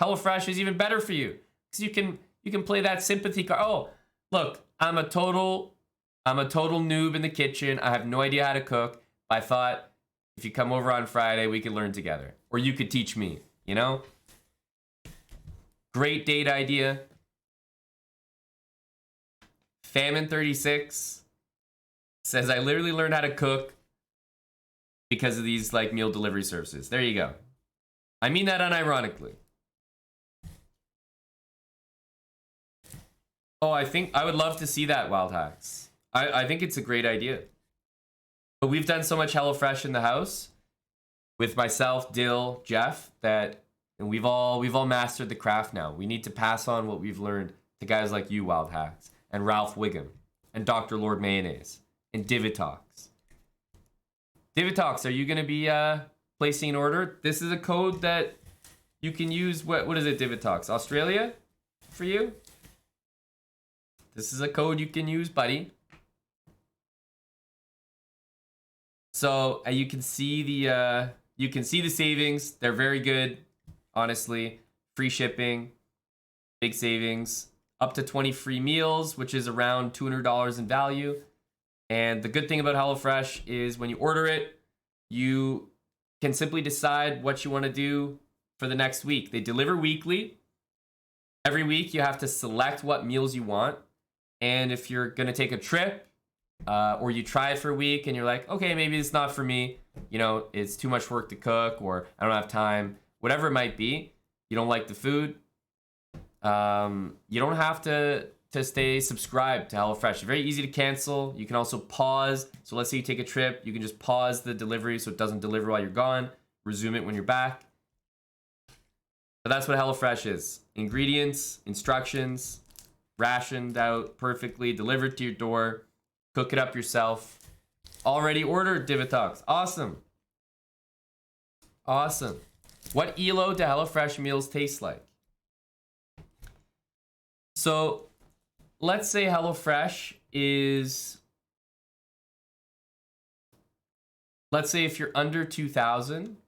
HelloFresh is even better for you because you can play that sympathy card. Oh, look, I'm a total noob in the kitchen. I have no idea how to cook. I thought if you come over on Friday, we could learn together, or you could teach me. You know, great date idea. Famine36 says I literally learned how to cook because of these like meal delivery services. There you go. I mean that unironically. Oh, I think I would love to see that, Wild Hacks. I think it's a great idea. But we've done so much HelloFresh in the house with myself, Dill, Jeff, that and we've all mastered the craft now. We need to pass on what we've learned to guys like you, Wild Hacks, and Ralph Wiggum, and Dr. Lord Mayonnaise, and Divitox. Divitox, are you gonna be placing an order? This is a code that you can use. What is it, Divitox? Australia for you? This is a code you can use, buddy. So you can see the savings. They're very good, honestly. Free shipping, big savings, up to 20 free meals, which is around $200 in value. And the good thing about HelloFresh is when you order it, you can simply decide what you want to do for the next week. They deliver weekly. Every week you have to select what meals you want. And if you're going to take a trip or you try it for a week and you're like, okay, maybe it's not for me. You know, it's too much work to cook or I don't have time, whatever it might be. You don't like the food. You don't have to stay subscribed to HelloFresh. It's very easy to cancel. You can also pause. So let's say you take a trip, you can just pause the delivery so it doesn't deliver while you're gone. Resume it when you're back. But that's what HelloFresh is. Ingredients, instructions, rationed out perfectly, delivered to your door. Cook it up yourself. Already ordered, Divitox. Awesome. Awesome. What ELO do HelloFresh meals taste like? So let's say HelloFresh is, let's say if you're under 2,000,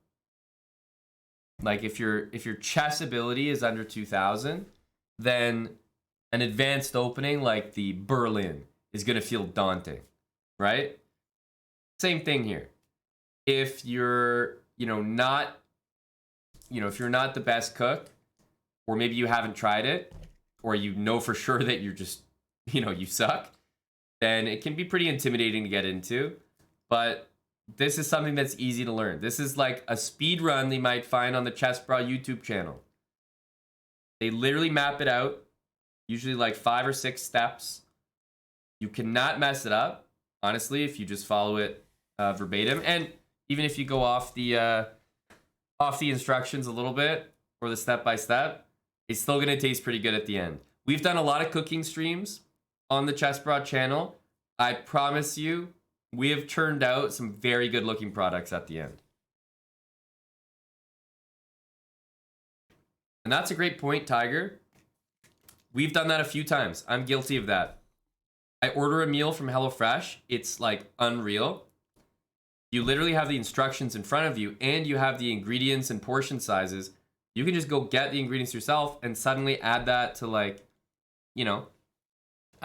like if your chess ability is under 2,000, then an advanced opening like the Berlin is going to feel daunting, right? Same thing here. If you're, not, if you're not the best cook, or maybe you haven't tried it, or you know for sure that you're just, you suck, then it can be pretty intimidating to get into. But this is something that's easy to learn. This is like a speed run they might find on the Chess Bra YouTube channel. They literally map it out, usually like 5 or 6 steps. You cannot mess it up, honestly, if you just follow it verbatim. And even if you go off the instructions a little bit or the step-by-step, it's still going to taste pretty good at the end. We've done a lot of cooking streams on the Chess Bra channel. I promise you, we have turned out some very good looking products at the end. And that's a great point, Tiger. We've done that a few times. I'm guilty of that. I order a meal from HelloFresh. It's like unreal. You literally have the instructions in front of you and you have the ingredients and portion sizes. You can just go get the ingredients yourself and suddenly add that to add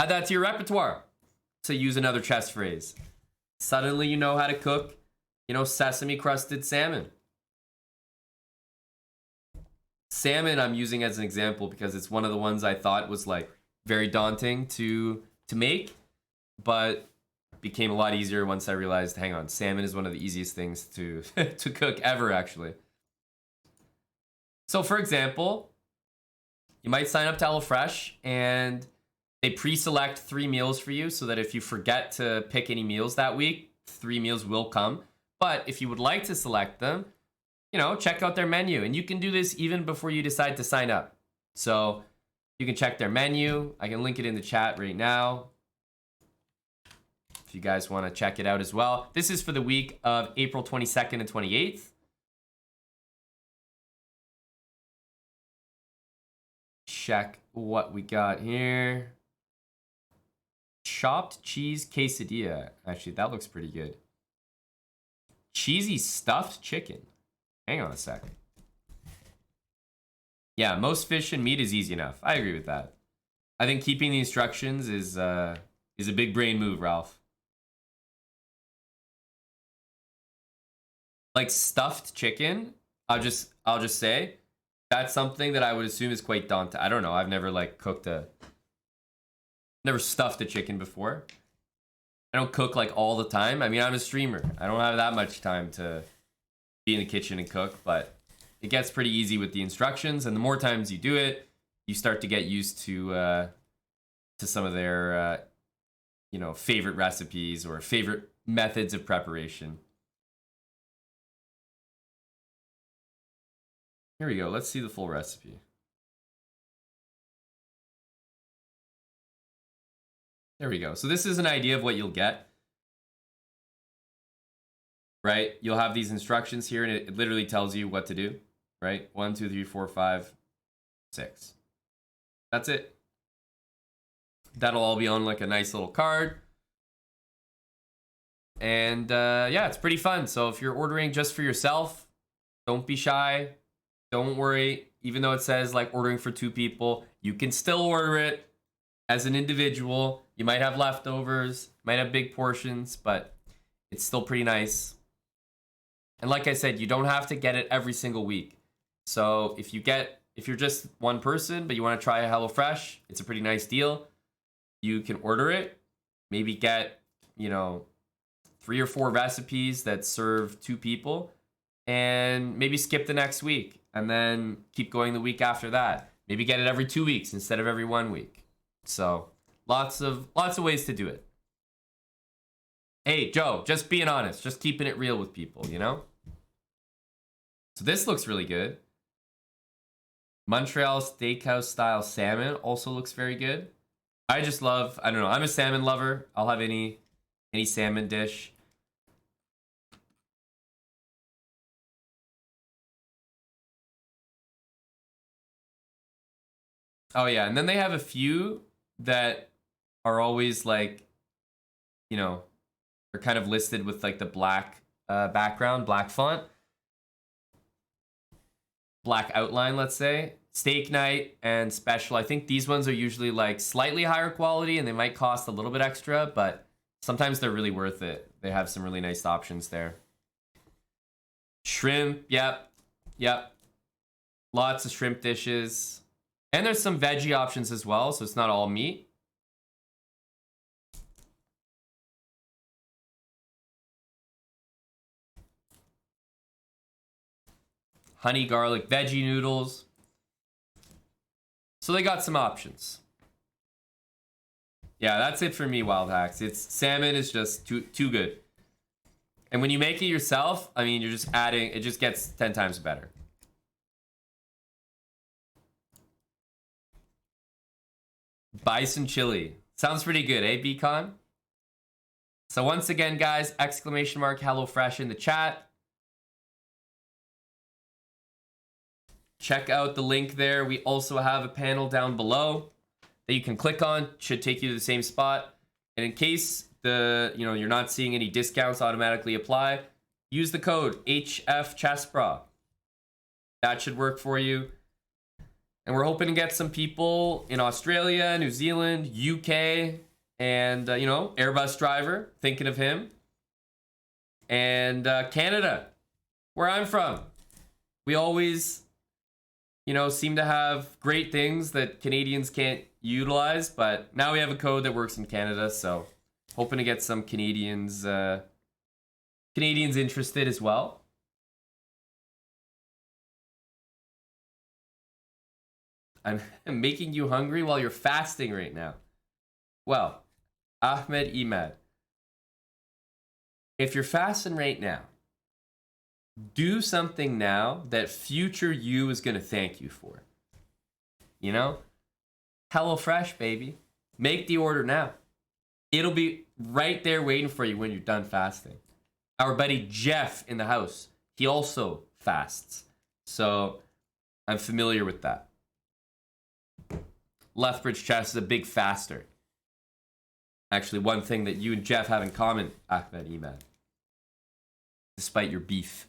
that to your repertoire, to use another chess phrase. Suddenly you know how to cook, sesame crusted salmon. Salmon I'm using as an example because it's one of the ones I thought was like very daunting to make, but became a lot easier once I realized, hang on, salmon is one of the easiest things to to cook ever, actually. So for example, you might sign up to HelloFresh and they pre-select 3 meals for you so that if you forget to pick any meals that week, 3 meals will come. But if you would like to select them, check out their menu. And you can do this even before you decide to sign up. So you can check their menu. I can link it in the chat right now if you guys want to check it out as well. This is for the week of April 22nd and 28th. Check what we got here. chopped cheese quesadilla. Actually, that looks pretty good. Cheesy stuffed chicken. Hang on a second. Yeah, most fish and meat is easy enough. I agree with that. I think keeping the instructions is a big brain move, Ralph. Like stuffed chicken, I'll just say that's something that I would assume is quite daunting. I don't know. I've never like never stuffed a chicken before. I don't cook like all the time. I mean, I'm a streamer. I don't have that much time to be in the kitchen and cook, but it gets pretty easy with the instructions. And the more times you do it, you start to get used to some of their, favorite recipes or favorite methods of preparation. Here we go. Let's see the full recipe. There we go. So this is an idea of what you'll get. Right? You'll have these instructions here, and it literally tells you what to do. Right? 1, 2, 3, 4, 5, 6. That's it. That'll all be on like a nice little card. And yeah, it's pretty fun. So if you're ordering just for yourself, don't be shy. Don't worry. Even though it says like ordering for 2 people, you can still order it as an individual. You might have leftovers, might have big portions, but it's still pretty nice. And like I said, you don't have to get it every single week. So if you're just one person, but you want to try a HelloFresh, it's a pretty nice deal. You can order it, maybe get, 3 or 4 recipes that serve 2 people, and maybe skip the next week and then keep going the week after that. Maybe get it every 2 weeks instead of every 1 week. So lots of ways to do it. Hey, Joe, just being honest, just keeping it real with people, So this looks really good. Montreal Steakhouse style salmon also looks very good. I don't know, I'm a salmon lover. I'll have any salmon dish. Oh yeah, and then they have a few that are always like, are kind of listed with like the black background, black font, black outline, let's say. Steak night and special. I think these ones are usually like slightly higher quality and they might cost a little bit extra, but sometimes they're really worth it. They have some really nice options there. Shrimp, yep. Lots of shrimp dishes. And there's some veggie options as well, so it's not all meat. Honey garlic veggie noodles. So they got some options. Yeah, that's it for me, Wild Hacks. Salmon is just too good. And when you make it yourself, I mean, you're just adding, it just gets 10 times better. Bison chili. Sounds pretty good, eh, Beacon? So once again, guys, exclamation mark HelloFresh in the chat. Check out the link there. We also have a panel down below that you can click on. Should take you to the same spot. And in case you're not seeing any discounts automatically apply, use the code HFChessBra. That should work for you. And we're hoping to get some people in Australia, New Zealand, UK, and Airbus driver, thinking of him. And Canada, where I'm from. We always seem to have great things that Canadians can't utilize, but now we have a code that works in Canada, so hoping to get some Canadians interested as well. I'm making you hungry while you're fasting right now. Well, Ahmed Imad, if you're fasting right now, do something now that future you is going to thank you for. HelloFresh, baby. Make the order now. It'll be right there waiting for you when you're done fasting. Our buddy Jeff in the house, he also fasts. So I'm familiar with that. Lethbridge Chess is a big faster. Actually, one thing that you and Jeff have in common, Ahmed Iman, despite your beef.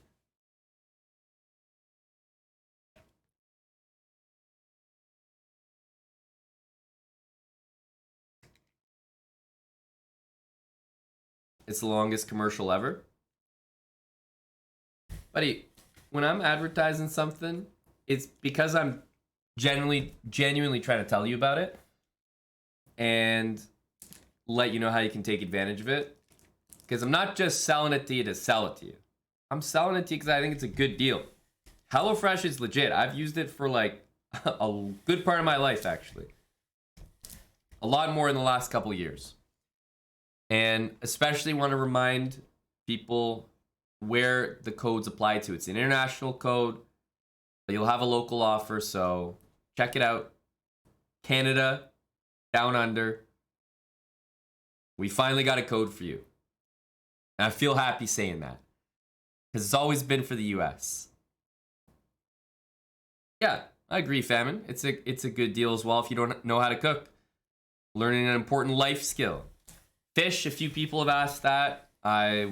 It's the longest commercial ever. Buddy, when I'm advertising something, it's because I'm genuinely trying to tell you about it and let you know how you can take advantage of it. Because I'm not just selling it to you to sell it to you. I'm selling it to you because I think it's a good deal. HelloFresh is legit. I've used it for like a good part of my life, actually. A lot more in the last couple years. And especially want to remind people where the codes apply to. It's an international code, but you'll have a local offer, so check it out. Canada, down under. We finally got a code for you. And I feel happy saying that. Because it's always been for the US. Yeah, I agree, Famine. It's a good deal as well if you don't know how to cook. Learning an important life skill. Fish, a few people have asked that.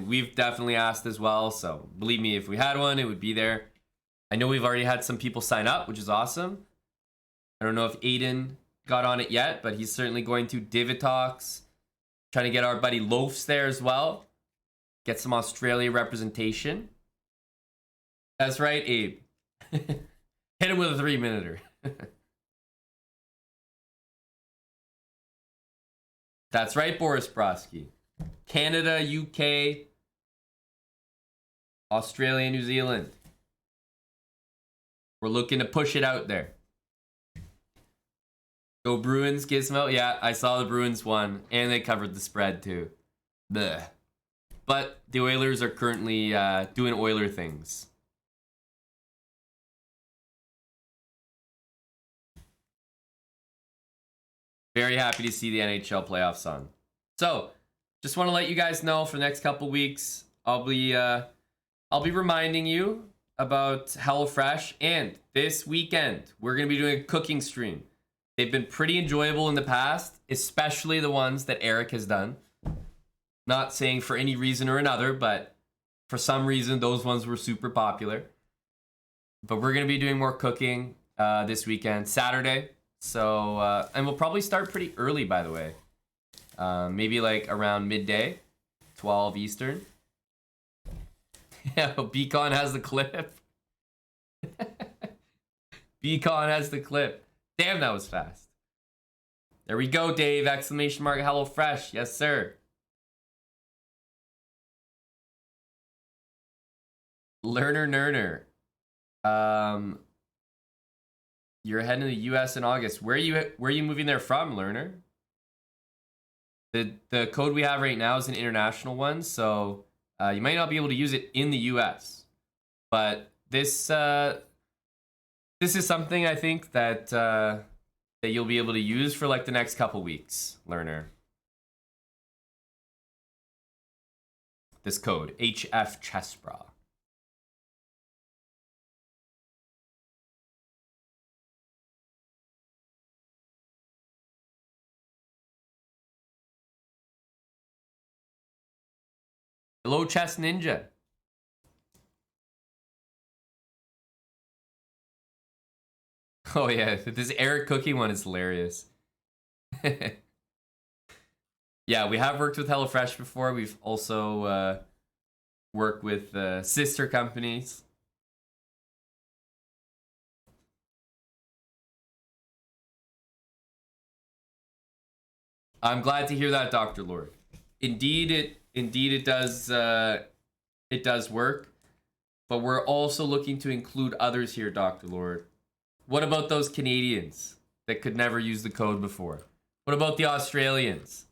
We've definitely asked as well, so believe me, if we had one, it would be there. I know we've already had some people sign up, which is awesome. I don't know if Aiden got on it yet, but he's certainly going to Divitalks. Trying to get our buddy Loafs there as well. Get some Australia representation. That's right, Abe. Hit him with a 3-minuter. That's right, Boris Broski. Canada, UK, Australia, New Zealand. We're looking to push it out there. Go Bruins, Gizmo. Yeah, I saw the Bruins won, and they covered the spread too. Blech. But the Oilers are currently doing Oiler things. Very happy to see the NHL playoffs on. So, just want to let you guys know for the next couple weeks, I'll be reminding you about HelloFresh, and this weekend we're gonna be doing a cooking stream. They've been pretty enjoyable in the past, especially the ones that Eric has done. Not saying for any reason or another, but for some reason those ones were super popular. But we're gonna be doing more cooking this weekend, Saturday. So, and we'll probably start pretty early, by the way. Maybe like around midday, 12 Eastern. Yeah, Beacon has the clip. Beacon has the clip. Damn, that was fast. There we go, Dave! Exclamation mark, HelloFresh. Yes, sir. Learner Nerner. You're heading to the US in August. Where are you moving there from, Learner? The code we have right now is an international one, so you might not be able to use it in the US. But this is something I think that that you'll be able to use for like the next couple weeks, Learner. This code, HF Chessbra. Hello, Chess Ninja. Oh yeah, this Eric Cookie one is hilarious. Yeah, we have worked with HelloFresh before. We've also worked with sister companies. I'm glad to hear that, Dr. Lord. Indeed it does work, but we're also looking to include others here, Dr. Lord. What about those Canadians that could never use the code before? What about the Australians?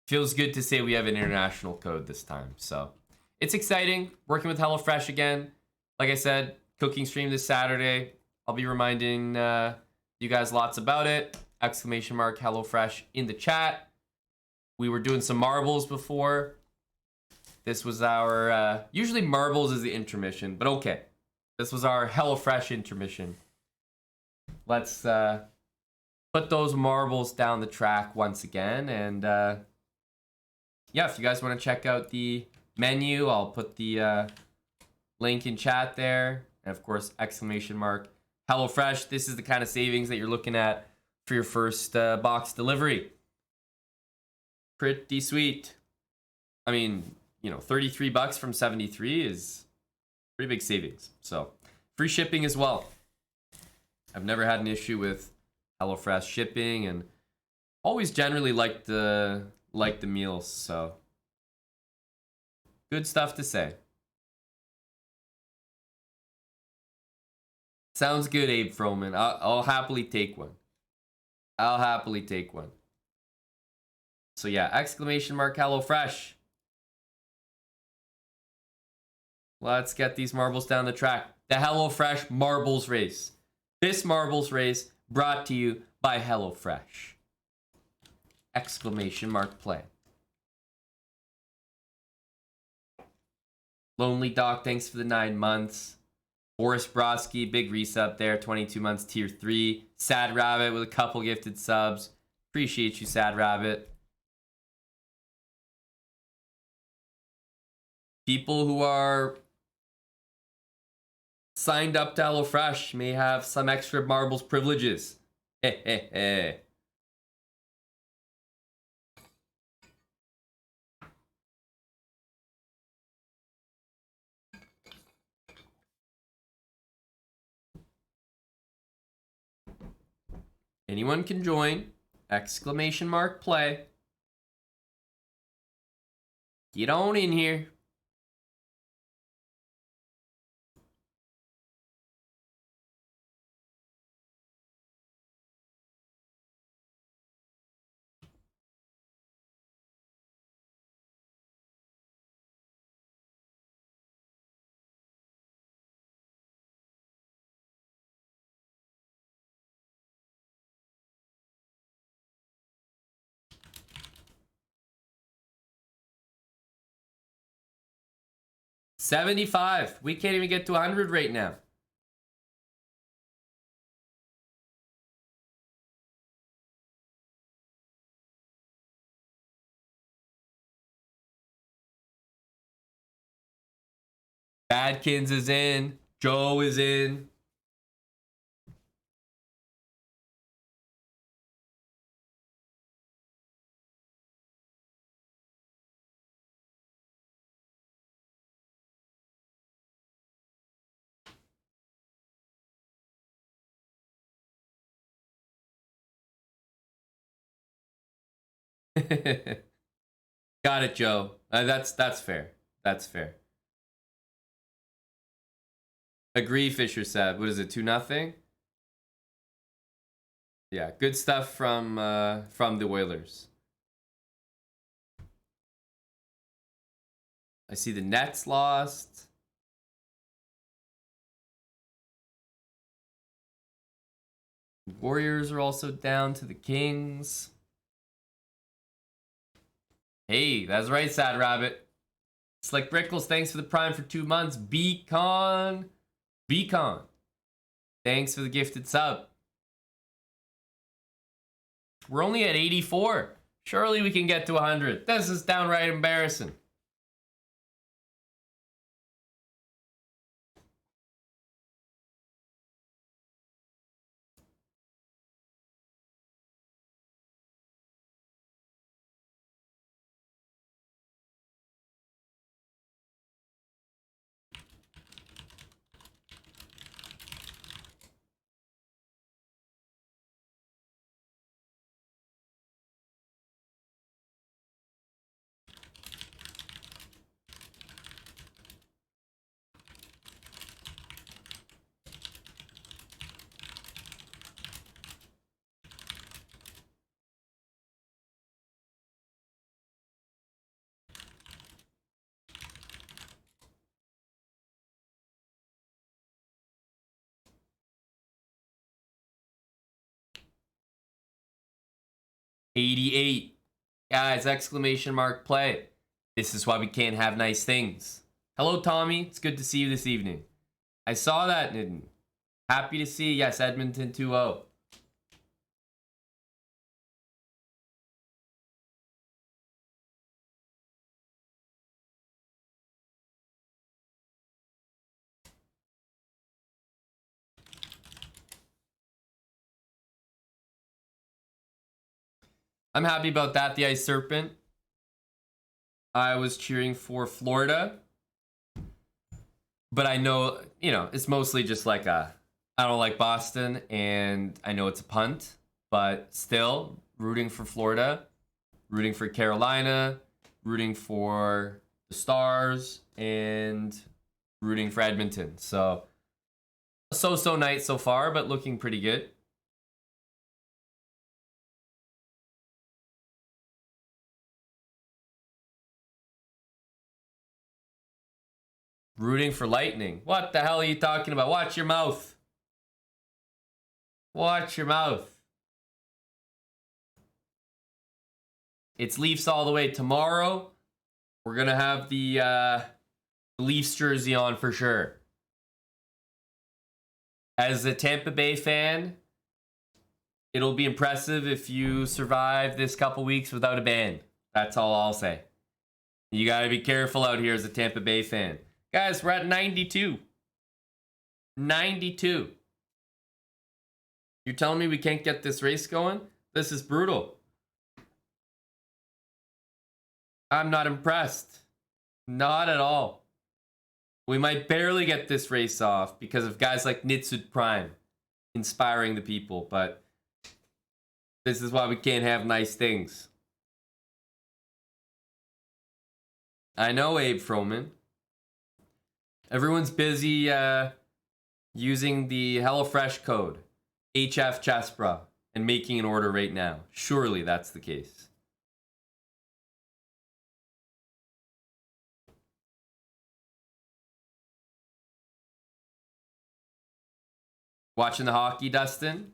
Feels good to say we have an international code this time. So it's exciting working with HelloFresh again. Like I said, cooking stream this Saturday. I'll be reminding you guys lots about it. Exclamation mark HelloFresh in the chat. We were doing some marbles before. This was our, usually marbles is the intermission, but okay. This was our HelloFresh intermission. Let's put those marbles down the track once again. And yeah, if you guys want to check out the menu, I'll put the link in chat there. And of course, exclamation mark HelloFresh. This is the kind of savings that you're looking at for your first box delivery. Pretty sweet. I mean, you know, 33 bucks from 73 is pretty big savings. So free shipping as well. I've never had an issue with HelloFresh shipping, and always generally liked the meals. So good stuff to say. Sounds good, Abe Froman. I'll happily take one. I'll happily take one. So yeah, exclamation mark HelloFresh. Let's get these marbles down the track. The HelloFresh Marbles Race. This Marbles Race brought to you by HelloFresh. Exclamation mark play. Lonely Doc, thanks for the 9 months. Boris Brodsky, big resub there, 22 months, tier 3. Sad Rabbit with a couple gifted subs. Appreciate you, Sad Rabbit. People who are signed up to HelloFresh may have some extra marbles privileges. Anyone can join. Exclamation mark play. Get on in here. $75. We can't even get to 100 right now. Badkins is in. Joe is in. Got it, Joe. That's fair. That's fair. Agree, Fisher said. What is it? 2-0? Yeah, good stuff from the Oilers. I see the Nets lost. Warriors are also down to the Kings. Hey, that's right, Sad Rabbit. Slick Brickles, thanks for the Prime for 2 months. Beacon. Thanks for the gifted sub. We're only at 84. Surely we can get to 100. This is downright embarrassing. $88. Guys, exclamation mark play. This is why we can't have nice things. Hello, Tommy. It's good to see you this evening. I saw that, Nidden. Happy to see. Yes, Edmonton 2-0. I'm happy about that. The Ice Serpent. I was cheering for Florida. But I know, it's mostly just like I don't like Boston, and I know it's a punt, but still rooting for Florida, rooting for Carolina, rooting for the Stars, and rooting for Edmonton. So, a so-so night so far, but looking pretty good. Rooting for Lightning. What the hell are you talking about? Watch your mouth. Watch your mouth. It's Leafs all the way tomorrow. We're going to have the Leafs jersey on for sure. As a Tampa Bay fan, it'll be impressive if you survive this couple weeks without a ban. That's all I'll say. You got to be careful out here as a Tampa Bay fan. Guys, we're at 92. 92. You're telling me we can't get this race going? This is brutal. I'm not impressed. Not at all. We might barely get this race off because of guys like Nitsud Prime inspiring the people, but this is why we can't have nice things. I know, Abe Froman. Everyone's busy using the HelloFresh code, HF Chespra, and making an order right now. Surely that's the case. Watching the hockey, Dustin?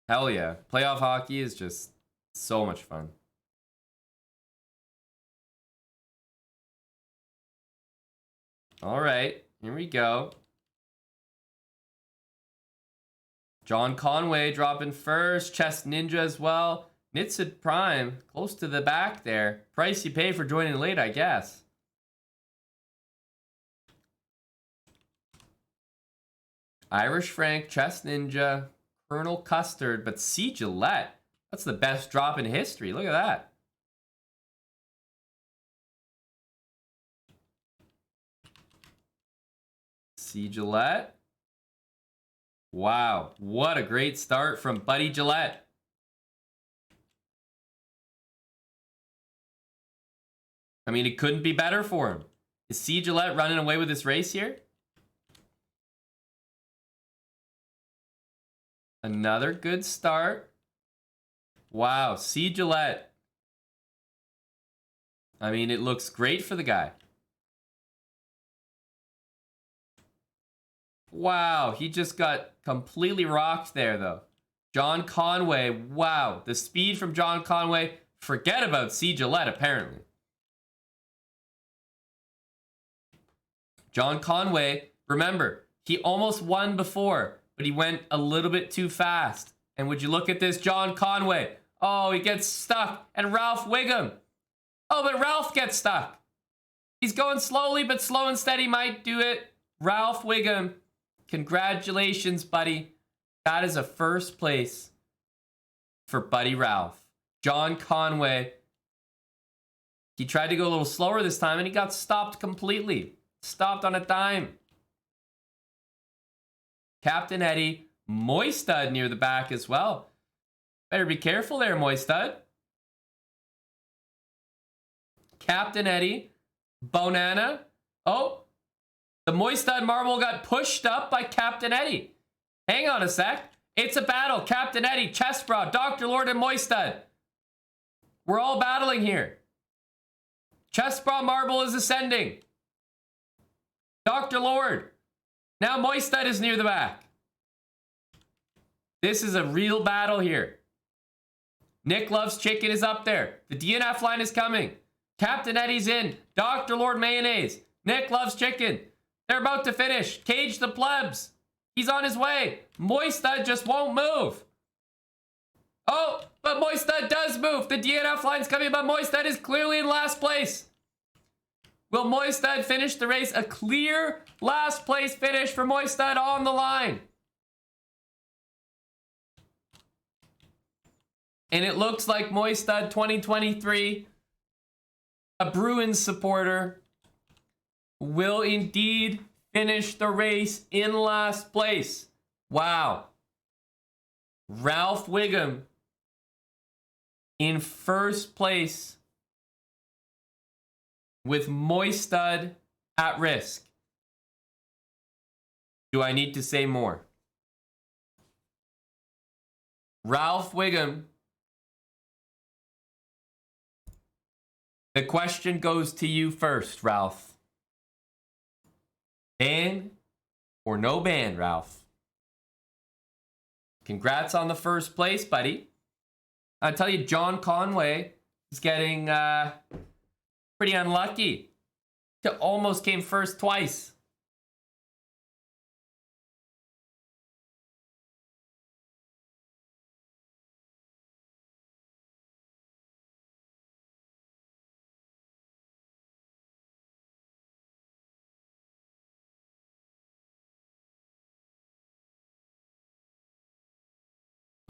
Hell yeah. Playoff hockey is just so much fun. All right, here we go. John Conway dropping first. Chess Ninja as well. Nitsid Prime, close to the back there. Price you pay for joining late, I guess. Irish Frank, Chess Ninja, Colonel Custard, but C. Gillette. That's the best drop in history. Look at that. C. Gillette. Wow, what a great start from Buddy Gillette. I mean, it couldn't be better for him. Is C. Gillette running away with this race here? Another good start. Wow, C. Gillette. I mean, it looks great for the guy. Wow, he just got completely rocked there, though. John Conway, wow. The speed from John Conway. Forget about C. Gillette, apparently. John Conway, remember, he almost won before, but he went a little bit too fast. And would you look at this, John Conway? Oh, he gets stuck. And Ralph Wiggum. Oh, but Ralph gets stuck. He's going slowly, but slow and steady might do it. Ralph Wiggum. Congratulations, buddy. That is a first place for Buddy Ralph. John Conway. He tried to go a little slower this time, and he got stopped completely. Stopped on a dime. Captain Eddie. Moistad near the back as well. Better be careful there, Moistad. Captain Eddie. Bonana. Oh. The Moistad marble got pushed up by Captain Eddie. Hang on a sec. It's a battle. Captain Eddie, Chessbra, Dr. Lord, and Moistad. We're all battling here. Chessbra marble is ascending. Dr. Lord. Now Moistad is near the back. This is a real battle here. Nick Loves Chicken is up there. The DNF line is coming. Captain Eddie's in. Dr. Lord Mayonnaise. Nick Loves Chicken. They're about to finish. Cage the plebs. He's on his way. Moistad just won't move. Oh, but Moistad does move. The DNF line's coming, but Moistad is clearly in last place. Will Moistad finish the race? A clear last place finish for Moistad on the line. And it looks like Moistad 2023, a Bruins supporter, will indeed finish the race in last place. Wow. Ralph Wiggum in first place with Moistad at risk. Do I need to say more? Ralph Wiggum. The question goes to you first, Ralph. Ban or no ban, Ralph? Congrats on the first place, buddy. I tell you, John Conway is getting pretty unlucky. He almost came first twice.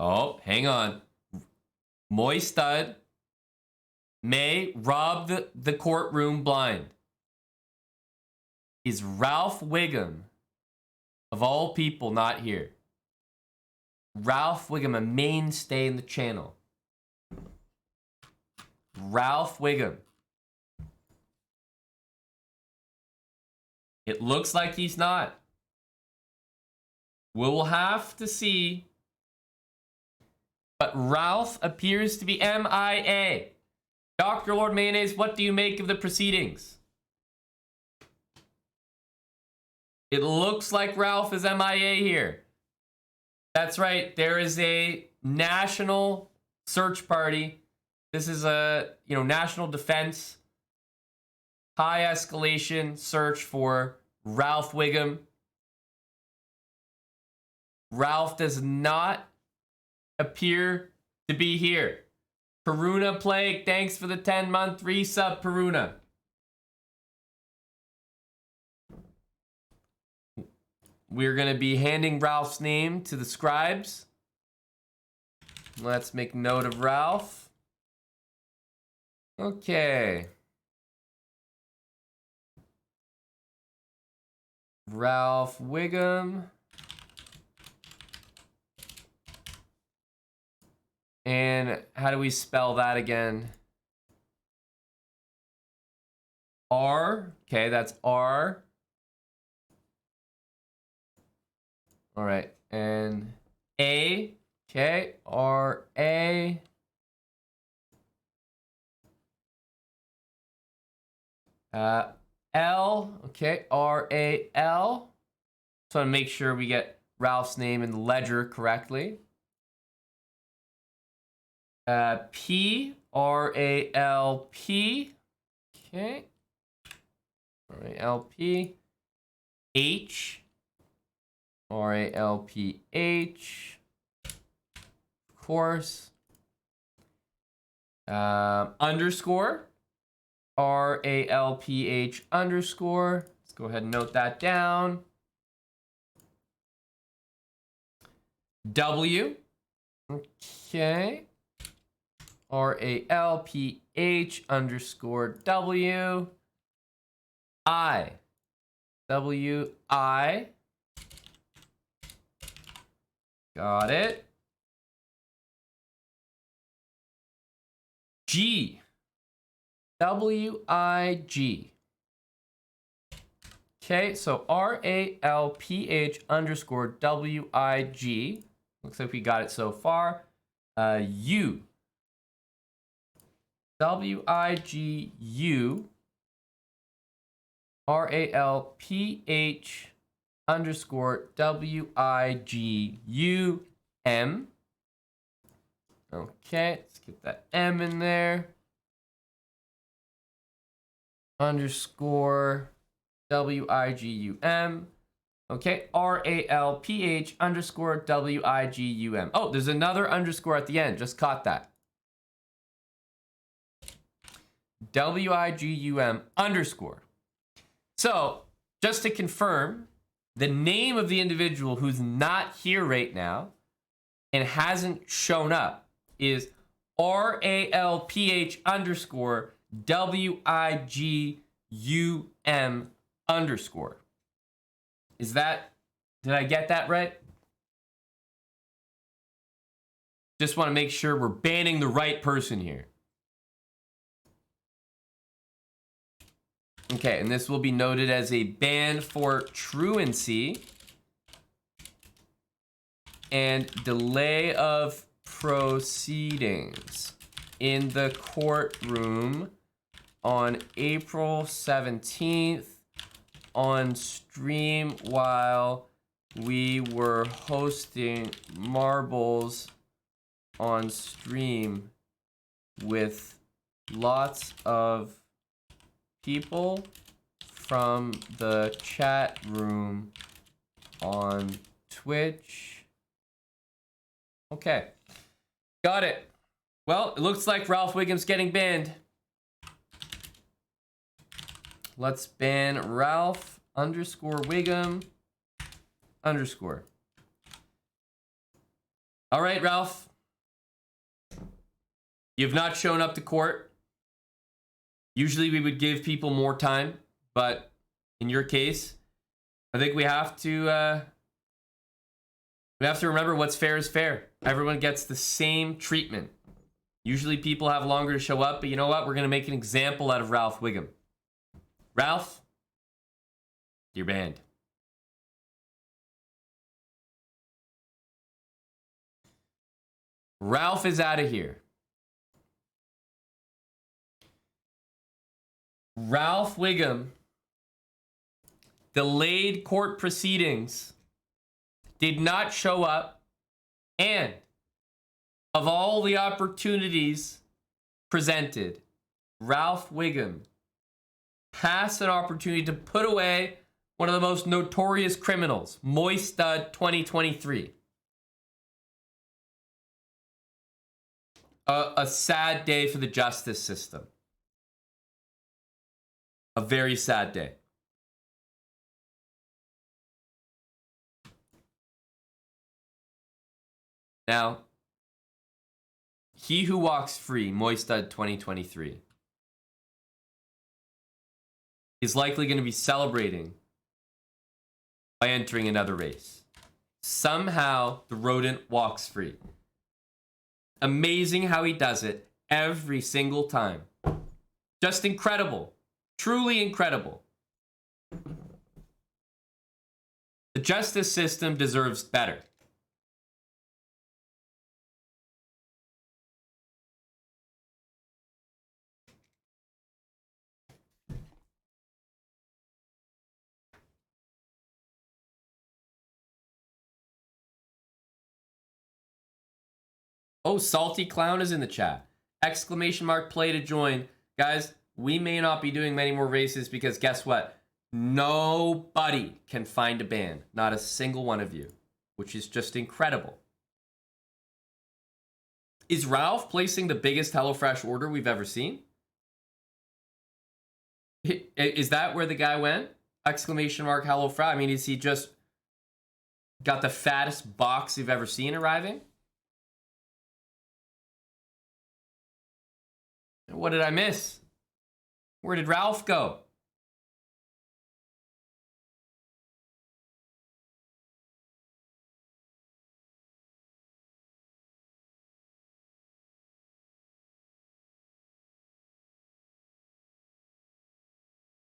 Oh, hang on. Moistad may rob the courtroom blind. Is Ralph Wiggum, of all people, not here? Ralph Wiggum, a mainstay in the channel. Ralph Wiggum. It looks like he's not. We'll have to see. But Ralph appears to be MIA. Dr. Lord Mayonnaise, what do you make of the proceedings? It looks like Ralph is MIA here. That's right. There is a national search party. This is a, national defense, high escalation search for Ralph Wiggum. Ralph does not appear to be here. Peruna Plague, thanks for the 10-month resub, Peruna. We're going to be handing Ralph's name to the scribes. Let's make note of Ralph. Okay. Ralph Wiggum. And how do we spell that again? R. Okay, that's R. All right, and A. Okay, R-A. L. Okay, R-A-L. So I want to make sure we get Ralph's name in the ledger correctly. P. R-A-L-P. Okay. R-A-L-P. H. R-A-L-P-H. Of course. Underscore. R-A-L-P-H underscore. Let's go ahead and note that down. W. Okay. R-A-L-P-H underscore W. I. W-I. Got it. G. W-I-G. Okay, so R-A-L-P-H underscore W-I-G. Looks like we got it so far. U. W-I-G-U. R-A-L-P-H underscore W-I-G-U-M. Okay, let's get that M in there. Underscore W-I-G-U-M. Okay, R-A-L-P-H underscore W-I-G-U-M. Oh, there's another underscore at the end. Just caught that. W-I-G-U-M underscore. So, just to confirm, the name of the individual who's not here right now and hasn't shown up is RALPH underscore WIGUM underscore. Is that, did I get that right? Just want to make sure we're banning the right person here. Okay, and this will be noted as a ban for truancy and delay of proceedings in the courtroom on April 17th on stream while we were hosting marbles on stream with lots of people from the chat room on Twitch. Okay, got it. Well, it looks like Ralph Wiggum's getting banned. Let's ban Ralph underscore Wiggum underscore. All right, Ralph. You've not shown up to court. Usually we would give people more time, but in your case, I think we have to remember what's fair is fair. Everyone gets the same treatment. Usually people have longer to show up, but you know what? We're going to make an example out of Ralph Wiggum. Ralph, you're banned. Ralph is out of here. Ralph Wiggum delayed court proceedings, did not show up, and of all the opportunities presented, Ralph Wiggum passed an opportunity to put away one of the most notorious criminals, Moist Stud 2023. A sad day for the justice system. A very sad day. Now, he who walks free, Moist Stud 2023, is likely going to be celebrating by entering another race. Somehow, the rodent walks free. Amazing how he does it every single time. Just incredible. Truly incredible. The justice system deserves better. Oh, Salty Clown is in the chat. Exclamation mark play to join. Guys, we may not be doing many more races because guess what? Nobody can find a ban. Not a single one of you. Which is just incredible. Is Ralph placing the biggest HelloFresh order we've ever seen? Is that where the guy went? Exclamation mark HelloFresh. I mean, is he just got the fattest box you've ever seen arriving? What did I miss? Where did Ralph go?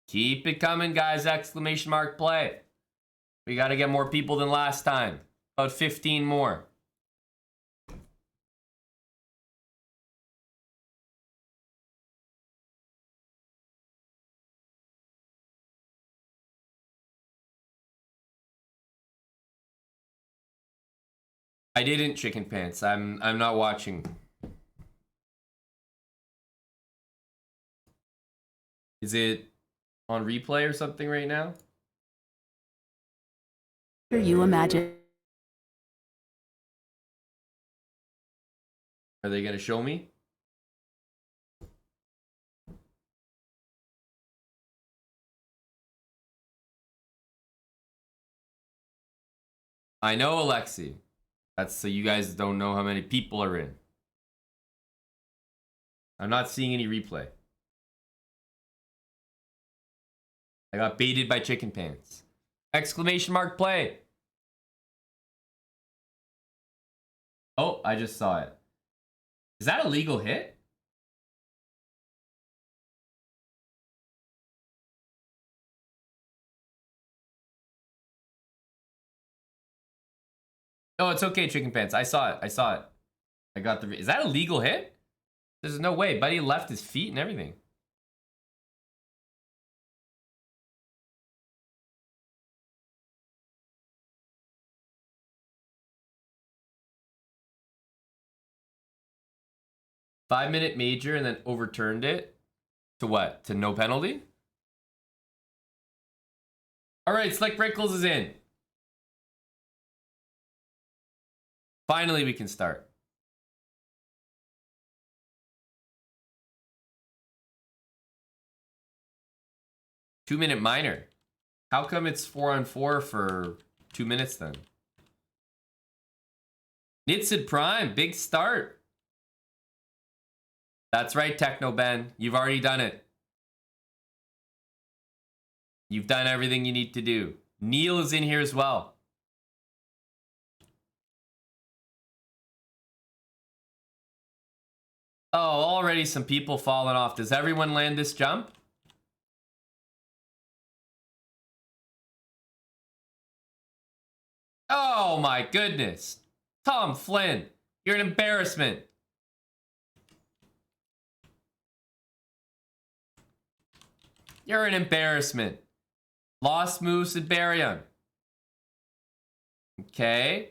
Keep it coming, guys. Exclamation mark play. We got to get more people than last time. About 15 more. I didn't, Chicken Pants. I'm not watching. Is it on replay or something right now? You imagine. Are they gonna show me? I know, Alexi. That's so you guys don't know how many people are in. I'm not seeing any replay. I got baited by chicken pants. Exclamation mark play. Oh, I just saw it. Is that a legal hit? Oh, it's okay, chicken pants. I saw it. I saw it. I got the... Is that a legal hit? There's no way. Buddy left his feet and everything. Five-minute major and then overturned it. To what? To no penalty? All right, Slick Rickles is in. Finally, we can start. Two-minute minor. How come it's 4-on-4 for 2 minutes then? Nitsid Prime, big start. That's right, Techno Ben. You've already done it. You've done everything you need to do. Neil is in here as well. Oh, already some people falling off. Does everyone land this jump? Oh my goodness. Tom Flynn, you're an embarrassment. You're an embarrassment. Lost moves to Baryon. Okay.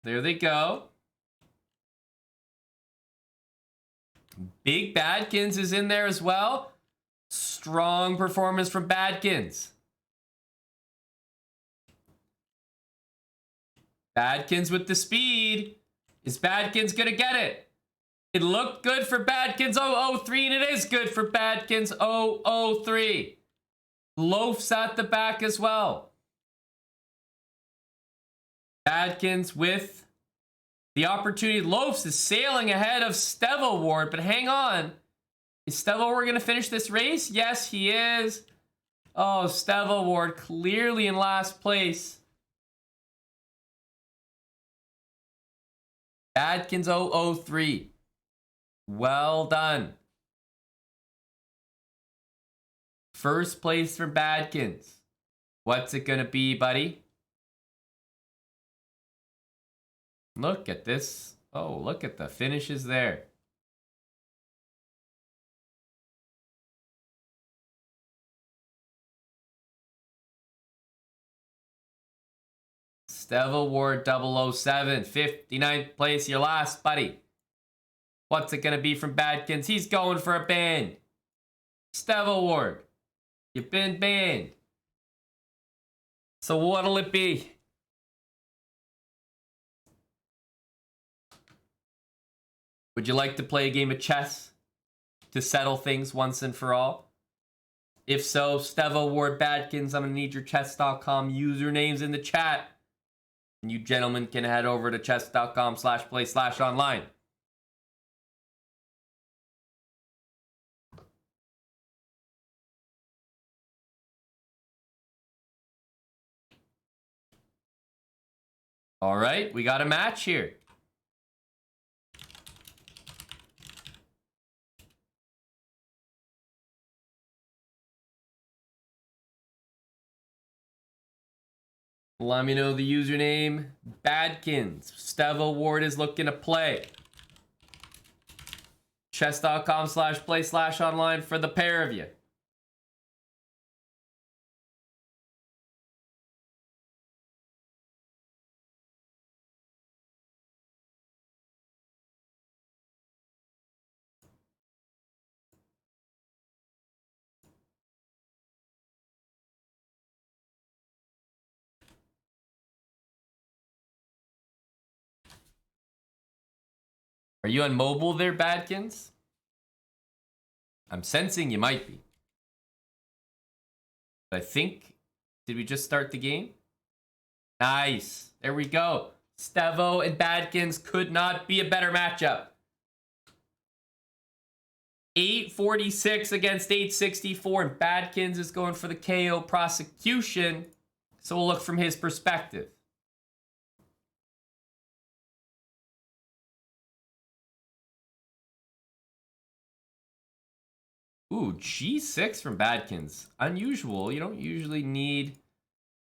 There they go. Big Badkins is in there as well. Strong performance from Badkins. Badkins with the speed. Is Badkins gonna get it? It looked good for Badkins 003, and it is good for Badkins 003. Loaf's at the back as well. Badkins with the opportunity. Loafs is sailing ahead of Stevo Ward, but hang on. Is Stevo Ward going to finish this race? Yes, he is. Oh, Stevo Ward clearly in last place. Badkins 003. Well done. First place for Badkins. What's it going to be, buddy? Look at this. Oh, look at the finishes there. Stevo Ward 007, 59th place, your last, buddy. What's it going to be from Badkins? He's going for a ban. Stevo Ward, you've been banned. So what'll it be? Would you like to play a game of chess to settle things once and for all? If so, Stevo Ward Badkins, I'm going to need your chess.com usernames in the chat. And you gentlemen can head over to chess.com/play/online. All right, we got a match here. Let me know the username. Badkins. Stevo Ward is looking to play. Chess.com/play/online for the pair of you. Are you on mobile there, Badkins? I'm sensing you might be. I think, did we just start the game? Nice. There we go. Stevo and Badkins could not be a better matchup. 846 against 864, and Badkins is going for the KO prosecution. So we'll look from his perspective. Ooh, G6 from Badkins. Unusual. You don't usually need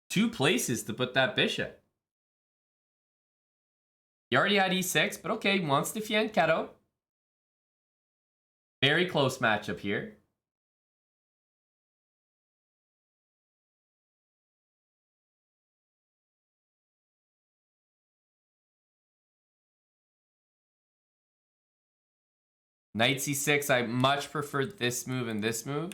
2 places to put that bishop. He already had E6, but okay, wants to fianchetto. Very close matchup here. Knight C6, I much preferred this move and this move.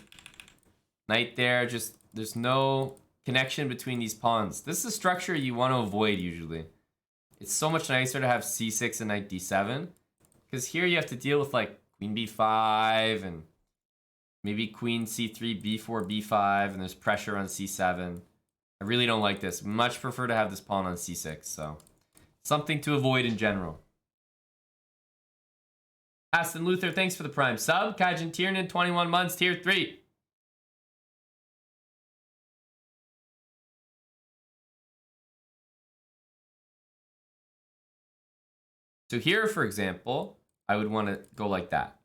Knight there, just there's no connection between these pawns. This is a structure you want to avoid usually. It's so much nicer to have C6 and Knight D7. Because here you have to deal with like Queen B5 and maybe Queen C3, B4, B5, and there's pressure on C7. I really don't like this. Much prefer to have this pawn on C6, so something to avoid in general. Aston Luther, thanks for the prime sub. Kajin Tiernan, 21 months, tier 3. So here, for example, I would want to go like that.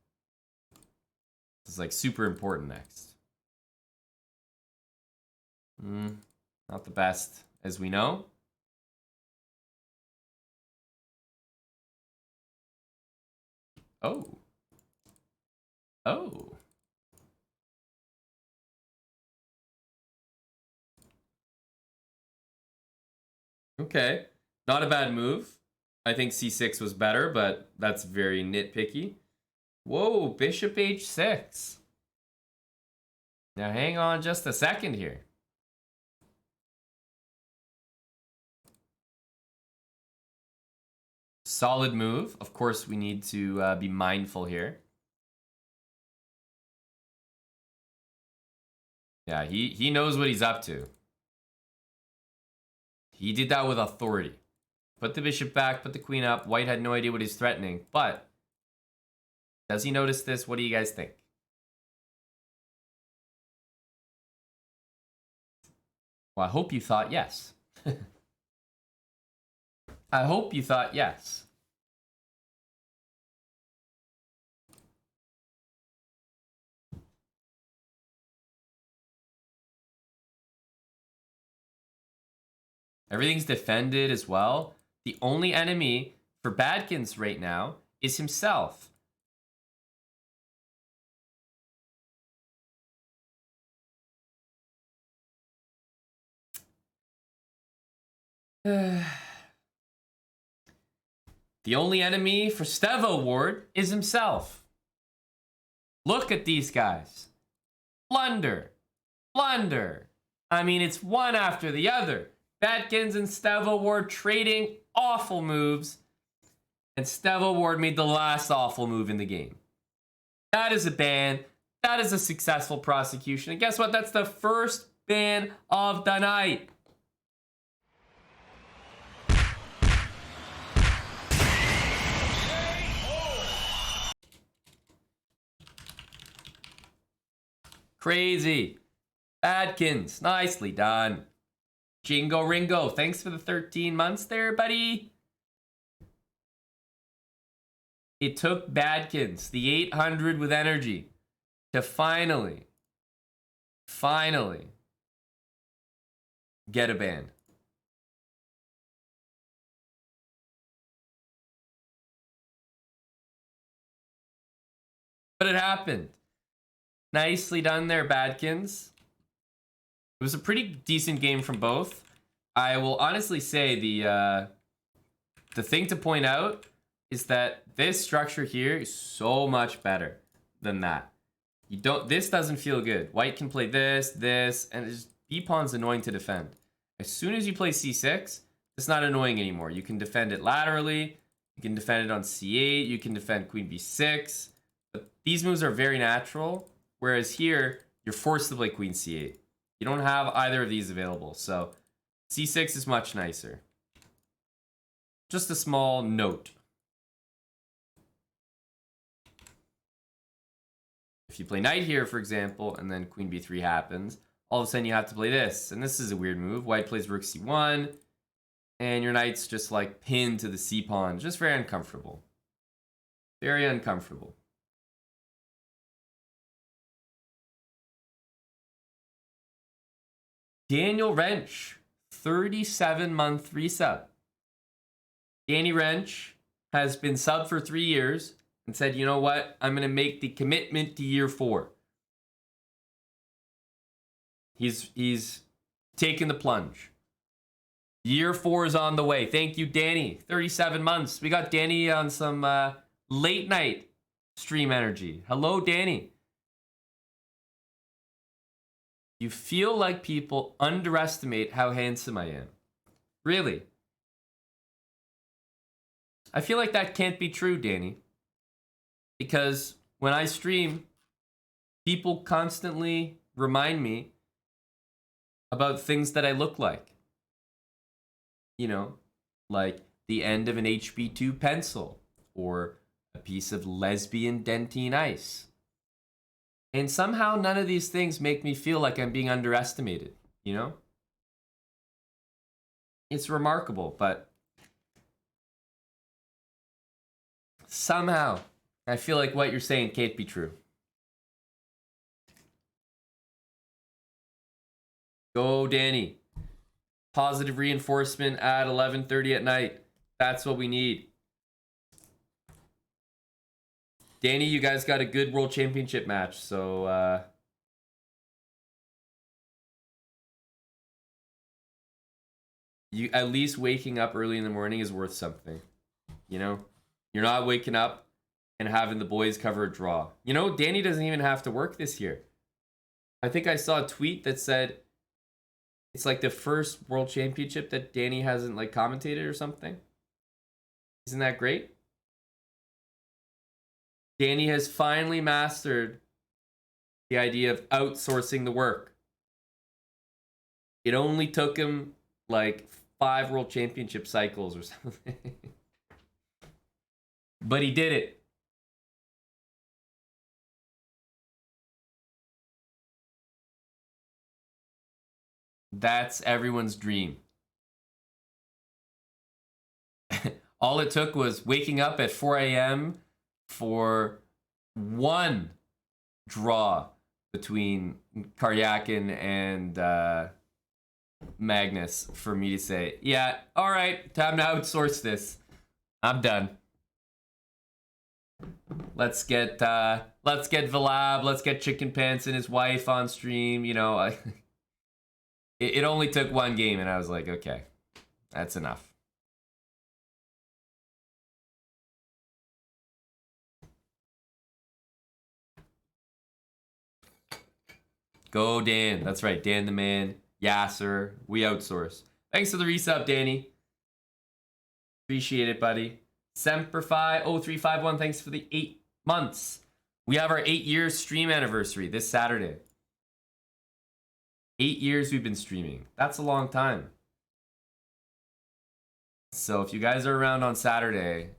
This is like super important next. Not the best, as we know. Oh. Oh. Okay. Not a bad move. I think C6 was better, but that's very nitpicky. Whoa, bishop H6. Now hang on just a second here. Solid move. Of course, we need to be mindful here. Yeah, he knows what he's up to. He did that with authority. Put the bishop back, put the queen up. White had no idea what he's threatening, but does he notice this? What do you guys think? Well, I hope you thought yes. I hope you thought yes. Everything's defended as well. The only enemy for Badkins right now is himself. The only enemy for Stevo Ward is himself. Look at these guys. Blunder. Blunder. I mean, it's one after the other. Badkins and Stevo Ward trading awful moves. And Stevo Ward made the last awful move in the game. That is a ban. That is a successful prosecution. And guess what? That's the first ban of the night. Crazy. Adkins, nicely done. Jingo Ringo, thanks for the 13 months there, buddy. It took Badkins, the 800 with energy, to finally get a ban. But it happened. Nicely done there, Badkins. It was a pretty decent game from both. I will honestly say the thing to point out is that this structure here is so much better than that. This doesn't feel good. White can play this, and it's B-pawn's annoying to defend. As soon as you play C6, it's not annoying anymore. You can defend it laterally, you can defend it on C8, you can defend Queen B6. But these moves are very natural, whereas here, you're forced to play Queen C8. You don't have either of these available, so C6 is much nicer. Just a small note. if you play knight here, for example, and then queen b3 happens, all of a sudden you have to play this. And this is a weird move. White plays rook c1, and your knight's just like pinned to the c pawn. Just very uncomfortable. Very uncomfortable. Daniel Wrench, 37-month resub. Danny Wrench has been sub for 3 years and said, you know what? I'm going to make the commitment to year 4. He's taken the plunge. Year 4 is on the way. Thank you, Danny. 37 months. We got Danny on some late night stream energy. Hello, Danny. You feel like people underestimate how handsome I am. Really? I feel like that can't be true, Danny. Because when I stream, people constantly remind me about things that I look like. You know, like the end of an HB2 pencil or a piece of lesbian dentine ice. And somehow none of these things make me feel like I'm being underestimated, you know? It's remarkable, but somehow I feel like what you're saying can't be true. Go, Danny. Positive reinforcement at 11:30 at night. That's what we need. Danny, you guys got a good World Championship match, so you at least waking up early in the morning is worth something. You know? You're not waking up and having the boys cover a draw. You know, Danny doesn't even have to work this year. I think I saw a tweet that said it's like the first World Championship that Danny hasn't like commentated or something. Isn't that great? Danny has finally mastered the idea of outsourcing the work. It only took him like 5 World Championship cycles or something. But he did it. That's everyone's dream. All it took was waking up at 4 a.m. for one draw between Karyakin and Magnus for me to say, yeah, all right, time to outsource this. I'm done. Let's get Vlab, let's get Chicken Pants and his wife on stream. You know, it only took one game, and I was like, okay, that's enough. Go, Dan. That's right, Dan the man. Yasser. We outsource. Thanks for the resub, Danny. Appreciate it, buddy. Semperfi0351, thanks for the 8 months. We have our 8-year stream anniversary this Saturday. 8 years we've been streaming. That's a long time. So if you guys are around on Saturday,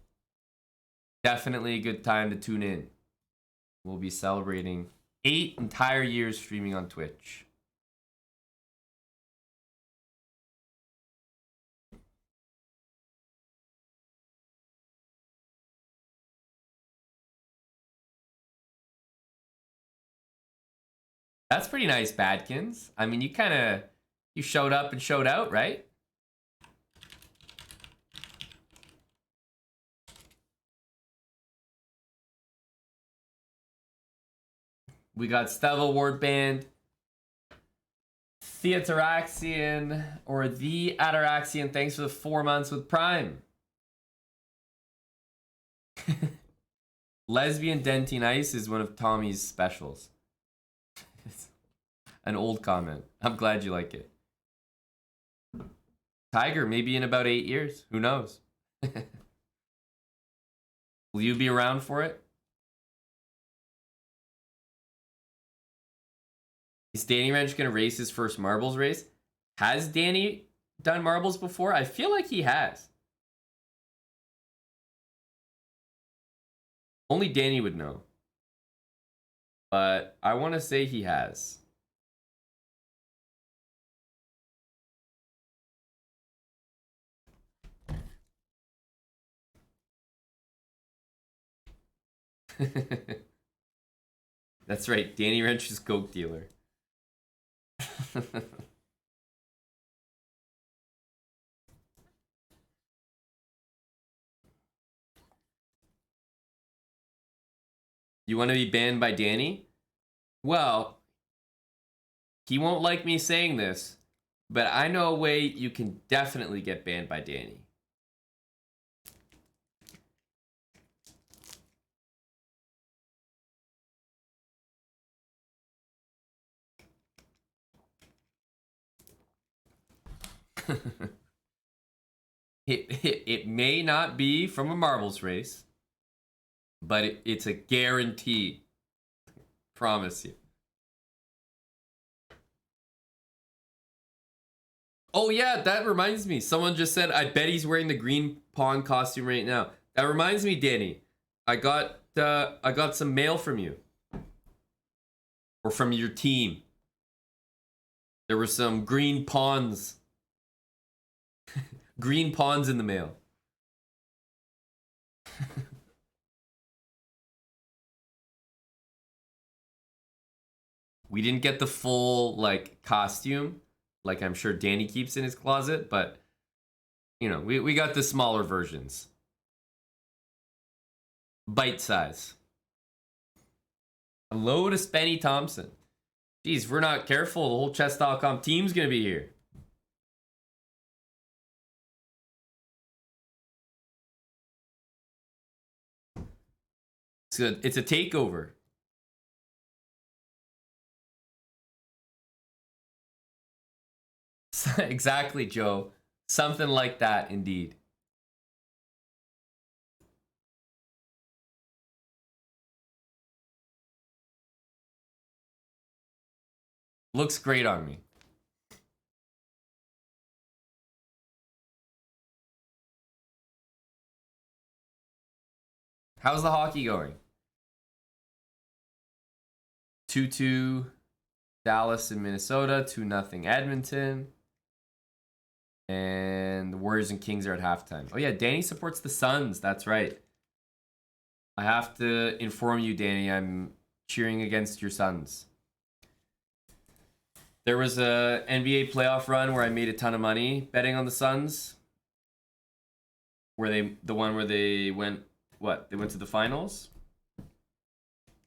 definitely a good time to tune in. We'll be celebrating 8 entire years streaming on Twitch. That's pretty nice, Badkins. I mean, you showed up and showed out, right? We got Stevel Warband, Theataraxian, or the Ataraxian. Thanks for the 4 months with Prime. Lesbian Dentine Ice is one of Tommy's specials. An old comment. I'm glad you like it. Tiger, maybe in about 8 years. Who knows? Will you be around for it? Is Danny Wrench going to race his first marbles race? Has Danny done marbles before? I feel like he has. Only Danny would know. but I want to say he has. That's right, Danny Wrench's coke dealer. You want to be banned by Danny? Well, he won't like me saying this, but I know a way you can definitely get banned by Danny. It may not be from a marbles race, but it's a guarantee. Promise you. Oh yeah, that reminds me. Someone just said, I bet he's wearing the green pawn costume right now. That reminds me, Danny. I got some mail from you. Or from your team. There were some green pawns. Green pawns in the mail. We didn't get the full like costume, like I'm sure Danny keeps in his closet, but you know, we got the smaller versions. Bite size. Hello to Spenny Thompson. Jeez, if we're not careful, the whole chess.com team's gonna be here. It's good. It's a takeover. Exactly, Joe. Something like that, indeed. Looks great on me. How's the hockey going? 2-2 Dallas and Minnesota, 2-0 Edmonton. And the Warriors and Kings are at halftime. Oh yeah, Danny supports the Suns. That's right. I have to inform you, Danny, I'm cheering against your Suns. There was a NBA playoff run where I made a ton of money betting on the Suns. The one where they went what? They went to the finals.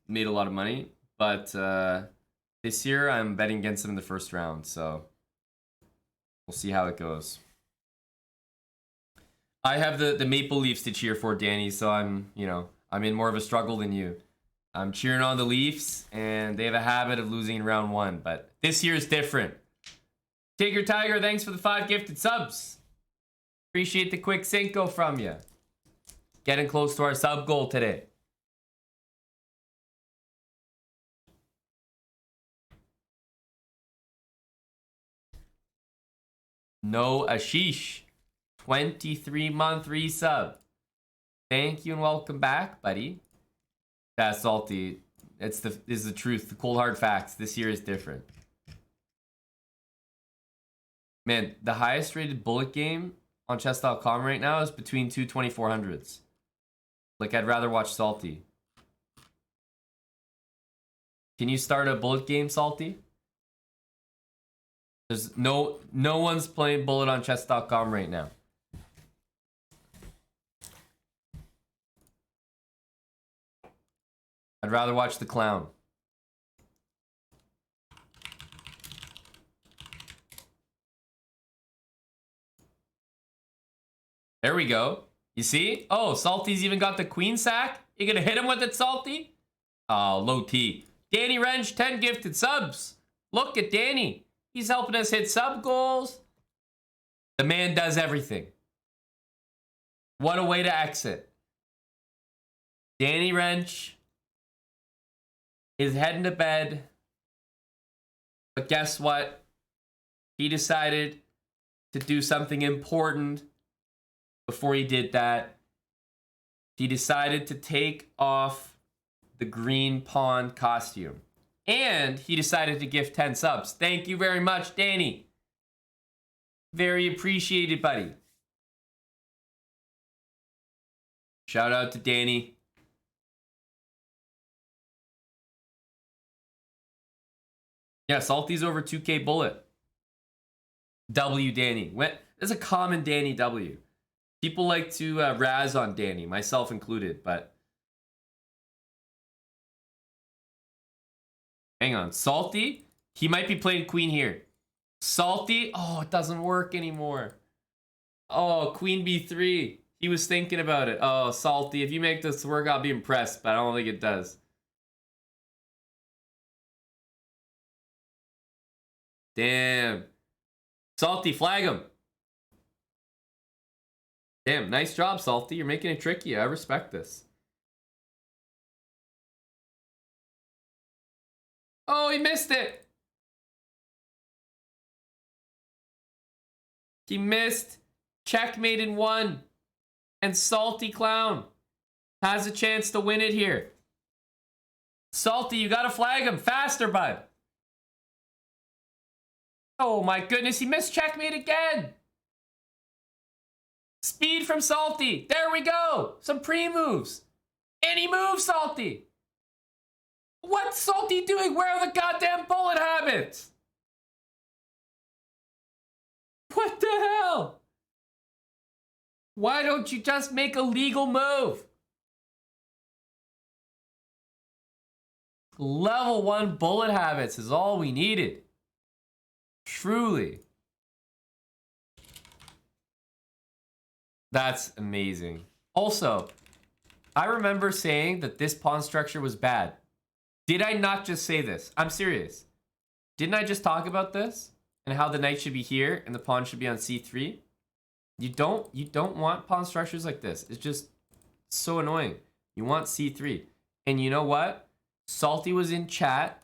Made a lot of money, but this year I'm betting against them in the first round, so we'll see how it goes. I have the Maple Leafs to cheer for, Danny, so I'm in more of a struggle than you. I'm cheering on the Leafs, and they have a habit of losing in round one, but this year is different. Tiger Tiger, thanks for the 5 gifted subs. Appreciate the quick Cinco from you. Getting close to our sub goal today. No Ashish. 23-month resub. Thank you and welcome back, buddy. That's salty. This is the truth. The cold hard facts. This year is different. Man, the highest rated bullet game on chess.com right now is between two 2400s. Like, I'd rather watch Salty. Can you start a bullet game, Salty? There's no one's playing bullet on chess.com right now. I'd rather watch the clown. There we go. You see? Oh, Salty's even got the queen sack. You gonna hit him with it, Salty? Oh, low T. Danny Wrench, 10 gifted subs. Look at Danny. He's helping us hit sub goals. The man does everything. What a way to exit. Danny Wrench is heading to bed. But guess what? He decided to do something important before he did that. He decided to take off the green pawn costume. And he decided to gift 10 subs. Thank you very much, Danny. Very appreciated, buddy. Shout out to Danny. Yeah, Salty's over 2K bullet. W Danny. There's a common Danny W. People like to razz on Danny, myself included, but... Hang on. Salty? He might be playing queen here. Salty? Oh, it doesn't work anymore. Oh, queen b3. He was thinking about it. Oh, Salty, if you make this work, I'll be impressed, but I don't think it does. Damn. Salty, flag him. Damn, nice job, Salty. You're making it tricky. I respect this. Oh, he missed it. He missed. Checkmate in one. And Salty Clown has a chance to win it here. Salty, you gotta flag him faster, bud. Oh my goodness, he missed checkmate again. Speed from Salty. There we go. Some pre-moves. And he moves, Salty. What's Salty doing? Where are the goddamn bullet habits? What the hell? Why don't you just make a legal move? Level 1 bullet habits is all we needed. Truly. That's amazing. Also, I remember saying that this pawn structure was bad. Did I not just say this? I'm serious. Didn't I just talk about this? And how the knight should be here and the pawn should be on c3? You don't want pawn structures like this. It's just so annoying. You want c3. And you know what? Salty was in chat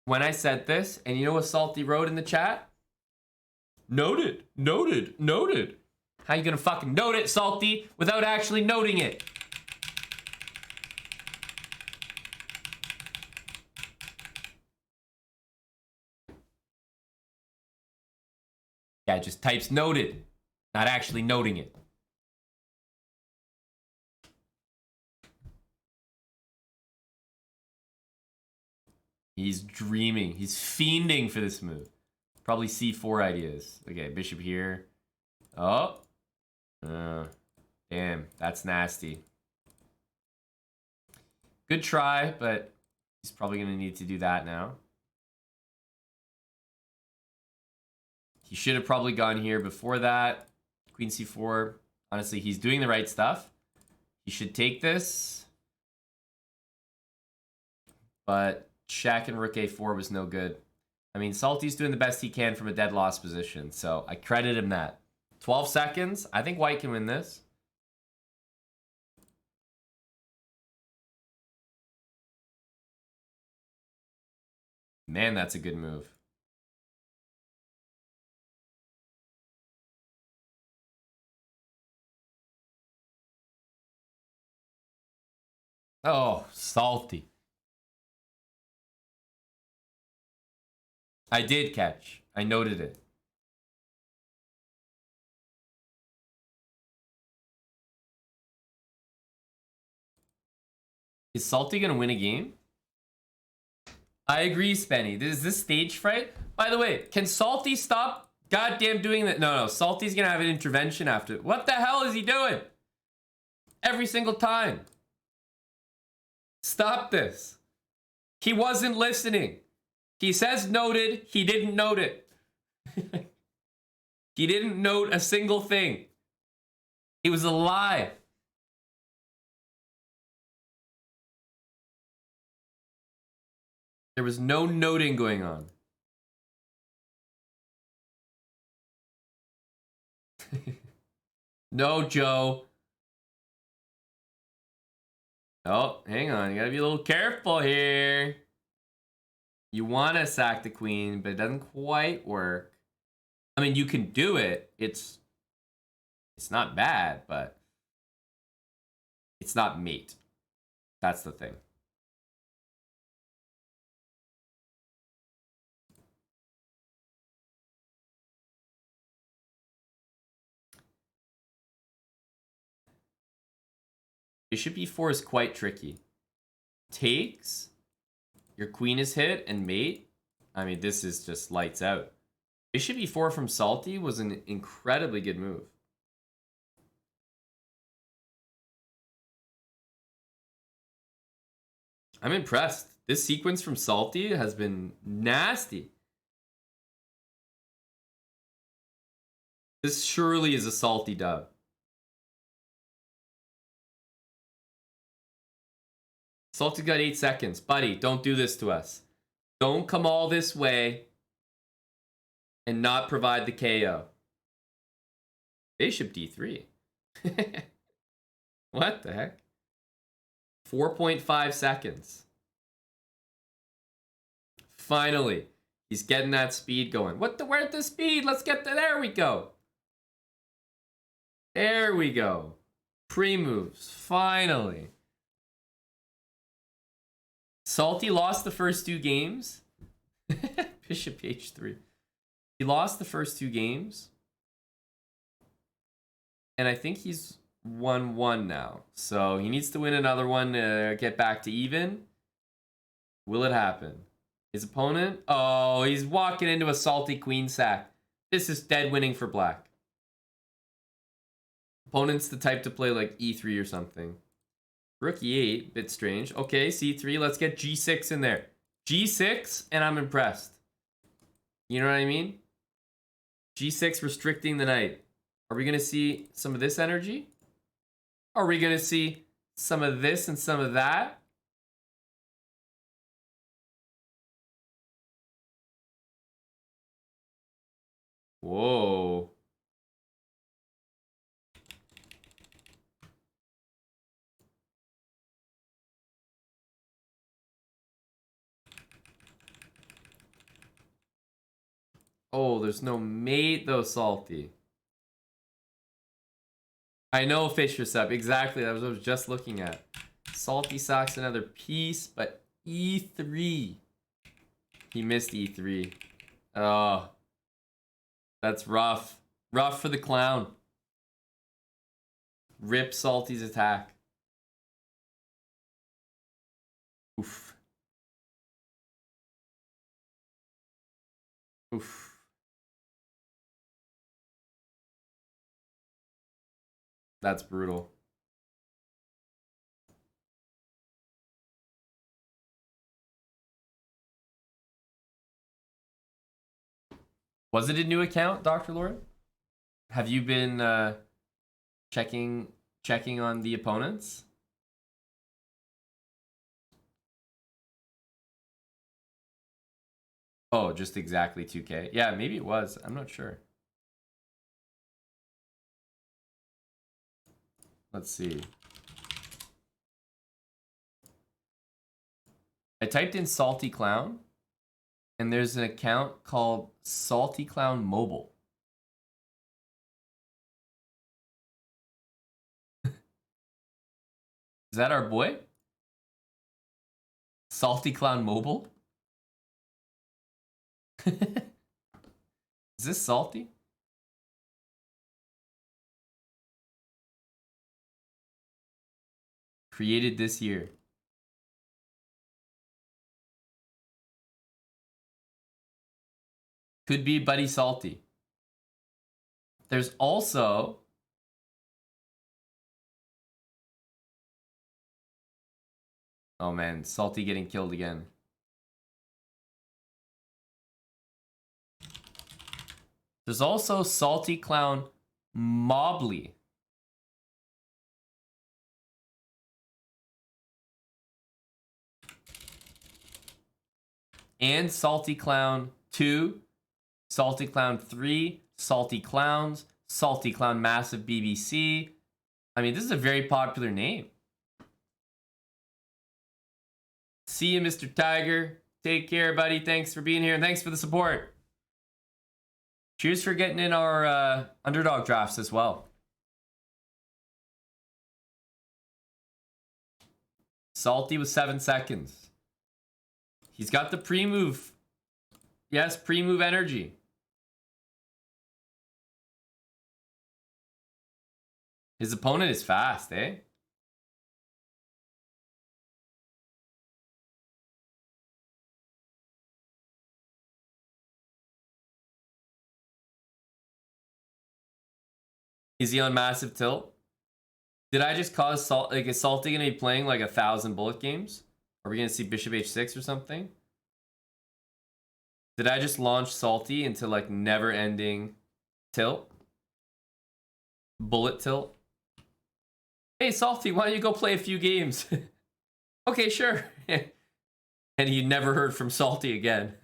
when I said this, and you know what Salty wrote in the chat? Noted, noted, noted. How you gonna fucking note it, Salty, without actually noting it? Yeah, just types noted, not actually noting it. He's dreaming. He's fiending for this move. Probably c4 ideas. Okay, bishop here. Oh. Damn, that's nasty. Good try, but he's probably going to need to do that now. He should have probably gone here before that. Queen c4. Honestly, he's doing the right stuff. He should take this. But check and rook a4 was no good. I mean, Salty's doing the best he can from a dead loss position, so I credit him that. 12 seconds. I think White can win this. Man, that's a good move. Oh, Salty. I did catch. I noted it. Is Salty gonna win a game? I agree, Spenny. Is this stage fright? By the way, can Salty stop goddamn doing that? No, Salty's gonna have an intervention after. What the hell is he doing? Every single time. Stop this. He wasn't listening. He says noted. He didn't note it. He didn't note a single thing. It was a lie. There was no noting going on. No, Joe. Oh, hang on. You gotta be a little careful here. You want to sack the queen, but it doesn't quite work. I mean, you can do it. It's not bad, but it's not mate. That's the thing. Bishop e4 is quite tricky. Takes. Your queen is hit and mate. I mean, this is just lights out. Bishop e4 from Salty was an incredibly good move. I'm impressed. This sequence from Salty has been nasty. This surely is a Salty dub. Salty got 8 seconds. Buddy, don't do this to us. Don't come all this way and not provide the KO. Bishop d3. What the heck? 4.5 seconds. Finally, he's getting that speed going. Where's the speed? Let's get there we go. There we go. Pre-moves, finally. Salty lost the first 2 games. Bishop h3. He lost the first 2 games. And I think he's 1-1 now. So he needs to win another one to get back to even. Will it happen? His opponent? Oh, he's walking into a Salty queen sack. This is dead winning for black. Opponent's the type to play like e3 or something. Rook e8, bit strange. Okay, c3, let's get g6 in there. g6, and I'm impressed. You know what I mean? g6 restricting the knight. Are we going to see some of this energy? Are we going to see some of this and some of that? Whoa. Oh, there's no mate though, Salty. I know, Fisher Sub. Exactly, that was what I was just looking at. Salty socks another piece, but e3. He missed e3. Oh. That's rough. Rough for the clown. Rip Salty's attack. Oof. Oof. That's brutal. Was it a new account, Dr. Lord? Have you been checking on the opponents? Oh, just exactly 2K. Yeah, maybe it was. I'm not sure. Let's see. I typed in Salty Clown, and there's an account called Salty Clown Mobile. Is that our boy? Salty Clown Mobile? Is this Salty? Created this year. Could be Buddy Salty. There's also... Oh man, Salty getting killed again. There's also Salty Clown Mobley. And Salty Clown 2, Salty Clown 3, Salty Clowns, Salty Clown Massive BBC. I mean, this is a very popular name. See you, Mr. Tiger. Take care, buddy. Thanks for being here, and thanks for the support. Cheers for getting in our underdog drafts as well. Salty with 7 seconds. He's got the pre-move. Yes, pre-move energy. His opponent is fast, eh? Is he on massive tilt? Did I just cause Salt? Like, is Salty gonna be playing like 1,000 bullet games? Are we gonna see Bishop H6 or something? Did I just launch Salty into like never-ending tilt? Bullet tilt? Hey, Salty, why don't you go play a few games? Okay, sure. And you never heard from Salty again.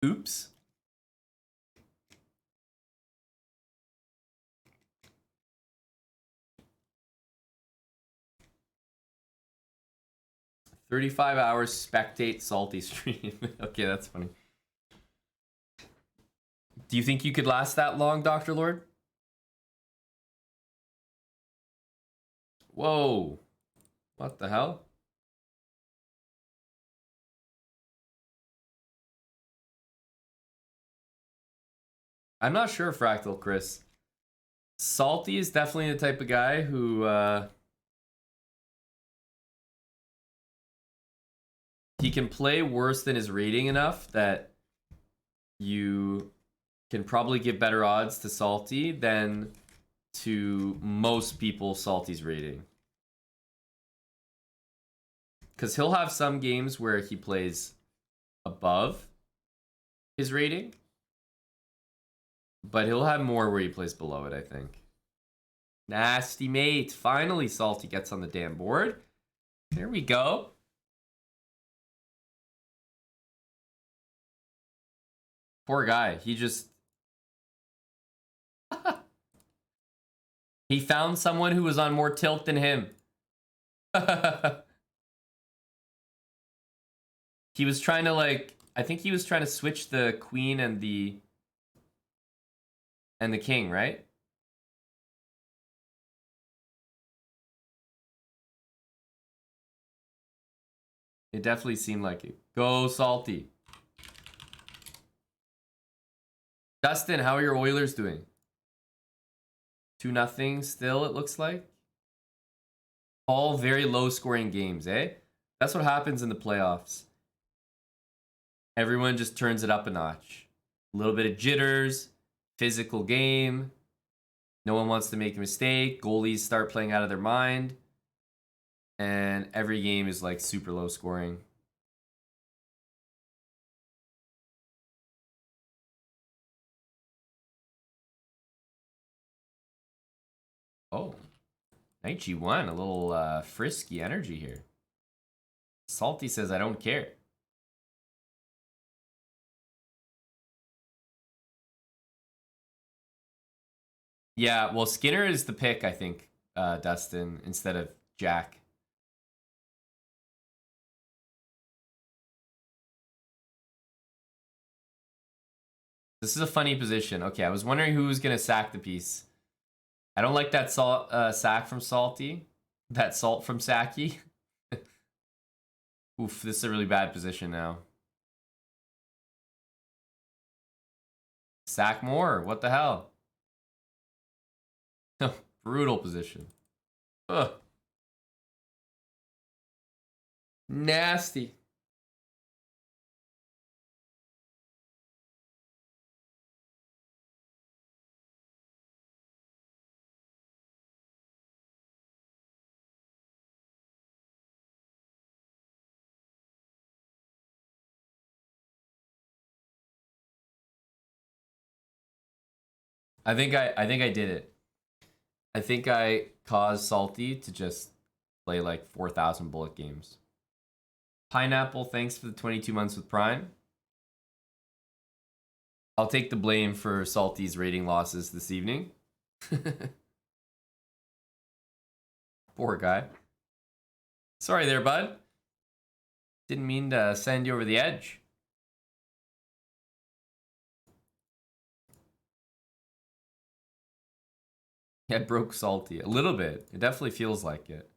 Oops. "35 hours spectate Salty stream." Okay, that's funny. Do you think you could last that long, Dr. Lord? Whoa. What the hell? I'm not sure, Fractal Chris. Salty is definitely the type of guy who he can play worse than his rating enough that you can probably give better odds to Salty than to most people Salty's rating. Because he'll have some games where he plays above his rating, but he'll have more where he plays below it, I think. Nasty mate. Finally, Salty gets on the damn board. There we go. Poor guy. He just... he found someone who was on more tilt than him. He was trying to, like... I think he was trying to switch the queen and the king, right? It definitely seemed like it. Go Salty. Dustin, how are your Oilers doing? 2-0 still, it looks like. All very low scoring games, eh? That's what happens in the playoffs. Everyone just turns it up a notch. A little bit of jitters, physical game. No one wants to make a mistake. Goalies start playing out of their mind. And every game is like super low scoring. Oh, Knight G1, a little frisky energy here. Salty says, I don't care. Yeah, well, Skinner is the pick, I think, Dustin, instead of Jack. This is a funny position. Okay, I was wondering who was going to sack the piece. I don't like that sack from Salty. That salt from Saki. Oof, this is a really bad position now. Sack more. What the hell? Brutal position. Ugh. Nasty. I think I did it. I think I caused Salty to just play like 4,000 bullet games. Pineapple, thanks for the 22 months with Prime. I'll take the blame for Salty's rating losses this evening. Poor guy. Sorry there, bud. Didn't mean to send you over the edge. Yeah, it broke Salty. A little bit. It definitely feels like it.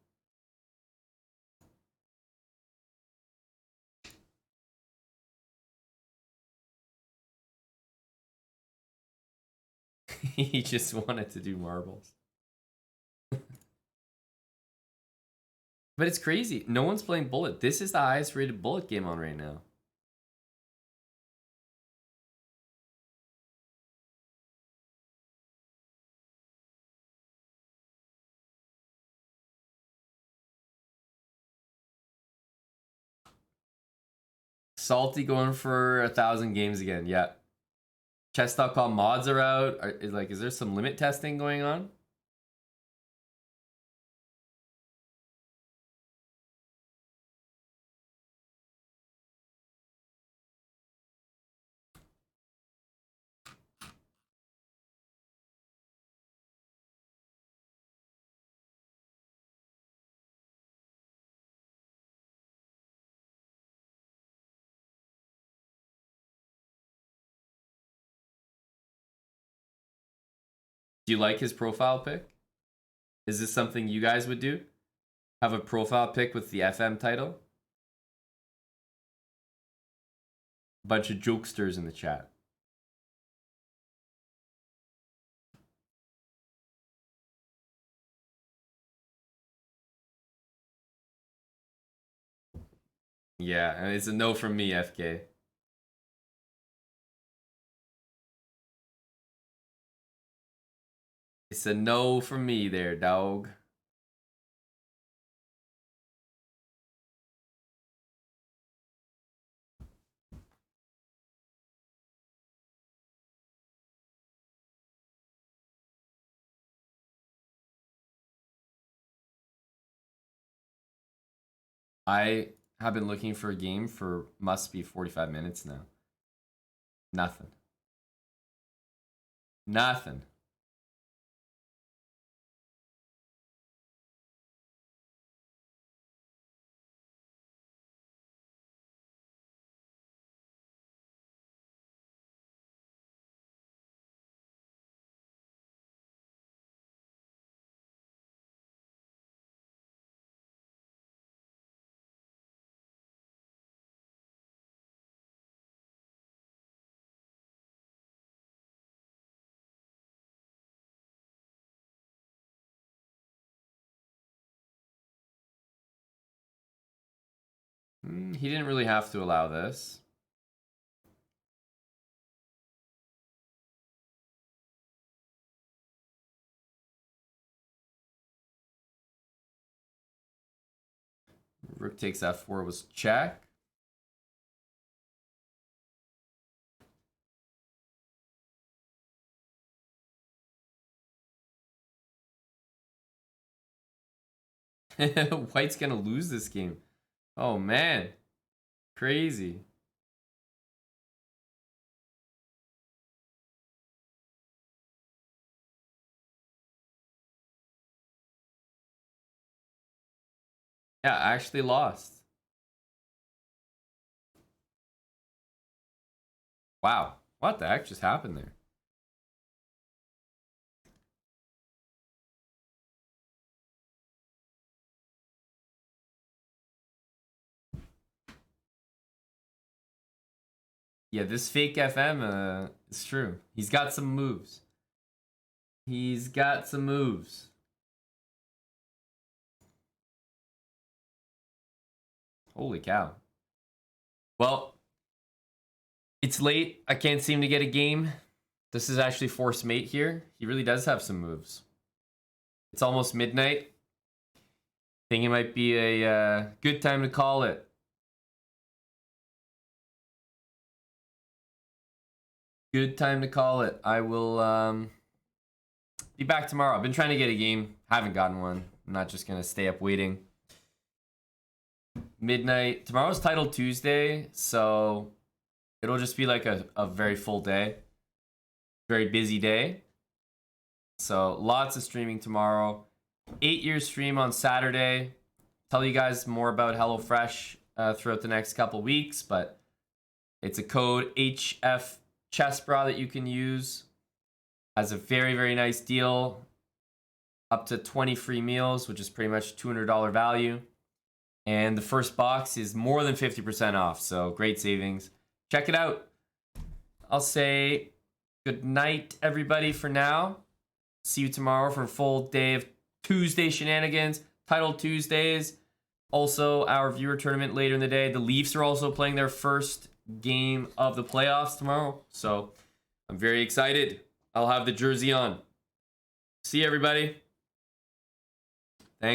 He just wanted to do marbles. But it's crazy. No one's playing Bullet. This is the highest rated Bullet game on right now. Salty going for 1,000 games again. Yeah. Chess.com mods are out. Is there some limit testing going on? Do you like his profile pic? Is this something you guys would do? Have a profile pic with the FM title? Bunch of jokesters in the chat. Yeah, it's a no from me, FK. It's a no from me there, dog. I have been looking for a game for must be 45 minutes now. Nothing. Nothing. He didn't really have to allow this. Rook takes f4 was check. White's gonna lose this game. Oh man. Crazy. Yeah, I actually lost. Wow. What the heck just happened there? Yeah, this fake FM, it's true. He's got some moves. He's got some moves. Holy cow. Well, it's late. I can't seem to get a game. This is actually force mate here. He really does have some moves. It's almost midnight. Think it might be a good time to call it. Good time to call it. I will be back tomorrow. I've been trying to get a game. Haven't gotten one. I'm not just going to stay up waiting. Midnight. Tomorrow's Title Tuesday, so it'll just be like a very full day. Very busy day. So lots of streaming tomorrow. 8-year stream on Saturday. Tell you guys more about HelloFresh throughout the next couple weeks, but it's a code HF Chess Bra that you can use. Has a very, very nice deal. Up to 20 free meals, which is pretty much $200 value. And the first box is more than 50% off, so great savings. Check it out. I'll say good night, everybody, for now. See you tomorrow for a full day of Tuesday shenanigans, Title Tuesdays. Also, our viewer tournament later in the day. The Leafs are also playing their first game of the playoffs tomorrow, so I'm very excited. I'll have the jersey on. See you, everybody.